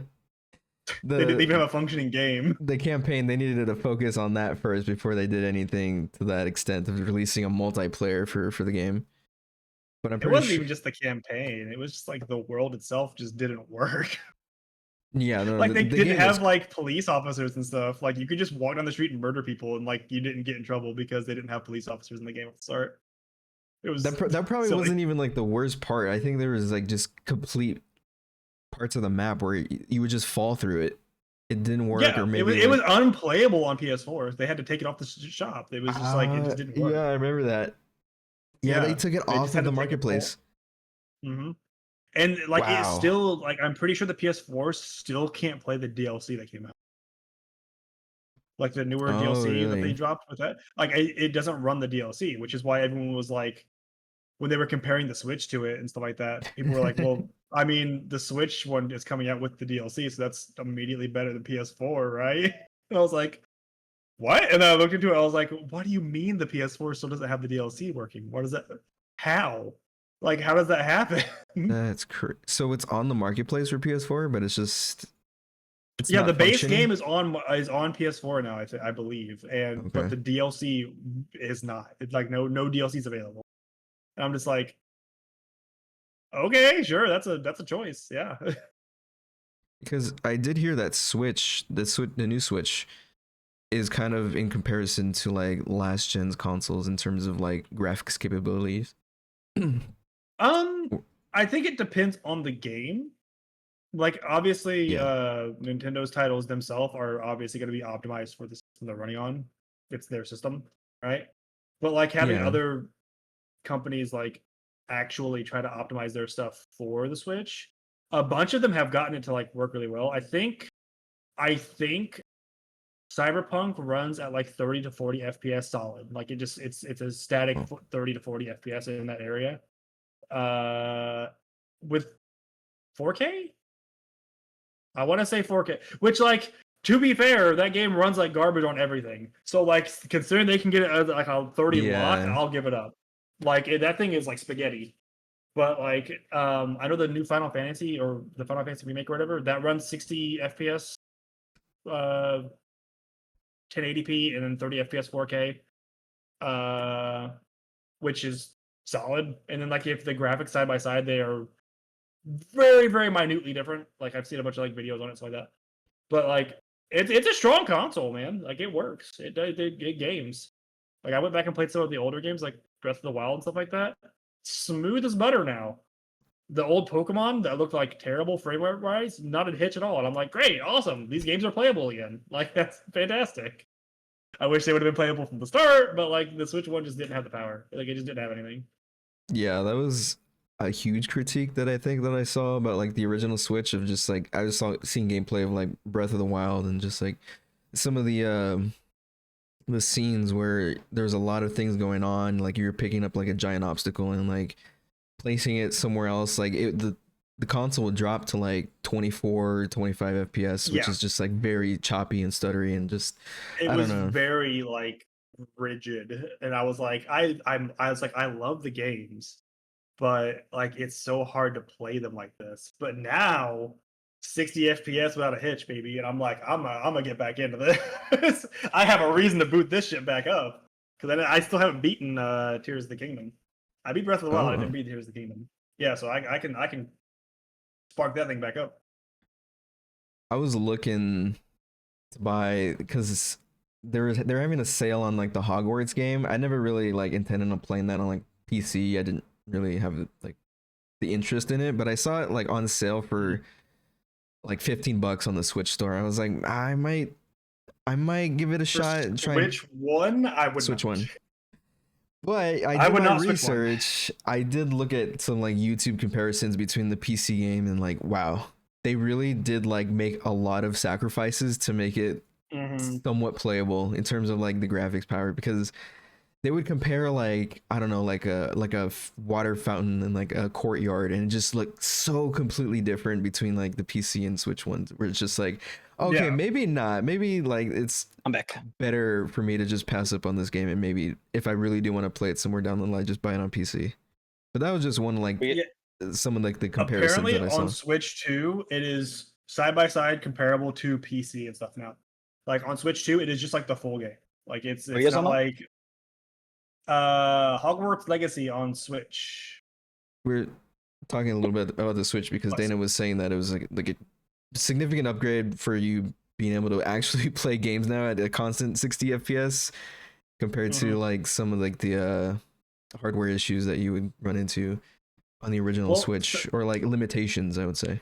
didn't even have a functioning game. the campaign, they needed to focus on that first before they did anything to that extent of releasing a multiplayer for the game. But I'm It pretty wasn't sure. even just the campaign; it was just like the world itself just didn't work. Yeah, no, Like they the didn't game have was- like police officers and stuff. Like you could just walk down the street and murder people, and like you didn't get in trouble because they didn't have police officers in the game at the start. It was that probably silly. wasn't even like the worst part. I think there was like just complete parts of the map where you would just fall through it. It didn't work, Yeah, or maybe it was unplayable on PS4. They had to take it off the shop. It was just like it just didn't work. Yeah, I remember that. Yeah, they took it they off just had of the to take it marketplace. Mm-hmm. And like it's Wow. still like I'm pretty sure the PS4 still can't play the DLC that came out. Like the newer Oh, DLC that they really? dropped with that. Like it doesn't run the DLC, which is why everyone was like when they were comparing the Switch to it and stuff like that, people were like, well, I mean, the Switch one is coming out with the DLC, so that's immediately better than PS4, right? And I was like, what? And then I looked into it, I was like, what do you mean the PS4 still doesn't have the DLC working? What is that? How? Like, how does that happen? That's so it's on the marketplace for PS4, but it's just Yeah, not the base functioning? game is on PS4 now, I believe, and but Okay. the DLC is not. It's like no DLC is available. And I'm just like, okay, sure, that's a choice, yeah. Because I did hear that the new Switch is kind of in comparison to like last gen's consoles in terms of like graphics capabilities. I think it depends on the game. Like obviously, Yeah. Nintendo's titles themselves are obviously going to be optimized for the system they're running on. It's their system, right? But like having Yeah. other companies like actually try to optimize their stuff for the Switch, a bunch of them have gotten it to like work really well. I think Cyberpunk runs at like 30 to 40 FPS solid. Like it's a static 30 to 40 FPS in that area. With 4K? I want to say 4K, which like to be fair, that game runs like garbage on everything. So like considering they can get it at like a 30 lock, Yeah. I'll give it up. Like that thing is like spaghetti. But like I know the new Final Fantasy or the Final Fantasy remake or whatever, that runs 60 FPS 1080p and then 30 FPS 4K. Which is solid. And then like if the graphics side by side, they are very, very minutely different. Like I've seen a bunch of like videos on it, stuff like that. But like it's a strong console, man. Like it works. It games. Like I went back and played some of the older games, like Breath of the Wild and stuff like that. Smooth as butter now. The old Pokemon that looked like terrible frame rate wise, not a hitch at all. And I'm like, great, awesome. These games are playable again. Like that's fantastic. I wish they would have been playable from the start, but like the Switch one just didn't have the power. Like it just didn't have anything. Yeah, that was a huge critique that I think that I saw about like the original Switch of just like I just saw seeing gameplay of like Breath of the Wild and just like some of the scenes where there's a lot of things going on, like you're picking up like a giant obstacle and like placing it somewhere else, like the console would drop to like 24 25 fps, which Yeah. is just like very choppy and stuttery and just It I was don't know. very like rigid, and I was like, I was like, I love the games, but like it's so hard to play them like this. But now 60 FPS without a hitch, baby, and I'm like, I'm gonna get back into this. I have a reason to boot this shit back up because I still haven't beaten Tears of the Kingdom. I beat Breath of the Wild. I Oh, didn't beat Tears of the Kingdom. Yeah, so I can spark that thing back up. I was looking to buy because they're having a sale on like the Hogwarts game. I never really like intended on playing that on like PC. I didn't really have like the interest in it, but I saw it like on sale for like $15 on the Switch store. I was like, I might give it a shot and try and Which one? I would Switch not. one. But I I did would my not switch one. research. I did look at some like YouTube comparisons between the PC game and like wow, they really did like make a lot of sacrifices to make it Mhm. somewhat playable in terms of like the graphics power, because they would compare like I don't know like a water fountain and like a courtyard, and it just looked so completely different between like the PC and Switch ones, where it's just like okay, Yeah. maybe not, maybe like it's I'm back. better for me to just pass up on this game, and maybe if I really do want to play it somewhere down the line, just buy it on PC. But that was just one like We- some of like the comparisons Apparently that I on saw. Switch 2, it is side by side comparable to PC and stuff now. Like on Switch 2, it is just like the full game. Like it's What are you guys not talking like Hogwarts Legacy on Switch. We're talking a little bit about the Switch because Plus. Dana was saying that it was like a significant upgrade for you being able to actually play games now at a constant 60 FPS compared to Mhm. like some of like the hardware issues that you would run into on the original Well, Switch, or like limitations, I would say.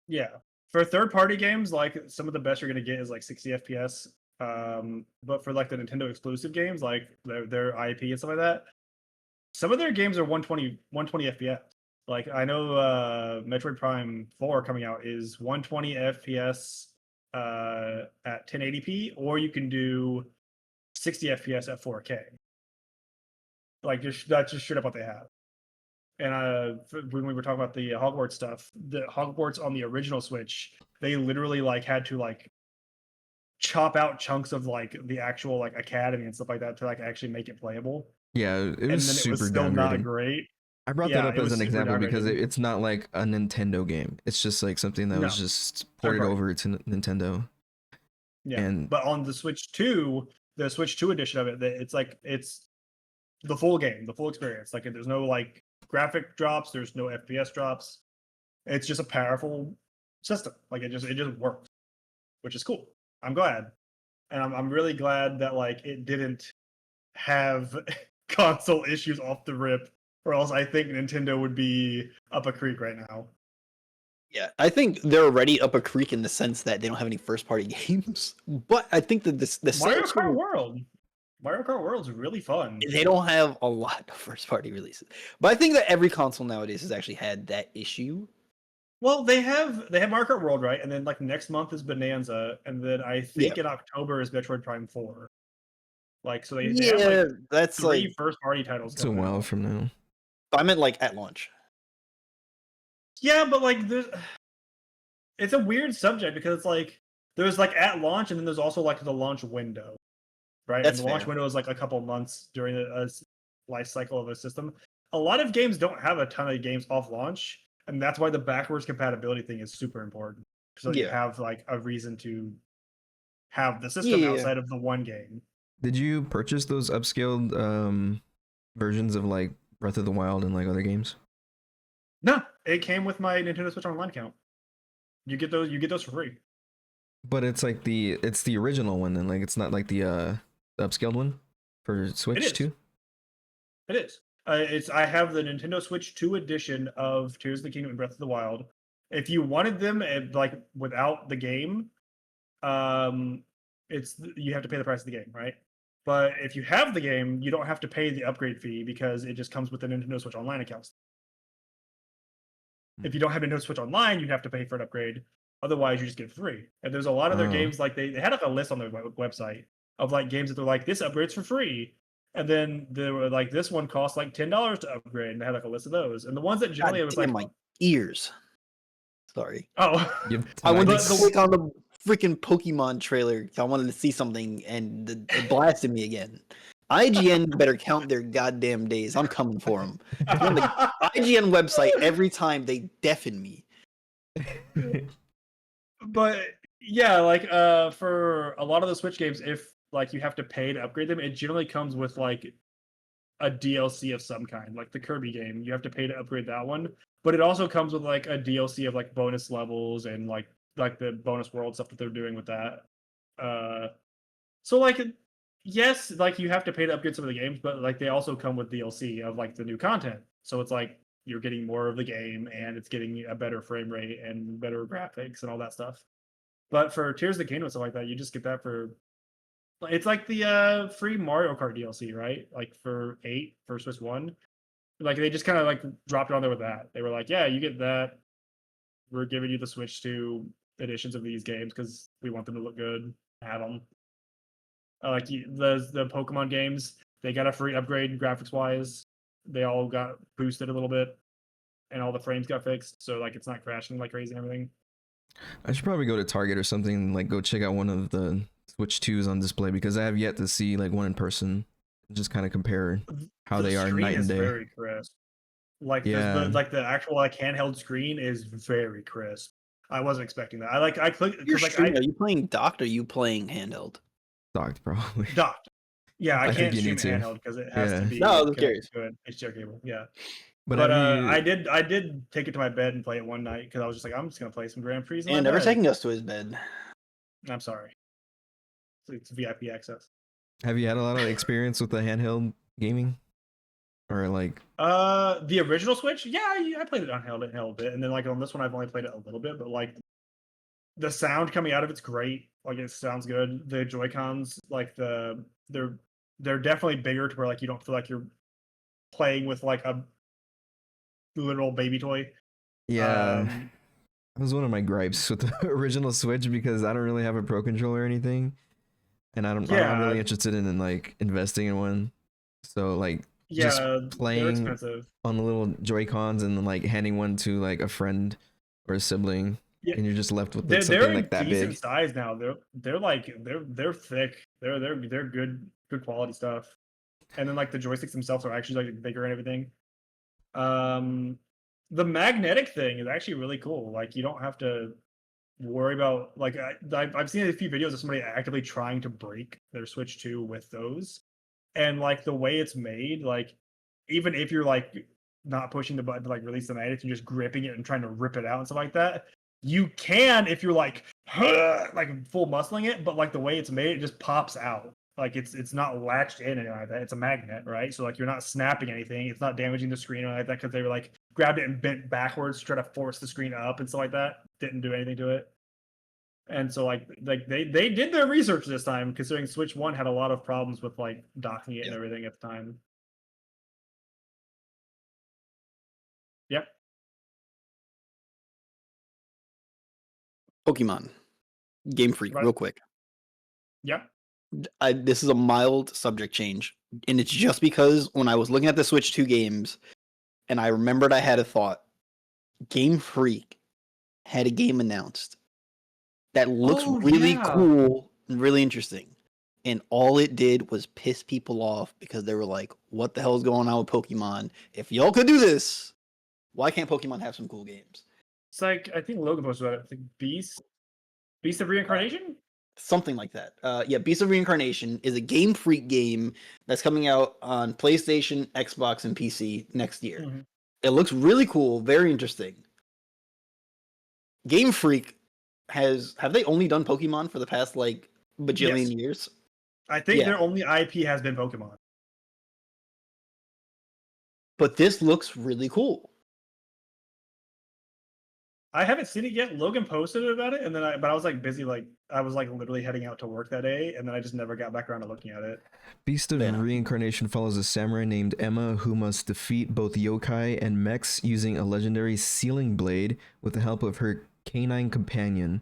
Yeah. For third party games, like some of the best you're gonna get is like 60 FPS. But for like the Nintendo exclusive games, like their IP and stuff like that, some of their games are 120 FPS. Like I know Metroid Prime 4 coming out is 120 FPS at 1080p, or you can do 60 FPS at 4K. Like that's just straight up what they have. And when we were talking about the Hogwarts stuff, the Hogwarts on the original Switch, they literally like had to like chop out chunks of like the actual like academy and stuff like that to like actually make it playable. Yeah, it And was then it was super still not downgraded. great. I brought that Yeah, up it as was an super example because downgraded. it's not like a Nintendo game. It's just like something that No, was just ported party. over to Nintendo. Yeah, And but on the Switch 2, the Switch 2 edition of it, it's like it's the full game, the full experience. Like there's no like graphic drops, there's no FPS drops. It's just a powerful system. Like it just works, which is cool. I'm glad, and I'm really glad that like it didn't have console issues off the rip, or else I think Nintendo would be up a creek right now. Yeah, I think they're already up a creek in the sense that they don't have any first party games. But I think that the Mario sales Kart World, Mario Kart World's really fun. they don't have a lot of first party releases. But I think that every console nowadays has actually had that issue. Well, they have Mario Kart World, right? And then like next month is Bonanza, and then I think in October is Metroid Prime 4. Like so they have Yeah, like that's three like first party titles it's a coming while out. from now. I meant like at launch. Yeah, but like it's a weird subject because it's like there's like at launch, and then there's also like the launch window, right? That's and the launch fair. window is like a couple months during a life cycle of a system. A lot of games don't have a ton of games off launch, and that's why the backwards compatibility thing is super important. So you Yeah. have like a reason to have the system Yeah. outside of the one game. Did you purchase those upscaled versions of like Breath of the Wild and like other games? No, it came with my Nintendo Switch Online account. You get those for free. But it's like it's the original one, and like it's not like the upscaled one for Switch is. too. It is. I have the Nintendo Switch 2 edition of Tears of the Kingdom and Breath of the Wild. If you wanted them like without the game, you have to pay the price of the game, right? But if you have the game, you don't have to pay the upgrade fee because it just comes with the Nintendo Switch Online account. If you don't have Nintendo Switch Online, you have to pay for an upgrade. Otherwise, you just get it free. And there's a lot of their games, like they had like a list on their website of like games that they're like, this upgrade's for free. And then they were like, this one costs like $10 to upgrade. And they had like a list of those. And the ones that generally God was damn, like my ears. Sorry. Oh, I went But to click on the freaking Pokemon trailer because I wanted to see something, and it blasted me again. IGN better count their goddamn days. I'm coming for them. On the IGN website, every time they deafen me. But yeah, like for a lot of the Switch games, if like you have to pay to upgrade them, it generally comes with like a DLC of some kind. Like the Kirby game, you have to pay to upgrade that one. But it also comes with like a DLC of like bonus levels and like the bonus world stuff that they're doing with that. So like yes, like you have to pay to upgrade some of the games, but like they also come with DLC of like the new content. So it's like you're getting more of the game and it's getting a better frame rate and better graphics and all that stuff. But for Tears of the Kingdom and stuff like that, you just get that for it's like the free Mario Kart DLC, right? Like for 8 for Switch 1. Like they just kind of like dropped it on there with that. They were like, yeah, you get that. We're giving you the Switch 2 editions of these games because we want them to look good. Have them. Like the Pokemon games, they got a free upgrade graphics wise. They all got boosted a little bit, and all the frames got fixed, so like it's not crashing like crazy and everything. I should probably go to Target or something and like go check out one of the Switch 2s on display because I have yet to see like one in person. Just kind of compare how they are night and day. Very crisp. Like yeah, the actual like handheld screen is very crisp. I wasn't expecting that. I clicked Your because like stream, are you playing docked or are you playing handheld? docked probably. docked. Yeah, I I think can't you stream need to. handheld because it has Yeah. to be No, I was connected curious. to an HDR cable. Yeah. But But have you, I did take it to my bed and play it one night because I was just like, I'm just gonna play some Grand Prix. And never taking us to his bed. I'm sorry. It's VIP access. have you had a lot of experience with the handheld gaming? Or like The original Switch, yeah, I played it on handheld a bit, and then like on this one, I've only played it a little bit, but like the sound coming out of it's great. Like it sounds good. The Joy Cons, like they're definitely bigger to where like you don't feel like you're playing with like a literal baby toy. yeah. That was one of my gripes with the original Switch because I don't really have a Pro controller or anything, and I'm not really interested in like investing in one. So like just they're playing expensive. on the little Joy Cons and then like handing one to like a friend or a sibling, Yeah. and you're just left with like, They're something like that decent big. size now. They're thick. They're good quality stuff. And then like the joysticks themselves are actually like bigger and everything. The magnetic thing is actually really cool. Like you don't have to worry about like I've seen a few videos of somebody actively trying to break their Switch 2 with those, and like the way it's made, like even if you're like not pushing the button to like release the magnet and just gripping it and trying to rip it out and stuff like that, you can if you're like full muscling it, but like the way it's made, it just pops out. Like it's not latched in and like that. It's a magnet, right? So like you're not snapping anything. It's not damaging the screen or like that because they were like grabbed it and bent backwards to try to force the screen up and stuff like that. Didn't do anything to it. And so like they did their research this time, considering Switch 1 had a lot of problems with like docking it and everything at the time. Yep. Pokemon. Game Freak, Right. real quick. Yep. This is a mild subject change, and it's just because when I was looking at the Switch 2 games, and I remembered I had a thought. Game Freak had a game announced that looks really cool and really interesting, and all it did was piss people off because they were like, "What the hell is going on with Pokemon? If y'all could do this, why can't Pokemon have some cool games?" It's like I think Logan posted about it. It's like Beast of Reincarnation. something like that. Yeah, Beast of Reincarnation is a Game Freak game that's coming out on PlayStation, Xbox, and PC next year. Mm-hmm. It looks really cool, very interesting. Game Freak have they only done Pokemon for the past like bajillion years? I think their only IP has been Pokemon. But this looks really cool. I haven't seen it yet. Logan posted about it, and then I was like busy, like I was like literally heading out to work that day, and then I just never got back around to looking at it. Beast of Reincarnation follows a samurai named Emma who must defeat both yokai and mechs using a legendary sealing blade with the help of her canine companion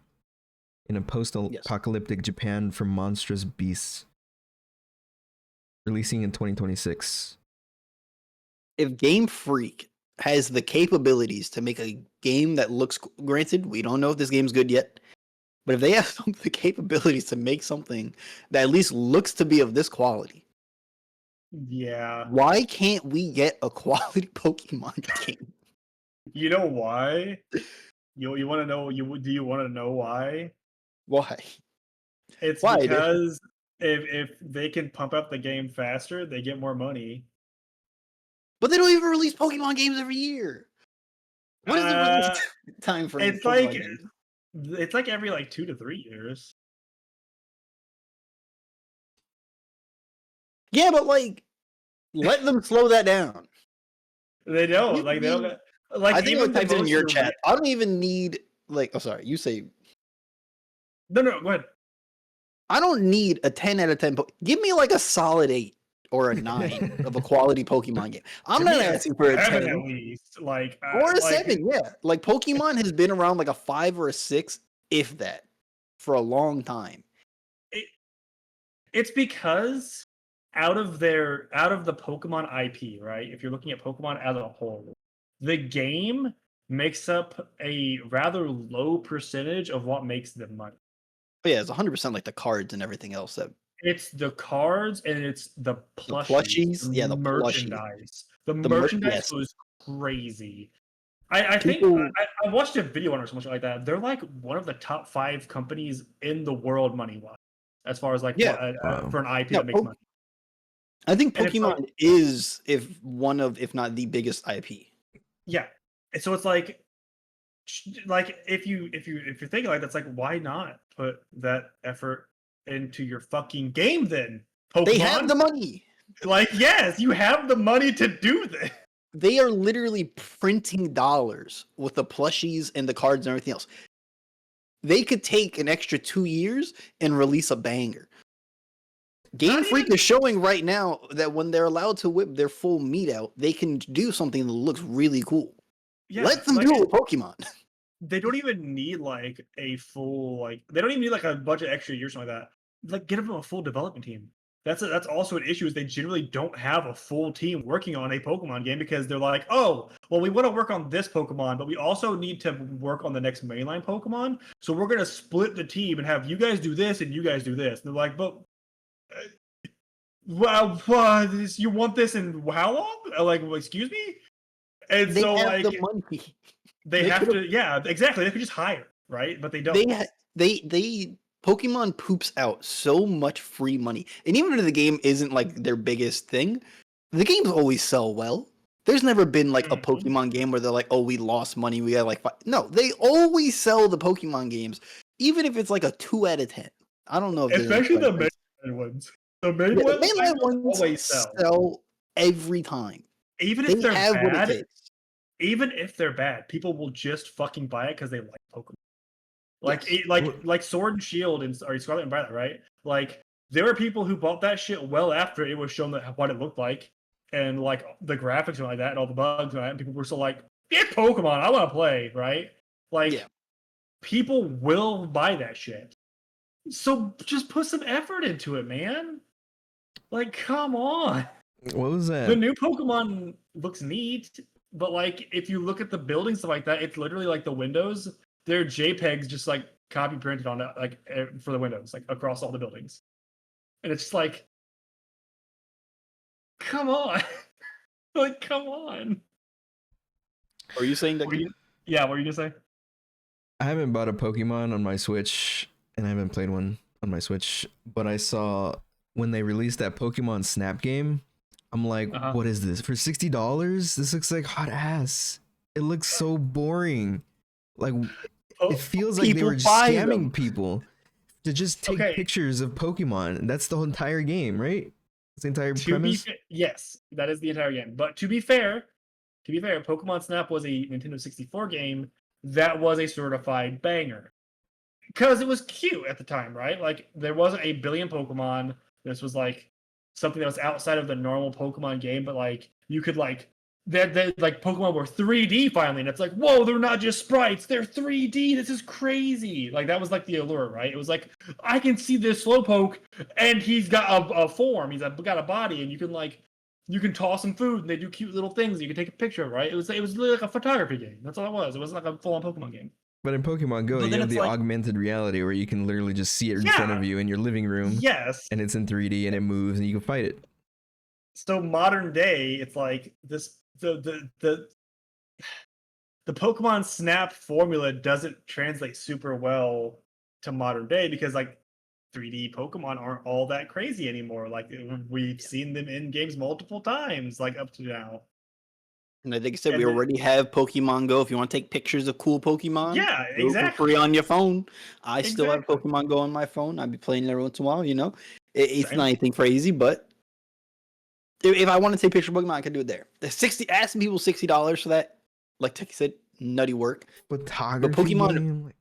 in a post-apocalyptic Japan for monstrous beasts. Releasing in 2026. If Game Freak has the capabilities to make a game that looks, granted, we don't know if this game's good yet, but if they have the capabilities to make something that at least looks to be of this quality, yeah, why can't we get a quality Pokemon game? You know why? You want to know? Do you want to know why? Why? It's because if they can pump up the game faster, they get more money. But they don't even release Pokemon games every year. What is the release time frame? It's like every like 2 to 3 years. Yeah, but like, let them slow that down. They don't. Like they don't. Like I think I typed it in your chat. I don't even need like. Oh, sorry. You say. No, go ahead. I don't need a 10 out of 10. Give me like a solid 8 or a 9 of a quality Pokemon game. I'm not asking for a 10 at least, like or a 7. Yeah, like Pokemon has been around like a 5 or a 6, if that, for a long time. It's because out of the Pokemon IP, right? If you're looking at Pokemon as a whole, the game makes up a rather low percentage of what makes them money. But yeah, it's 100% like the cards and everything else. It's the cards and it's the plushies. Yeah, the merchandise. The merchandise was crazy. I think I watched a video on it or something like that. They're like one of the top 5 companies in the world money-wise, as far as like for an IP that makes money. I think Pokemon is one of, if not the biggest IP. Yeah, so it's like if you're thinking like that's, like, why not put that effort into your fucking game then? Pokemon? They have the money. Like, yes, you have the money to do this. They are literally printing dollars with the plushies and the cards and everything else. They could take an extra 2 years and release a banger. Game Freak is showing right now that when they're allowed to whip their full meat out, they can do something that looks really cool. Yeah, let them do it with Pokemon. They don't even need like a full they don't even need like a budget extra year or something like that. Like, get them a full development team. That's also an issue, is they generally don't have a full team working on a Pokemon game because they're like, oh, well, we want to work on this Pokemon, but we also need to work on the next mainline Pokemon. So we're gonna split the team and have you guys do this and you guys do this. And they're like, but well, you want this in how long? Like, well, excuse me? And they have the money. They have to, yeah, exactly. They could just hire, right? But they don't. They Pokemon poops out so much free money, and even if the game isn't like their biggest thing, the games always sell well. There's never been like a Pokemon game where they're like, "Oh, we lost money. We got like 5." No, they always sell the Pokemon games, even if it's like a 2 out of 10. I don't know if especially the mainline ones. The mainline ones always sell every time. Even if they're bad. Even if they're bad, people will just fucking buy it because they like Pokemon. Like, yes. like Sword and Shield and Scarlet and Violet, right? Like, there were people who bought that shit well after it was shown what it looked like, and like the graphics and like that, and all the bugs and that. And people were still like, "Get Pokemon! I want to play!" Right? Like, people will buy that shit. So just put some effort into it, man. Like, come on. What was that? The new Pokemon looks neat. But like, if you look at the buildings, stuff like that, it's literally like the windows. They're JPEGs just like copy printed on it, like for the windows, like across all the buildings. And it's just like, come on, like, come on. Are you saying that? Yeah, what were you gonna say? I haven't bought a Pokemon on my Switch, and I haven't played one on my Switch, but I saw when they released that Pokemon Snap game. I'm like, what is this for $60? This looks like hot ass. It looks so boring. Like it feels like they were scamming people to just take pictures of Pokemon. That's the whole entire game, right? That's the entire premise. Yes, that is the entire game. But to be fair, Pokemon Snap was a Nintendo 64 game that was a certified banger. Because it was cute at the time, right? Like there wasn't a billion Pokemon. This was like something that was outside of the normal Pokemon game, but like you could like that like Pokemon were 3D finally, and it's like, whoa, they're not just sprites, they're 3D. This is crazy. Like that was like the allure, right? It was like I can see this Slowpoke, and he's got a form, got a body, and you can toss him food, and they do cute little things. You can take a picture, right? It was literally like a photography game. That's all it was. It wasn't like a full-on Pokemon game. But in Pokemon Go, you have the augmented reality where you can literally just see it in front of you in your living room. Yes. And it's in 3D and it moves and you can fight it. So modern day, it's like this the Pokemon Snap formula doesn't translate super well to modern day because like 3D Pokemon aren't all that crazy anymore. Like we've seen them in games multiple times, like up to now. And I think I said we already have Pokemon Go. If you want to take pictures of cool Pokemon, yeah, exactly, for free on your phone. I still have Pokemon Go on my phone. I'd be playing it every once in a while. You know, it's not anything crazy, but if I want to take a picture of Pokemon, I can do it there. Asking people $60 for that, like Techie said, nutty work. Photography, but Pokemon,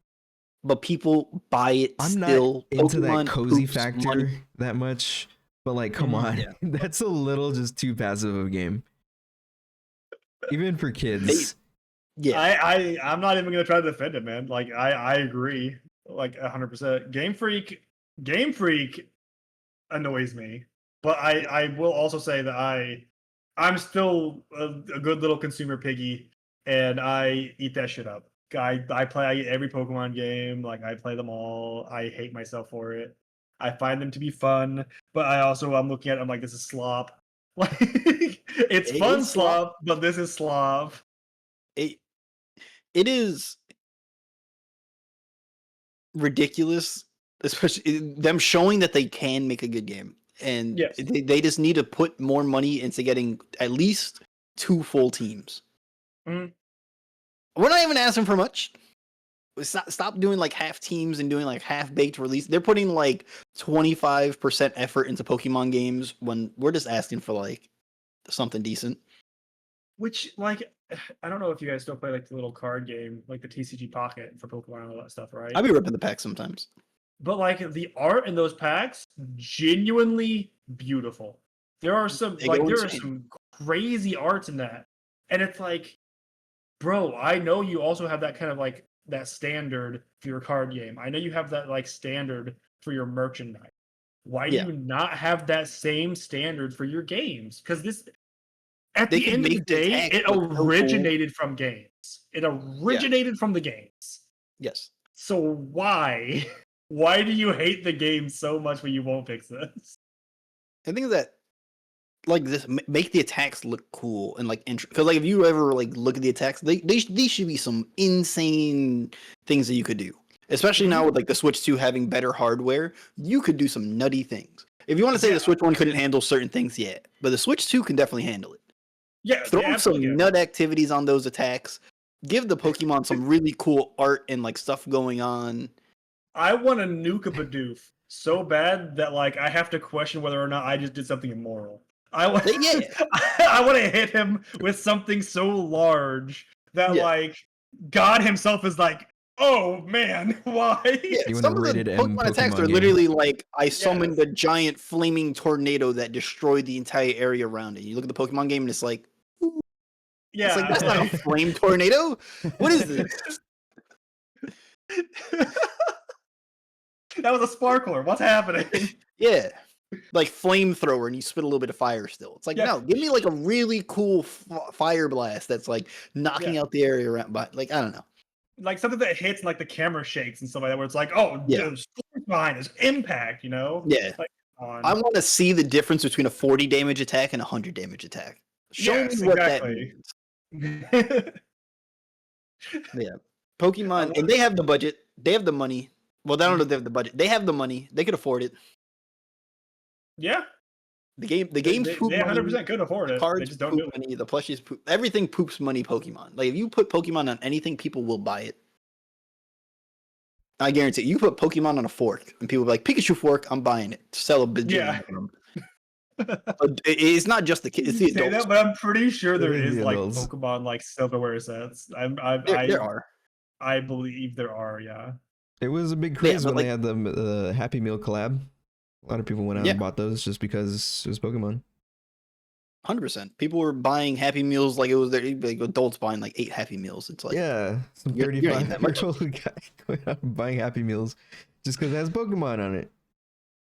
but people buy it. I'm still not into Pokemon that cozy factor money. that much, but like, come on, that's a little just too passive of a game. Even for kids. I'm not even gonna try to defend it, man. Like I agree, like 100%. Game Freak annoys me, but I will also say that I'm still a good little consumer piggy, and I eat that shit up. I get every Pokemon game, like I play them all. I hate myself for it. I find them to be fun, but I'm looking at it, I'm like, this is slop. Like it's fun slop, but this is slop. It is ridiculous, especially them showing that they can make a good game, and they just need to put more money into getting at least 2 full teams. We're not even asking for much. Stop doing like half teams and doing like half baked release. They're putting like 25% effort into Pokemon games when we're just asking for like something decent. Which, like, I don't know if you guys still play like the little card game, like the TCG Pocket for Pokemon and all that stuff, right? I'll be ripping the packs sometimes. But like the art in those packs, genuinely beautiful. There are some crazy arts in that, and it's like, bro, I know you also have that kind of like that standard for your card game. I know you have that like standard for your merchandise. Why do you not have that same standard for your games? Because this, at the end of the day, it originated from games. It originated from the games. Yes. So why do you hate the game so much when you won't fix this? I think that like this make the attacks look cool and like because like if you ever like look at the attacks, these should be some insane things that you could do. Especially now with like the Switch 2 having better hardware, you could do some nutty things. If you want to say the Switch 1 couldn't handle certain things yet, but the Switch 2 can definitely handle it. Yeah, throw some nut activities on those attacks. Give the Pokemon some really cool art and like stuff going on. I want to nuke a Bidoof so bad that like I have to question whether or not I just did something immoral. I want to hit him with something so large that like God himself is like, oh man, why? Yeah, some of the Pokemon attacks are literally like I summoned a giant flaming tornado that destroyed the entire area around it. You look at the Pokemon game and it's like, it's like that's not a flame tornado. What is this? That was a sparkler. What's happening? Yeah. Like flamethrower and you spit a little bit of fire still. It's like, no, give me like a really cool fire blast that's like knocking out the area around. But like, I don't know. Like something that hits and like the camera shakes and stuff like that, where it's like, oh, there's force behind this impact, you know? Yeah. Like, I want to see the difference between a 40 damage attack and a 100 damage attack. Show me what that means. Yeah. Pokemon, and they have the budget, they have the money. Well, I don't know if they have the budget. They have the money. They could afford it. Yeah, The games they poop money. 100% could afford The it. They cards just don't poop do it. money. The plushies poop. Everything poops money. Pokemon. Like if you put Pokemon on anything, people will buy it. I guarantee you put Pokemon on a fork, and people will be like Pikachu fork. I'm buying it. Sell a bajillion Yeah. of them. It's not just the kids. It's the Say adults. that, but I'm pretty sure there It is is the like adults. Pokemon like silverware sets. There are. I believe there are. Yeah. It was a big craze but when they had the Happy Meal collab. A lot of people went out Yeah. and bought those just because it was Pokemon. 100%. People were buying Happy Meals like it was their like adults buying like 8 Happy Meals. It's like Yeah, some you're not eating that much. 35-year-old guy going out and buying Happy Meals just because it has Pokemon on it.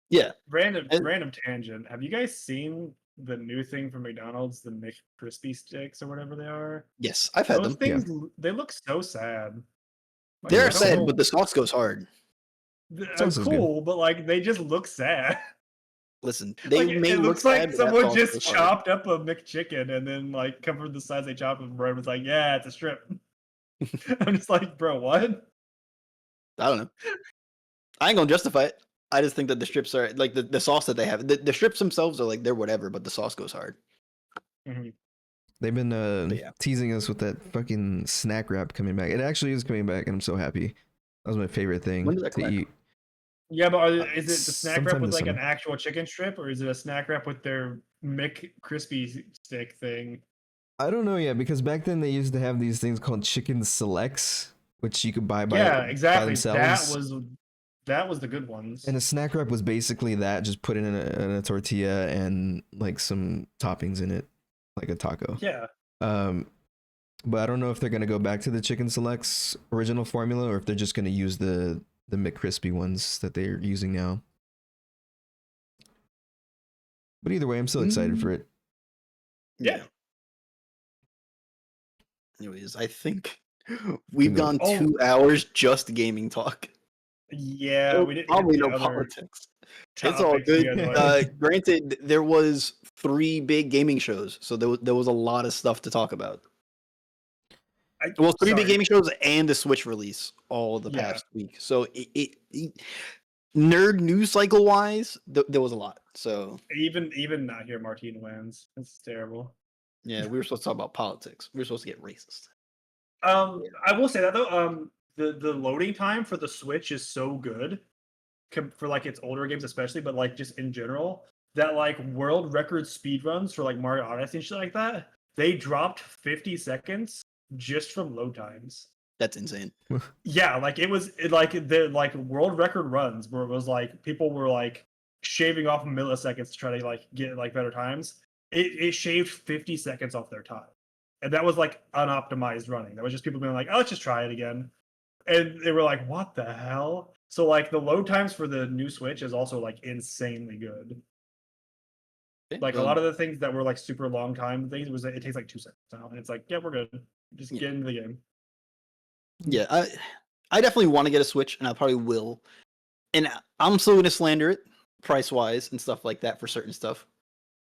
yeah. Random And- random tangent. Have you guys seen the new thing from McDonald's, the McCrispy sticks or whatever they are? Yes, I've had Those them. things they look so sad. Like, They're I don't sad, know- but the sauce goes hard. Sauce is good. cool, but like they just look sad. Listen, they Like, may it look looks like sad, but that someone sauce just goes hard. chopped up a McChicken and then like covered the size they chopped and bread was like, yeah, it's a strip. I'm just like, bro, what? I don't know. I ain't gonna justify it. I just think that the strips are like the sauce that they have. The strips themselves are like they're whatever, but the sauce goes hard. Mhm. They've been yeah. teasing us with that fucking snack wrap coming back. It actually is coming back, and I'm so happy. That was my favorite thing When does that to come out? eat. Yeah, but is it the snack wrap sometime with this like an summer. actual chicken strip, or is it a snack wrap with their McCrispy stick thing? I don't know yet because back then they used to have these things called chicken selects, which you could buy by Yeah, exactly. themselves. That was the good ones. And a snack wrap was basically that, just put it in a tortilla and like some toppings in it, like a taco. Yeah. But I don't know if they're gonna go back to the chicken selects original formula or if they're just gonna use the McCrispy ones that they're using now. But either way, I'm still excited for it. Yeah. Anyways, I think we've go. gone 2 hours just gaming talk. Yeah, Oh, we didn't probably hit no the other politics. It's all topics you good. guys wanted. Granted, there was 3 big gaming shows, so there was a lot of stuff to talk about. Well, 3 big Sorry. gaming shows and a Switch release all the Yeah. past week. So it nerd news cycle wise, there was a lot. So Even not here, Martine wins. It's terrible. yeah, we were supposed to talk about politics. We were supposed to get racist. I will say that though, the loading time for the Switch is so good for like its older games especially, but like just in general, that like world record speed runs for like Mario Odyssey and shit like that, they dropped 50 seconds just from load times. That's insane. Yeah, like like the like world record runs where it was like people were like shaving off milliseconds to try to like get like better times. It shaved 50 seconds off their time. And that was like unoptimized running. That was just people being like, oh, let's just try it again. And they were like, what the hell? So like the load times for the new Switch is also like insanely good. Like a lot of the things that were like super long time things it takes like 2 seconds now. And it's like, yeah, we're good. Just Yeah. get into the game. Yeah, I definitely want to get a Switch, and I probably will. And I'm still going to slander it price wise and stuff like that for certain stuff.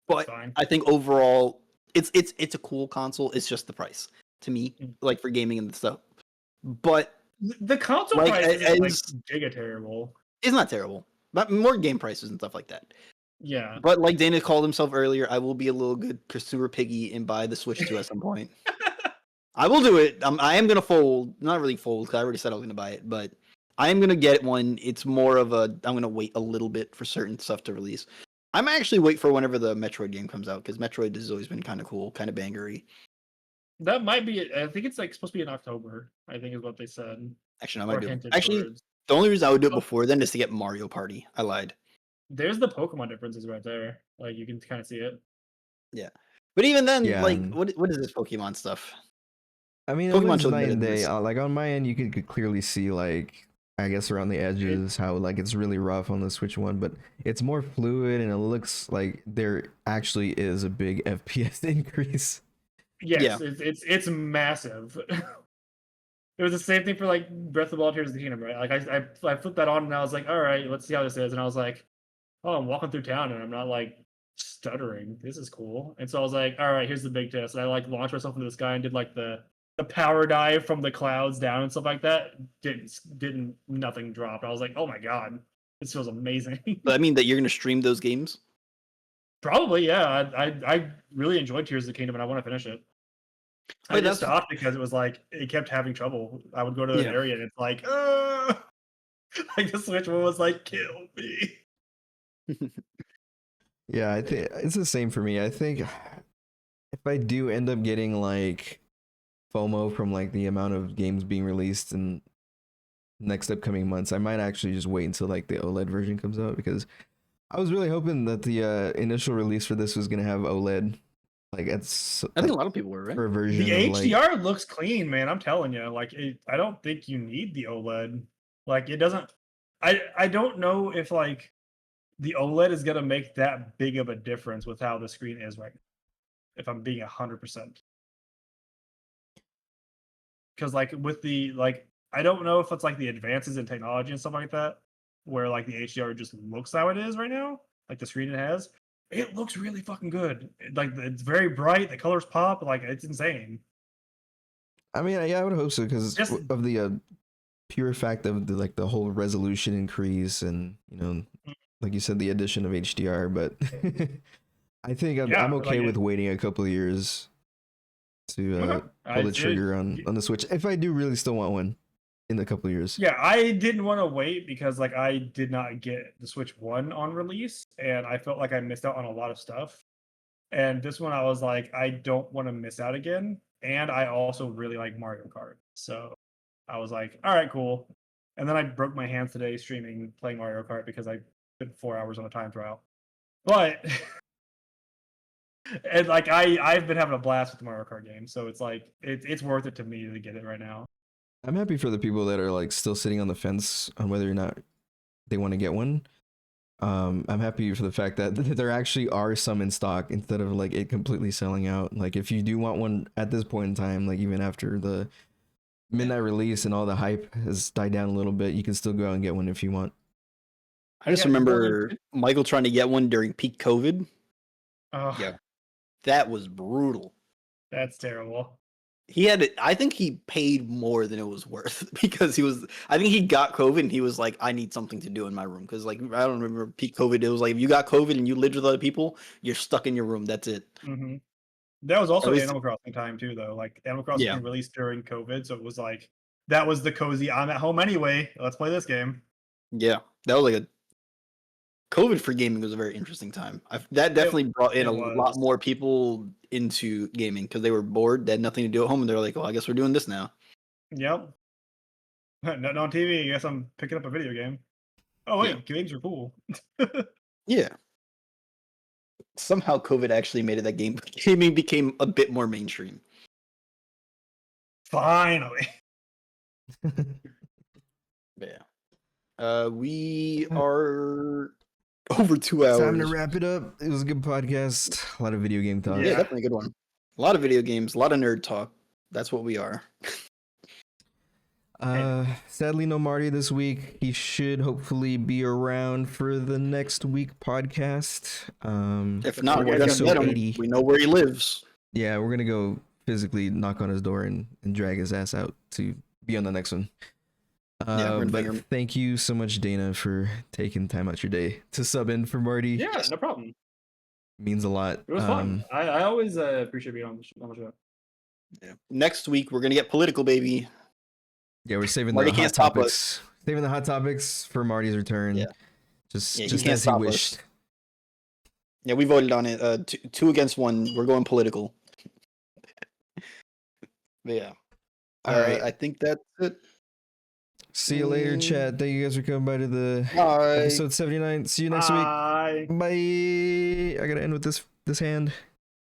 But Fine. I think overall, it's a cool console. It's just the price to me, like for gaming and stuff. But The console Like, price isn't like as- giga terrible. it's not terrible. But more game prices and stuff like that. Yeah. But like Dana called himself earlier, I will be a little good consumer piggy and buy the Switch 2 at some point. I will do it. I am gonna fold. Not really fold because I already said I was gonna buy it, but I am gonna get one. It's more of a. I'm gonna wait a little bit for certain stuff to release. I'm actually wait for whenever the Metroid game comes out because Metroid has always been kind of cool, kind of bangery. That might be it. I think it's like supposed to be in October, I think is what they said. Actually, I Or might do. hinted Actually, towards. the only reason I would do it Oh. before then is to get Mario Party. I lied. There's the Pokemon differences right there. Like you can kind of see it. But even then, Yeah, like, and- what is this Pokemon stuff? I mean, it Pokemon was showed night better and than day. this. Like on my end, you could clearly see like I guess around the edges how like it's really rough on the Switch one, but it's more fluid and it looks like there actually is a big FPS increase. Yes, it's massive. It was the same thing for like Breath of the Wild Tears of the Kingdom, right? Like I flipped that on and I was like, all right, let's see how this is. And I was like, oh, I'm walking through town and I'm not like stuttering. This is cool. And so I was like, all right, here's the big test. And I like launched myself into the sky and did like the the power dive from the clouds down and stuff like that, didn't nothing dropped. I was like, oh my god, this feels amazing. But I mean that you're gonna stream those games. Probably, yeah. I really enjoyed Tears of the Kingdom and I want to finish it. I Wait, just that's stopped because it was like it kept having trouble. I would go to an Yeah. area and it's like, like the Switch one was like, kill me. Yeah, I think it's the same for me. I think if I do end up getting like FOMO from like the amount of games being released in next upcoming months, I might actually just wait until like the OLED version comes out, because I was really hoping that the initial release for this was gonna have OLED. Like it's I think a lot of people were, right? for a version The of like, HDR looks clean, man. I'm telling you, like I don't think you need the OLED. Like it doesn't. I don't know if like the OLED is gonna make that big of a difference with how the screen is right now. If I'm being 100%, because like with the like, I don't know if it's like the advances in technology and stuff like that, where like the HDR just looks how it is right now, like the screen it has. It looks really fucking good. Like it's very bright. The colors pop. Like it's insane. I mean, yeah, I would hope so, because Just of the pure fact of the like the whole resolution increase, and like you said, the addition of HDR. But I think Yeah, I'm like okay with it, waiting a couple of years to okay. pull the trigger on the Switch, if I do really still want one in a couple of years. Yeah, I didn't want to wait because like I did not get the Switch 1 on release and I felt like I missed out on a lot of stuff. And this one I was like, I don't want to miss out again. And I also really like Mario Kart. So I was like, all right, cool. And then I broke my hands today streaming playing Mario Kart because I spent 4 hours on a time trial. But and like I've been having a blast with the Mario Kart game. So it's like it's worth it to me to get it right now. I'm happy for the people that are like still sitting on the fence on whether or not they want to get one. I'm happy for the fact that there actually are some in stock instead of like it completely selling out. Like if you do want one at this point in time, like even after the midnight release and all the hype has died down a little bit, you can still go out and get one if you want. I just Yeah, remember Michael trying to get one during peak COVID. Oh, Yeah. That was brutal. that's terrible. He had it. I think he paid more than it was worth because I think he got COVID and he was like, I need something to do in my room. Because like, I don't remember peak COVID. It was like, if you got COVID and you lived with other people, you're stuck in your room. That's it. Mm-hmm. That was also At least- Animal Crossing time too, though. Like Animal Crossing Yeah. released during COVID, so it was like that was the cozy. I'm at home anyway. Let's play this game. Yeah. That was like COVID for gaming was a very interesting time. That definitely brought in it a lot was. more people into gaming because they were bored. They had nothing to do at home and they're like, well, I guess we're doing this now. Yep. Nothing on TV. I guess I'm picking up a video game. Oh wait, games are cool. Yeah. Somehow COVID actually made it that gaming became a bit more mainstream. Finally. But yeah. We are over 2 hours. Time to wrap it up. It was a good podcast. A lot of video game talk. Yeah, definitely a good one. A lot of video games, a lot of nerd talk. That's what we are. Sadly, no Marty this week. He should hopefully be around for the next week podcast. If not, we're we're gonna gonna episode get him. 80. We know where he lives. Yeah, we're gonna go physically knock on his door and drag his ass out to be on the next one. Yeah, we're gonna but bang him. thank you so much, Dana, for taking time out your day to sub in for Marty. Yeah, no problem. Means a lot. It was fun. I always appreciate being on the show. Yeah. Next week we're gonna get political, baby. Yeah, we're saving Marty the can't hot stop topics. Saving the hot topics for Marty's return. Yeah. Just Yeah, he just can't as he stop us. wished. Yeah, we voted on it. Two against one. We're going political. But yeah. All right. I think that's it. See you later, chat. Thank you guys for coming by to the Bye. episode 79. See you next week. Bye. Bye. I gotta end with this hand.